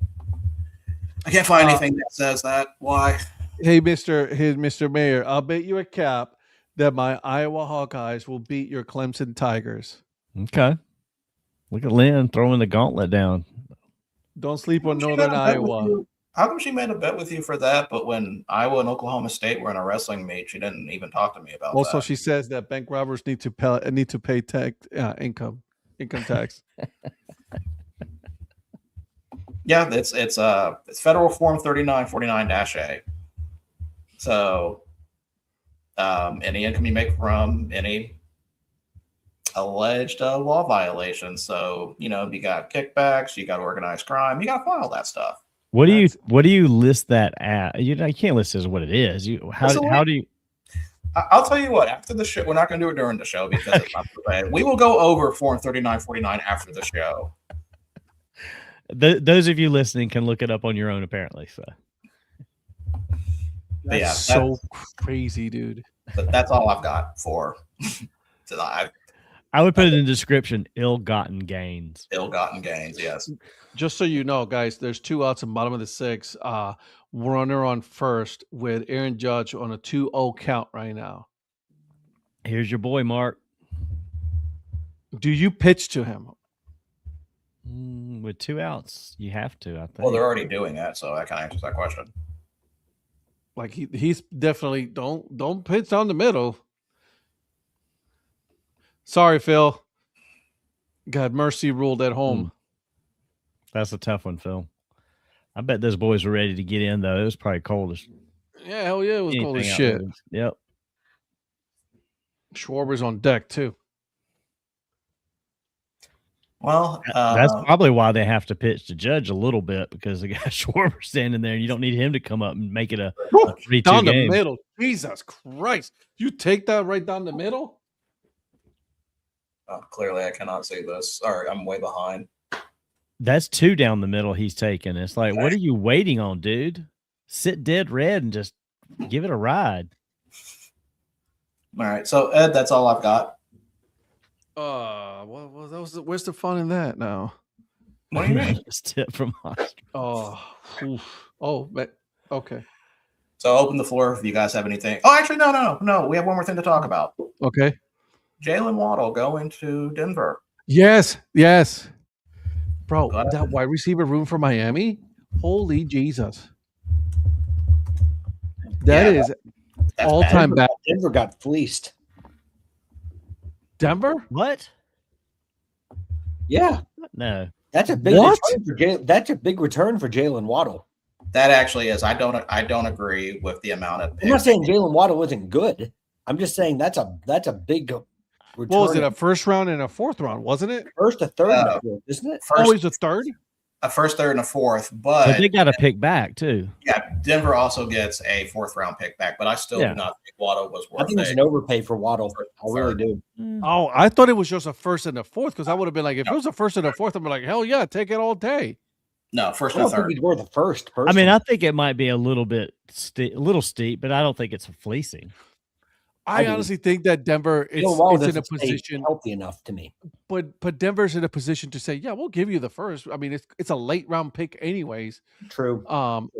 I can't find anything that says that. Why?
Hey, Mr. Mayor, I'll bet you a cap that my Iowa Hawkeyes will beat your Clemson Tigers.
Okay. Look at Lynn throwing the gauntlet down.
Don't sleep on Northern Iowa.
How come she made a bet with you for that? But when Iowa and Oklahoma State were in a wrestling meet, she didn't even talk to me about that.
Also, she says that bank robbers need to pay income tax.
Yeah, it's Federal Form 3949-A. So any income you make from any alleged law violations. So, you got kickbacks, you got organized crime, you got to file that stuff.
What do you list that at? You can't list it as what it is. How do you?
I'll tell you what. After the show, we're not going to do it during the show because it's not so bad. We will go over Form 3949 after the show.
Those of you listening can look it up on your own, apparently. So.
That's so crazy, dude.
But that's all I've got for tonight.
I would put it in the description: ill-gotten gains.
Ill-gotten gains, yes.
Just so you know, guys, there's 2 outs in bottom of the 6th. Runner on first with Aaron Judge on a 2-0 count right now.
Here's your boy, Mark.
Do you pitch to him?
With 2 outs, you have to, I think.
Well, they're already doing that, so that kind of answers that question.
Like he's definitely don't pitch down the middle. Sorry, Phil. God mercy ruled at home.
That's a tough one, Phil. I bet those boys were ready to get in, though. It was probably cold as
Yeah, hell yeah, it was cold as shit.
Yep.
Schwarber's on deck too.
Well,
that's probably why they have to pitch to Judge a little bit, because they got Schwarber standing there, and you don't need him to come up and make it a 3-2
down
game.
The middle. Jesus Christ! You take that right down the middle.
Clearly, I cannot see this. Sorry, I'm way behind.
That's 2 down the middle he's taking. It's like, what are you waiting on, dude? Sit dead red and just give it a ride.
All right, so Ed, that's all I've got.
Well, where's the fun in that now?
What do you mean?
Just tip from Australia.
Okay.
So open the floor if you guys have anything. Oh, actually, no. We have one more thing to talk about.
Okay.
Jalen Waddle going to Denver.
Yes. Bro, that wide receiver room for Miami? Holy Jesus. That is all-time bad.
Denver got fleeced.
Denver?
What?
Yeah.
No.
That's a big return for Jalen Waddle.
That actually is. I don't agree with the amount of picks.
I'm not saying Jalen Waddle wasn't good. I'm just saying that's a big return.
What was it, a first round and a 4th round, wasn't it?
First, a third, isn't it?
Always a third?
A first, third, and a 4th, but
they got a pick back too.
Yeah, Denver also gets a 4th round pick back, but I still do not think Waddle was worth it.
I think it's an overpay for Waddle. I really do.
Oh, I thought it was just a first and a 4th, because I would have been like, if it was a first and a 4th, I'd be like, hell yeah, take it all day.
No, first
I
and
don't think
third.
he's worth a first.
I mean, I think it might be a little steep, but I don't think it's a fleecing.
I honestly think that Denver is in a position
healthy enough to me.
But Denver's in a position to say, yeah, we'll give you the first. I mean, it's a late round pick anyways.
True.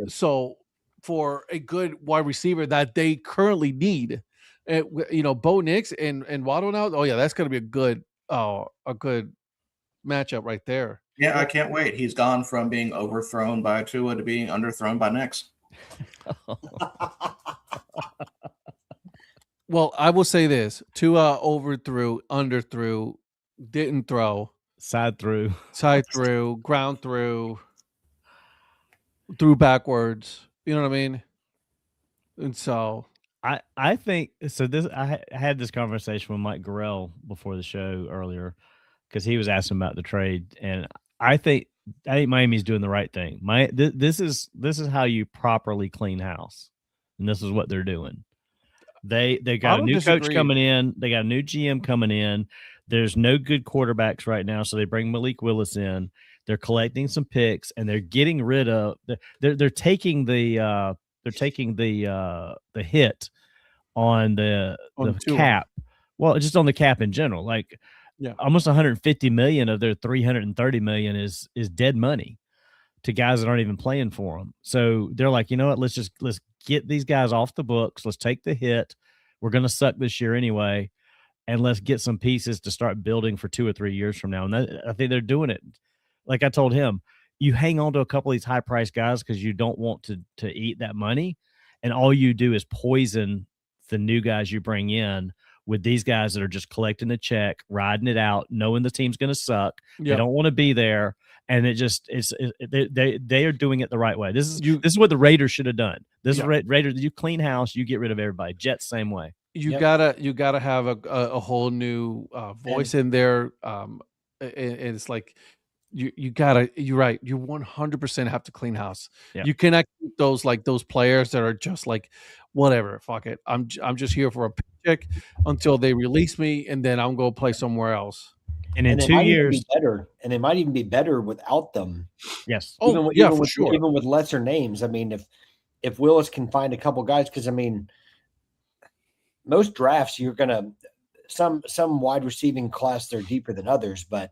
So for a good wide receiver that they currently need, Bo Nix and Waddle now. Oh yeah, that's going to be a good matchup right there.
Yeah, I can't wait. He's gone from being overthrown by Tua to being underthrown by Nix.
Well, I will say this: Tua overthrew, underthrew, didn't throw, side threw, ground threw backwards. You know what I mean? And so
I think so. I had this conversation with Mike Gorell before the show earlier, because he was asking about the trade, and I think Miami's doing the right thing. This is how you properly clean house, and this is what they're doing. They got a new coach coming in. They got a new GM coming in. There's no good quarterbacks right now, so they bring Malik Willis in. They're collecting some picks, and they're getting rid of. They're taking the hit on the cap. Well, just on the cap in general. Like, almost 150 million of their 330 million is dead money to guys that aren't even playing for them. So they're like, you know what? Let's get these guys off the books. Let's take the hit. We're going to suck this year anyway, and let's get some pieces to start building for 2 or 3 years from now. And I think they're doing it. Like I told him, you hang on to a couple of these high-priced guys because you don't want to eat that money, and all you do is poison the new guys you bring in with these guys that are just collecting a check, riding it out, knowing the team's going to suck. Yep. They don't want to be there. And they are doing it the right way. This is what the Raiders should have done. This is Raiders. You clean house, you get rid of everybody. Jets, same way.
you
Yep.
gotta have a whole new voice in there. And it's like you're right. You 100% have to clean house.
Yeah.
You cannot keep those players that are just like, whatever, fuck it. I'm just here for a paycheck until they release me, and then I'm gonna play somewhere else.
And in
And they
2
might even
years,
be better, and they might even be better without them.
yes.
Oh,
Even with,
yeah,
even
for
with,
sure.
even with lesser names. I mean, if Willis can find a couple guys, because I mean, most drafts you're gonna some wide receiving class they're deeper than others, but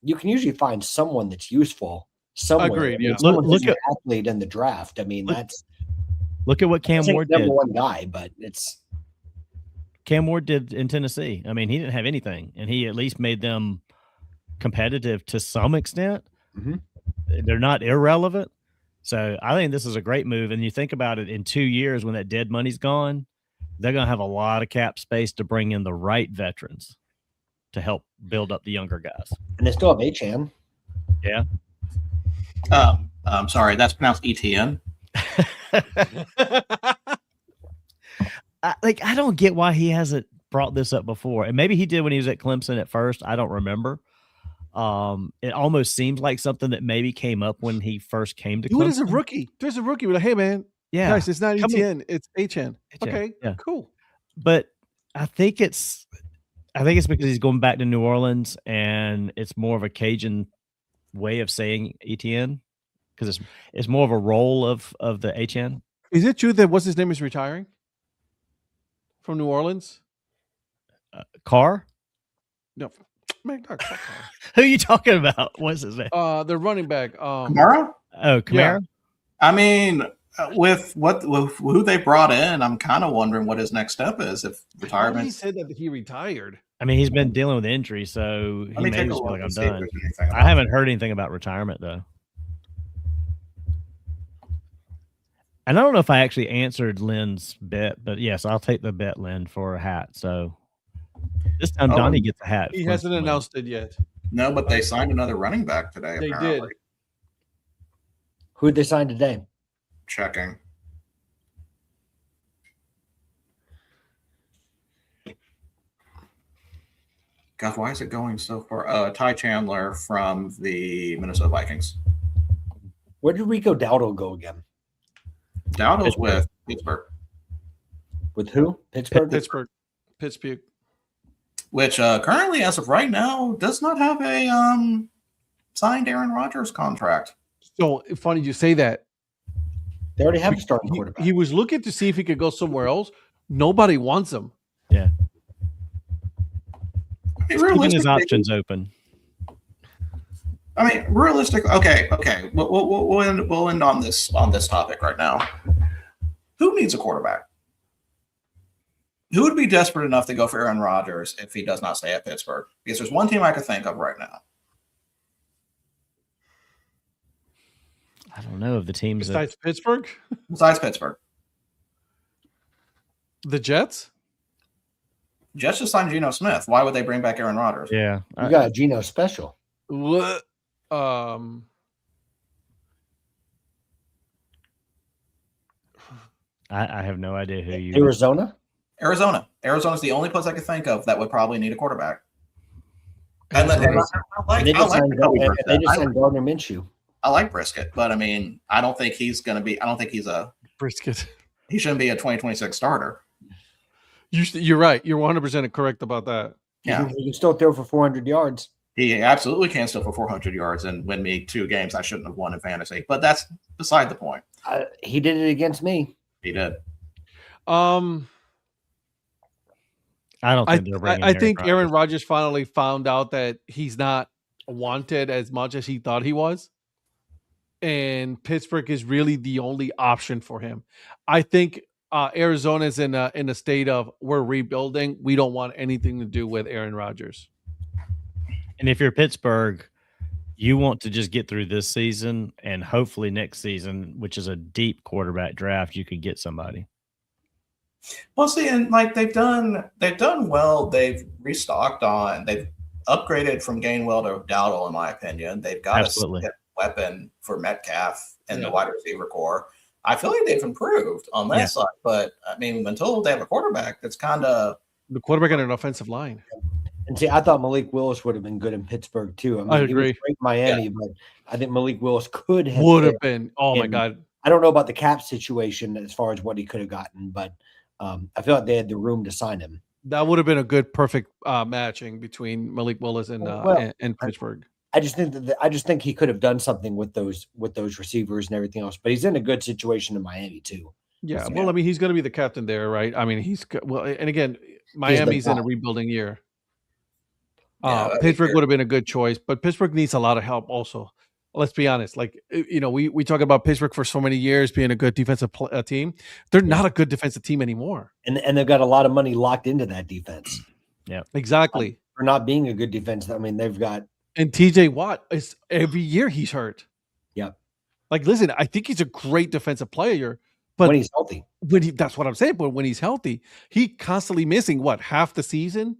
you can usually find someone that's useful somewhere.
Agreed,
I mean,
yeah.
someone
Look
who's an
at-
athlete in the draft. I mean,
look-
that's
Look at what Cam Ward did.
number one guy, but it's
Cam Ward did in Tennessee. I mean, he didn't have anything, and he at least made them competitive to some extent.
Mhm.
They're not irrelevant. So I think this is a great move. And you think about it, in 2 years when that dead money's gone, they're going to have a lot of cap space to bring in the right veterans to help build up the younger guys.
and they still have Achan.
Yeah.
I'm sorry, that's pronounced ETN.
I don't get why he hasn't brought this up before. And maybe he did when he was at Clemson at first. I don't remember. It almost seems like something that maybe came up when he first came to
Do it as a
Clemson.
rookie. There's a rookie. We're like, hey man,
Yeah.
guys, it's not
Come
ETN, it's HN.
HN,
Okay,
yeah.
cool.
But I think it's because he's going back to New Orleans, and it's more of a Cajun way of saying ETN because it's more of a role of the HN.
Is it true that what's his name is retiring from New Orleans?
Carr?
No, man, not Carr.
Who are you talking about? What's his name?
The running back.
Kamara?
Oh, Kamara?
I mean, with who they brought in, I'm kind of wondering what his next step is. If
He
retirement,
said that he retired.
I mean, he's been dealing with injury, so he
let me
may
take a
just be
look
like, I'm
and see if
done.
there's anything
I
about
haven't heard anything about retirement, though. And I don't know if I actually answered Lynn's bet, but yes, I'll take the bet, Lynn, for a hat. So this time,
Oh,
Donnie gets a hat.
He
for
hasn't
Lynn.
announced it yet.
No, but they signed another running back today.
They
apparently.
did.
Who did they sign today?
Checking. God, why is it going so far? Ty Chandler from the Minnesota Vikings.
Where did Rico Dowdle go again?
Dowdle's with Pittsburgh,
With who? Pittsburgh.
Pittsburgh.
which currently, as of right now, does not have a signed Aaron Rodgers contract.
So funny you say that.
They already have a starting
He,
quarterback.
he was looking to see if he could go somewhere else. Nobody wants him.
Yeah.
I mean,
Keeping his
realistically,
options open.
I mean, realistic. Okay. We'll end on this topic right now. Who needs a quarterback? Who would be desperate enough to go for Aaron Rodgers if he does not stay at Pittsburgh? Because there's one team I could think of right now.
I don't know if the teams that,
Besides Pittsburgh,
Besides Pittsburgh,
the Jets.
Jets just signed Geno Smith. Why would they bring back Aaron Rodgers?
yeah.
You got a Geno special.
I have no idea who you
Arizona.
Arizona's the only place I could think of that would probably need a quarterback.
And
And
then-
They just signed Gardner Minshew.
I like Brisket, but I mean, I don't think he's going to be. I don't think
Brisket.
he shouldn't be a 2026 starter.
You're right. You're 100% correct about that.
Yeah,
He can still throw for 400 yards.
he absolutely can still for 400 yards and win me 2 games I shouldn't have won in fantasy. But that's beside the point.
He did it against me.
He did.
I don't think they're bringing.
I think Aaron
Rodgers.
Rodgers finally found out that he's not wanted as much as he thought he was. And Pittsburgh is really the only option for him. I think Arizona is in a state of we're rebuilding. We don't want anything to do with Aaron Rodgers.
And if you're Pittsburgh, you want to just get through this season, and hopefully next season, which is a deep quarterback draft, you could get somebody.
Well, see, and like they've done well. They've restocked on. They've upgraded from Gainwell to Dowdle, in my opinion. They've got
Absolutely.
a weapon for Metcalf in the wide receiver core. I feel like they've improved on that side. But I mean, until they have a quarterback, that's kind of
the quarterback and an offensive line.
And see, I thought Malik Willis would have been good in Pittsburgh too. I mean,
I
he
agree.
was great in Miami, but I think Malik Willis would
have been. Oh my God!
I don't know about the cap situation as far as what he could have gotten, but I feel like they had the room to sign him.
That would have been a good, perfect matching between Malik Willis and Pittsburgh.
I just think he could have done something with those receivers and everything else. But he's in a good situation in Miami too.
Yeah, well, I mean, he's going to be the captain there, right? I mean, and again, Miami's in a rebuilding year. Pittsburgh would have been a good choice, but Pittsburgh needs a lot of help also. Let's be honest. Like, we talk about Pittsburgh for so many years being a good defensive team. They're not a good defensive team anymore.
And they've got a lot of money locked into that defense.
Yeah,
exactly.
For not being a good defense. I mean, they've got.
And TJ Watt is every year he's hurt.
Yep.
Like, listen, I think he's a great defensive player, but
when he's healthy,
that's what I'm saying. But when he's healthy, he constantly missing half the season.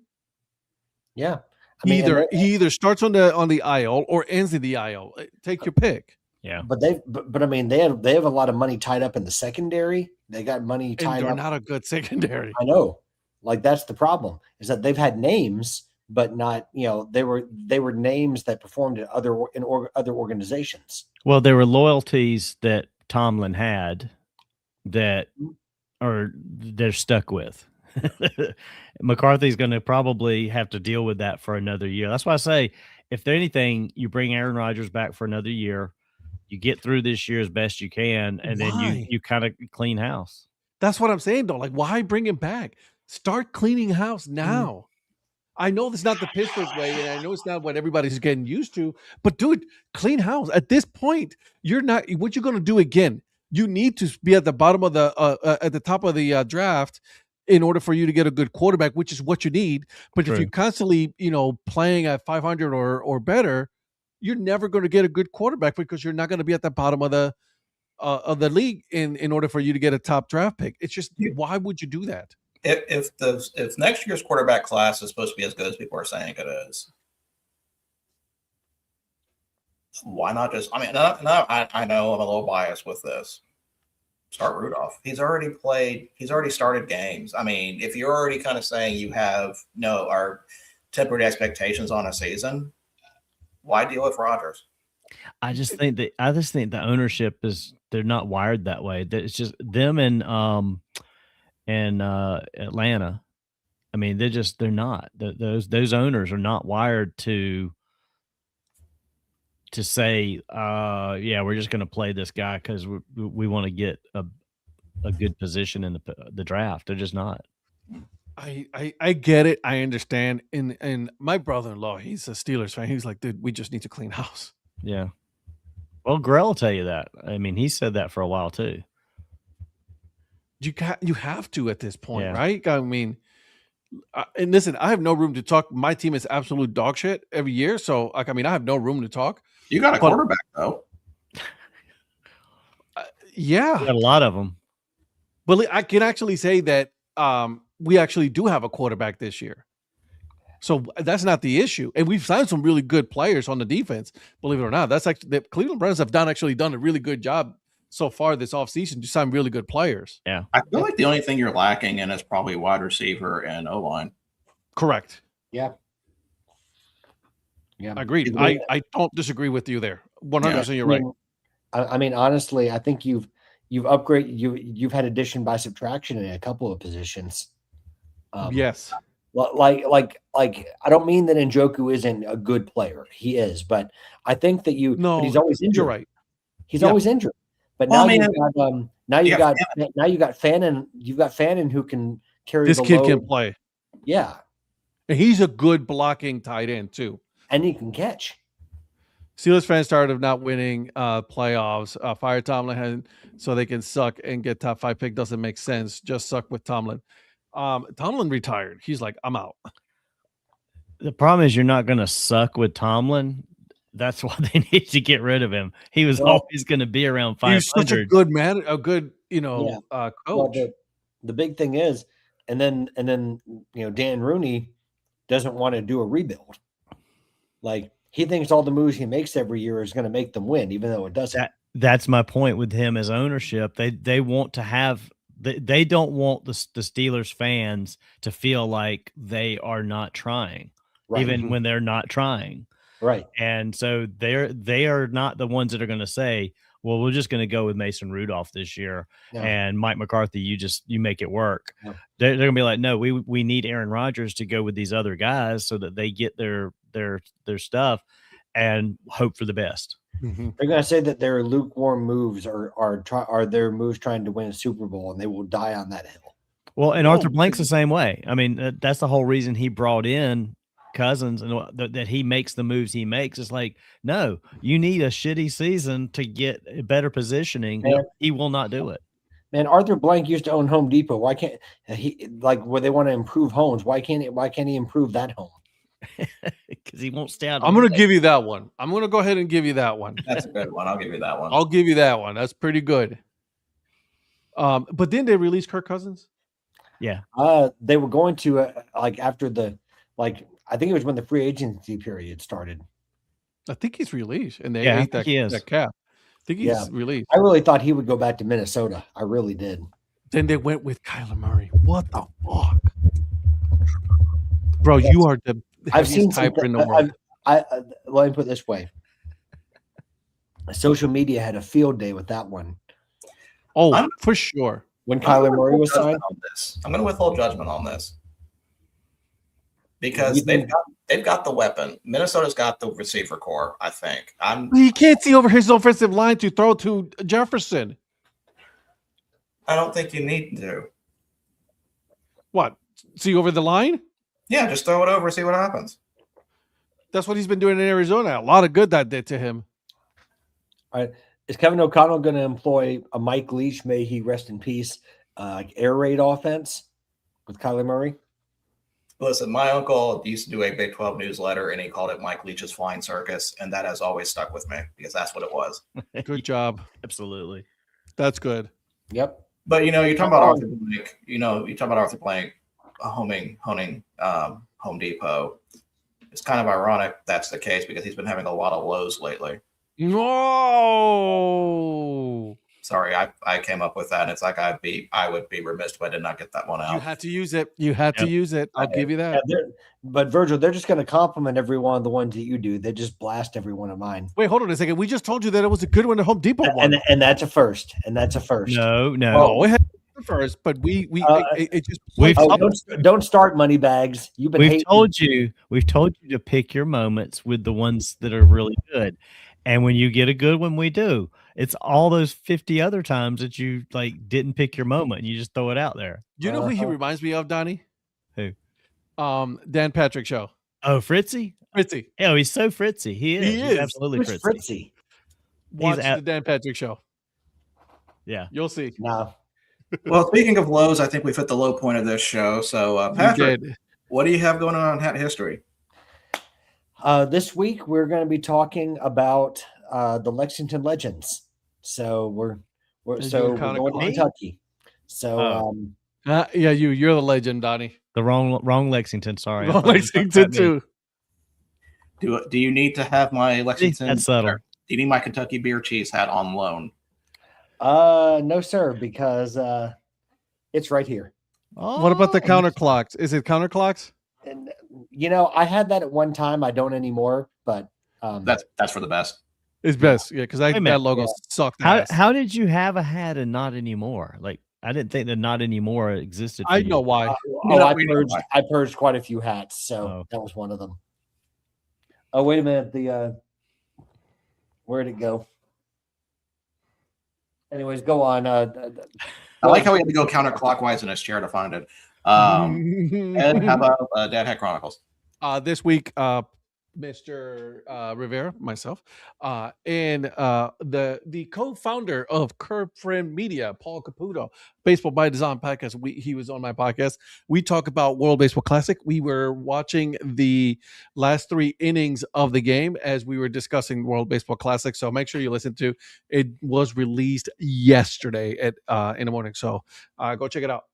Yeah.
I mean, he either starts on the IL or ends in the IL. Take your pick.
Yeah,
but I mean they have a lot of money tied up in the secondary. They got money tied up.
They're not a good secondary.
I know, like that's the problem is that they've had names, but not they were names that performed at other organizations.
Well, there were loyalties that Tomlin had that they're stuck with. McCarthy's going to probably have to deal with that for another year. That's why I say, if there's anything, you bring Aaron Rodgers back for another year, you get through this year as best you can, and then you kind of clean house.
That's what I'm saying, though. Like, why bring him back? Start cleaning house now. I know this is not the Pittsburgh way, and I know it's not what everybody's getting used to, but dude, clean house. At this point, you're not. What you're going to do again? You need to be at the bottom of at the top of the draft in order for you to get a good quarterback, which is what you need. But True. If you're constantly, playing at 500 or better, you're never going to get a good quarterback because you're not going to be at the bottom of the league in order for you to get a top draft pick. It's just, why would you do that?
If next year's quarterback class is supposed to be as good as people are saying it is, why not just? I mean, I know I'm a little biased with this. Start Rudolph. He's already started games. I mean, if you're already kind of saying you have our tempered expectations on a season, why deal with Rodgers?
I just think the ownership they're not wired that way. It's just them and Atlanta. I mean, they're not. Those owners are not wired to say, we're just going to play this guy because we want to get a good position in the draft. They're just not.
I get it. I understand. And my brother-in-law, he's a Steelers fan. He's like, dude, we just need to clean house.
Yeah. Well, Grell will tell you that. I mean, he said that for a while too.
You have to at this point, right? I mean, and listen, I have no room to talk. My team is absolute dog shit every year. So, I have no room to talk.
You got a quarterback, though.
Yeah.
You got a lot of them.
Well, I can actually say that we actually do have a quarterback this year. So that's not the issue. And we've signed some really good players on the defense, believe it or not. That's actually the Cleveland Browns have done a really good job so far this offseason to sign really good players.
Yeah.
I feel like the only thing you're lacking in is probably wide receiver and O-line.
Correct.
Yeah.
Yeah. Agreed. I don't disagree with you there. 100% you're right.
I mean, honestly, I think you've upgraded, you've had addition by subtraction in a couple of positions.
Yes.
Like I don't mean that Njoku isn't a good player. He is, but I think that he's always injured.
You're right.
He's always injured. But now you've got Fannin who can carry
this
the
kid
load.
Can play.
Yeah.
And he's a good blocking tight end too.
And he can catch.
Steelers fans started of not winning playoffs. Fire Tomlin so they can suck and get top 5 pick doesn't make sense. Just suck with Tomlin. Tomlin retired. He's like, I'm out.
The problem is you're not going to suck with Tomlin. That's why they need to get rid of him. He was always going to be around 500.
He's such a good man, a good, coach.
Well, the big thing is, and then Dan Rooney doesn't want to do a rebuild. Like he thinks all the moves he makes every year is going to make them win, even though it doesn't.
that's my point with him as ownership. They want to have they don't want the Steelers fans to feel like they are not trying,
Right.
even when they're not trying.
Right.
And so they are not the ones that are going to say, well, we're just going to go with Mason Rudolph this year and Mike McCarthy. You make it work.
No.
They're going to be like, no, we need Aaron Rodgers to go with these other guys so that they get their stuff and hope for the best.
They're going to say that their lukewarm moves are their moves trying to win a Super Bowl, and they will die on that hill.
Well, and Arthur Blank's the same way. I mean, that's the whole reason he brought in Cousins and that he makes the moves he makes. It's like, no, you need a shitty season to get better positioning.
Man,
he will not do it.
Man, Arthur Blank used to own Home Depot. Why can't he, like, where they want to improve homes? Why can't he improve that home?
Because he won't stay out.
I'm going to give you that one. I'm going to go ahead and give you that one.
That's a good one. I'll give you that one.
I'll give you that one. That's pretty good. But then they released Kirk Cousins.
Yeah.
They were going to after I think it was when the free agency period started.
I think he's released, and they ate that cap. I think he's released.
I really thought he would go back to Minnesota. I really did.
Then they went with Kyler Murray. What the fuck, bro? You are the
I've seen
typer in the world.
Let me put it this way: social media had a field day with that one.
Oh, for sure.
When Kyler Murray was signed,
I'm going to withhold judgment on this because they've got the weapon. Minnesota's got the receiver core. I think
he can't see over his offensive line to throw to Jefferson.
I don't think you need to.
What? See over the line?
Yeah, just throw it over, see what happens.
That's what he's been doing in Arizona. A lot of good that did to him.
All right. Is Kevin O'Connell going to employ a Mike Leach, may he rest in peace, air raid offense with Kyler Murray?
Listen, my uncle used to do a Big 12 newsletter, and he called it Mike Leach's Flying Circus, and that has always stuck with me because that's what it was.
Good job.
Absolutely.
That's good.
Yep.
But, you talk about Arthur Blank, you talk about Arthur Blank honing Home Depot. It's kind of ironic that's the case because he's been having a lot of lows lately.
No.
Sorry, I came up with that. And it's like I would be remiss if I did not get that one out.
You had to use it. To use it. I'll give you that.
Yeah, but Virgil, they're just going to compliment every one of the ones that you do. They just blast every one of mine.
Wait, hold on a second. We just told you that it was a good one to Home Depot one.
And that's a first. And that's a first.
No.
Oh, it had the first, but it just
don't start money bags.
We've told you to pick your moments with the ones that are really good. And when you get a good one, we do. It's all those 50 other times that you didn't pick your moment and you just throw it out there.
You know who he reminds me of, Donnie?
Who?
Dan Patrick Show.
Oh, Fritzy?
Fritzy.
Oh, he's so Fritzy. He's absolutely
Who's
Fritzy.
Watch the Dan Patrick Show.
Yeah.
You'll see.
No.
Well, speaking of lows, I think we've hit the low point of this show. So, Patrick, what do you have going on in Hat History?
This week, we're going to be talking about the Lexington Legends. So we're going to Kentucky. So
you're the legend, Donnie.
The wrong Lexington. Sorry,
wrong Lexington too.
Do you need to have my Lexington?
That's subtle.
Do you need my Kentucky beer cheese hat on loan?
No, sir, because it's right here.
What about the counterclocks? Is it counterclocks?
And I had that at one time. I don't anymore, but
that's for the best.
It's best, yeah, because that logo sucked.
How did you have a hat and not anymore? I didn't think that not anymore existed.
I know why.
I purged quite a few hats, so that was one of them. Oh, wait a minute. Where'd it go? Anyways, go on.
I like how we had to go counterclockwise in his chair to find it. And how about Dad Hat Chronicles?
This week, Mr. Rivera, myself, and the co-founder of Curb Friend Media, Paul Caputo, Baseball by Design podcast. He was on my podcast. We talk about World Baseball Classic. We were watching the last 3 innings of the game as we were discussing World Baseball Classic. So make sure you listen to it. Was released yesterday in the morning. So go check it out.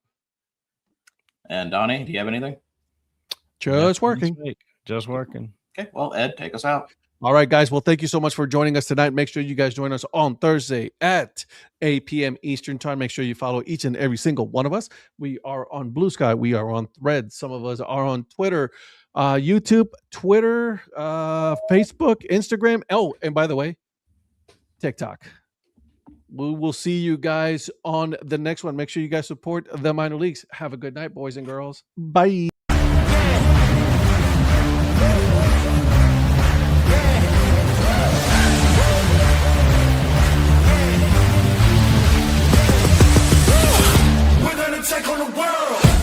And Donnie, do you have anything?
Just working.
Just working.
Okay, well, Ed, take us out.
All right, guys. Well, thank you so much for joining us tonight. Make sure you guys join us on Thursday at 8 p.m. Eastern time. Make sure you follow each and every single one of us. We are on Blue Sky. We are on Threads. Some of us are on Twitter, YouTube, Twitter, Facebook, Instagram. Oh, and by the way, TikTok. We will see you guys on the next one. Make sure you guys support the minor leagues. Have a good night, boys and girls. Bye.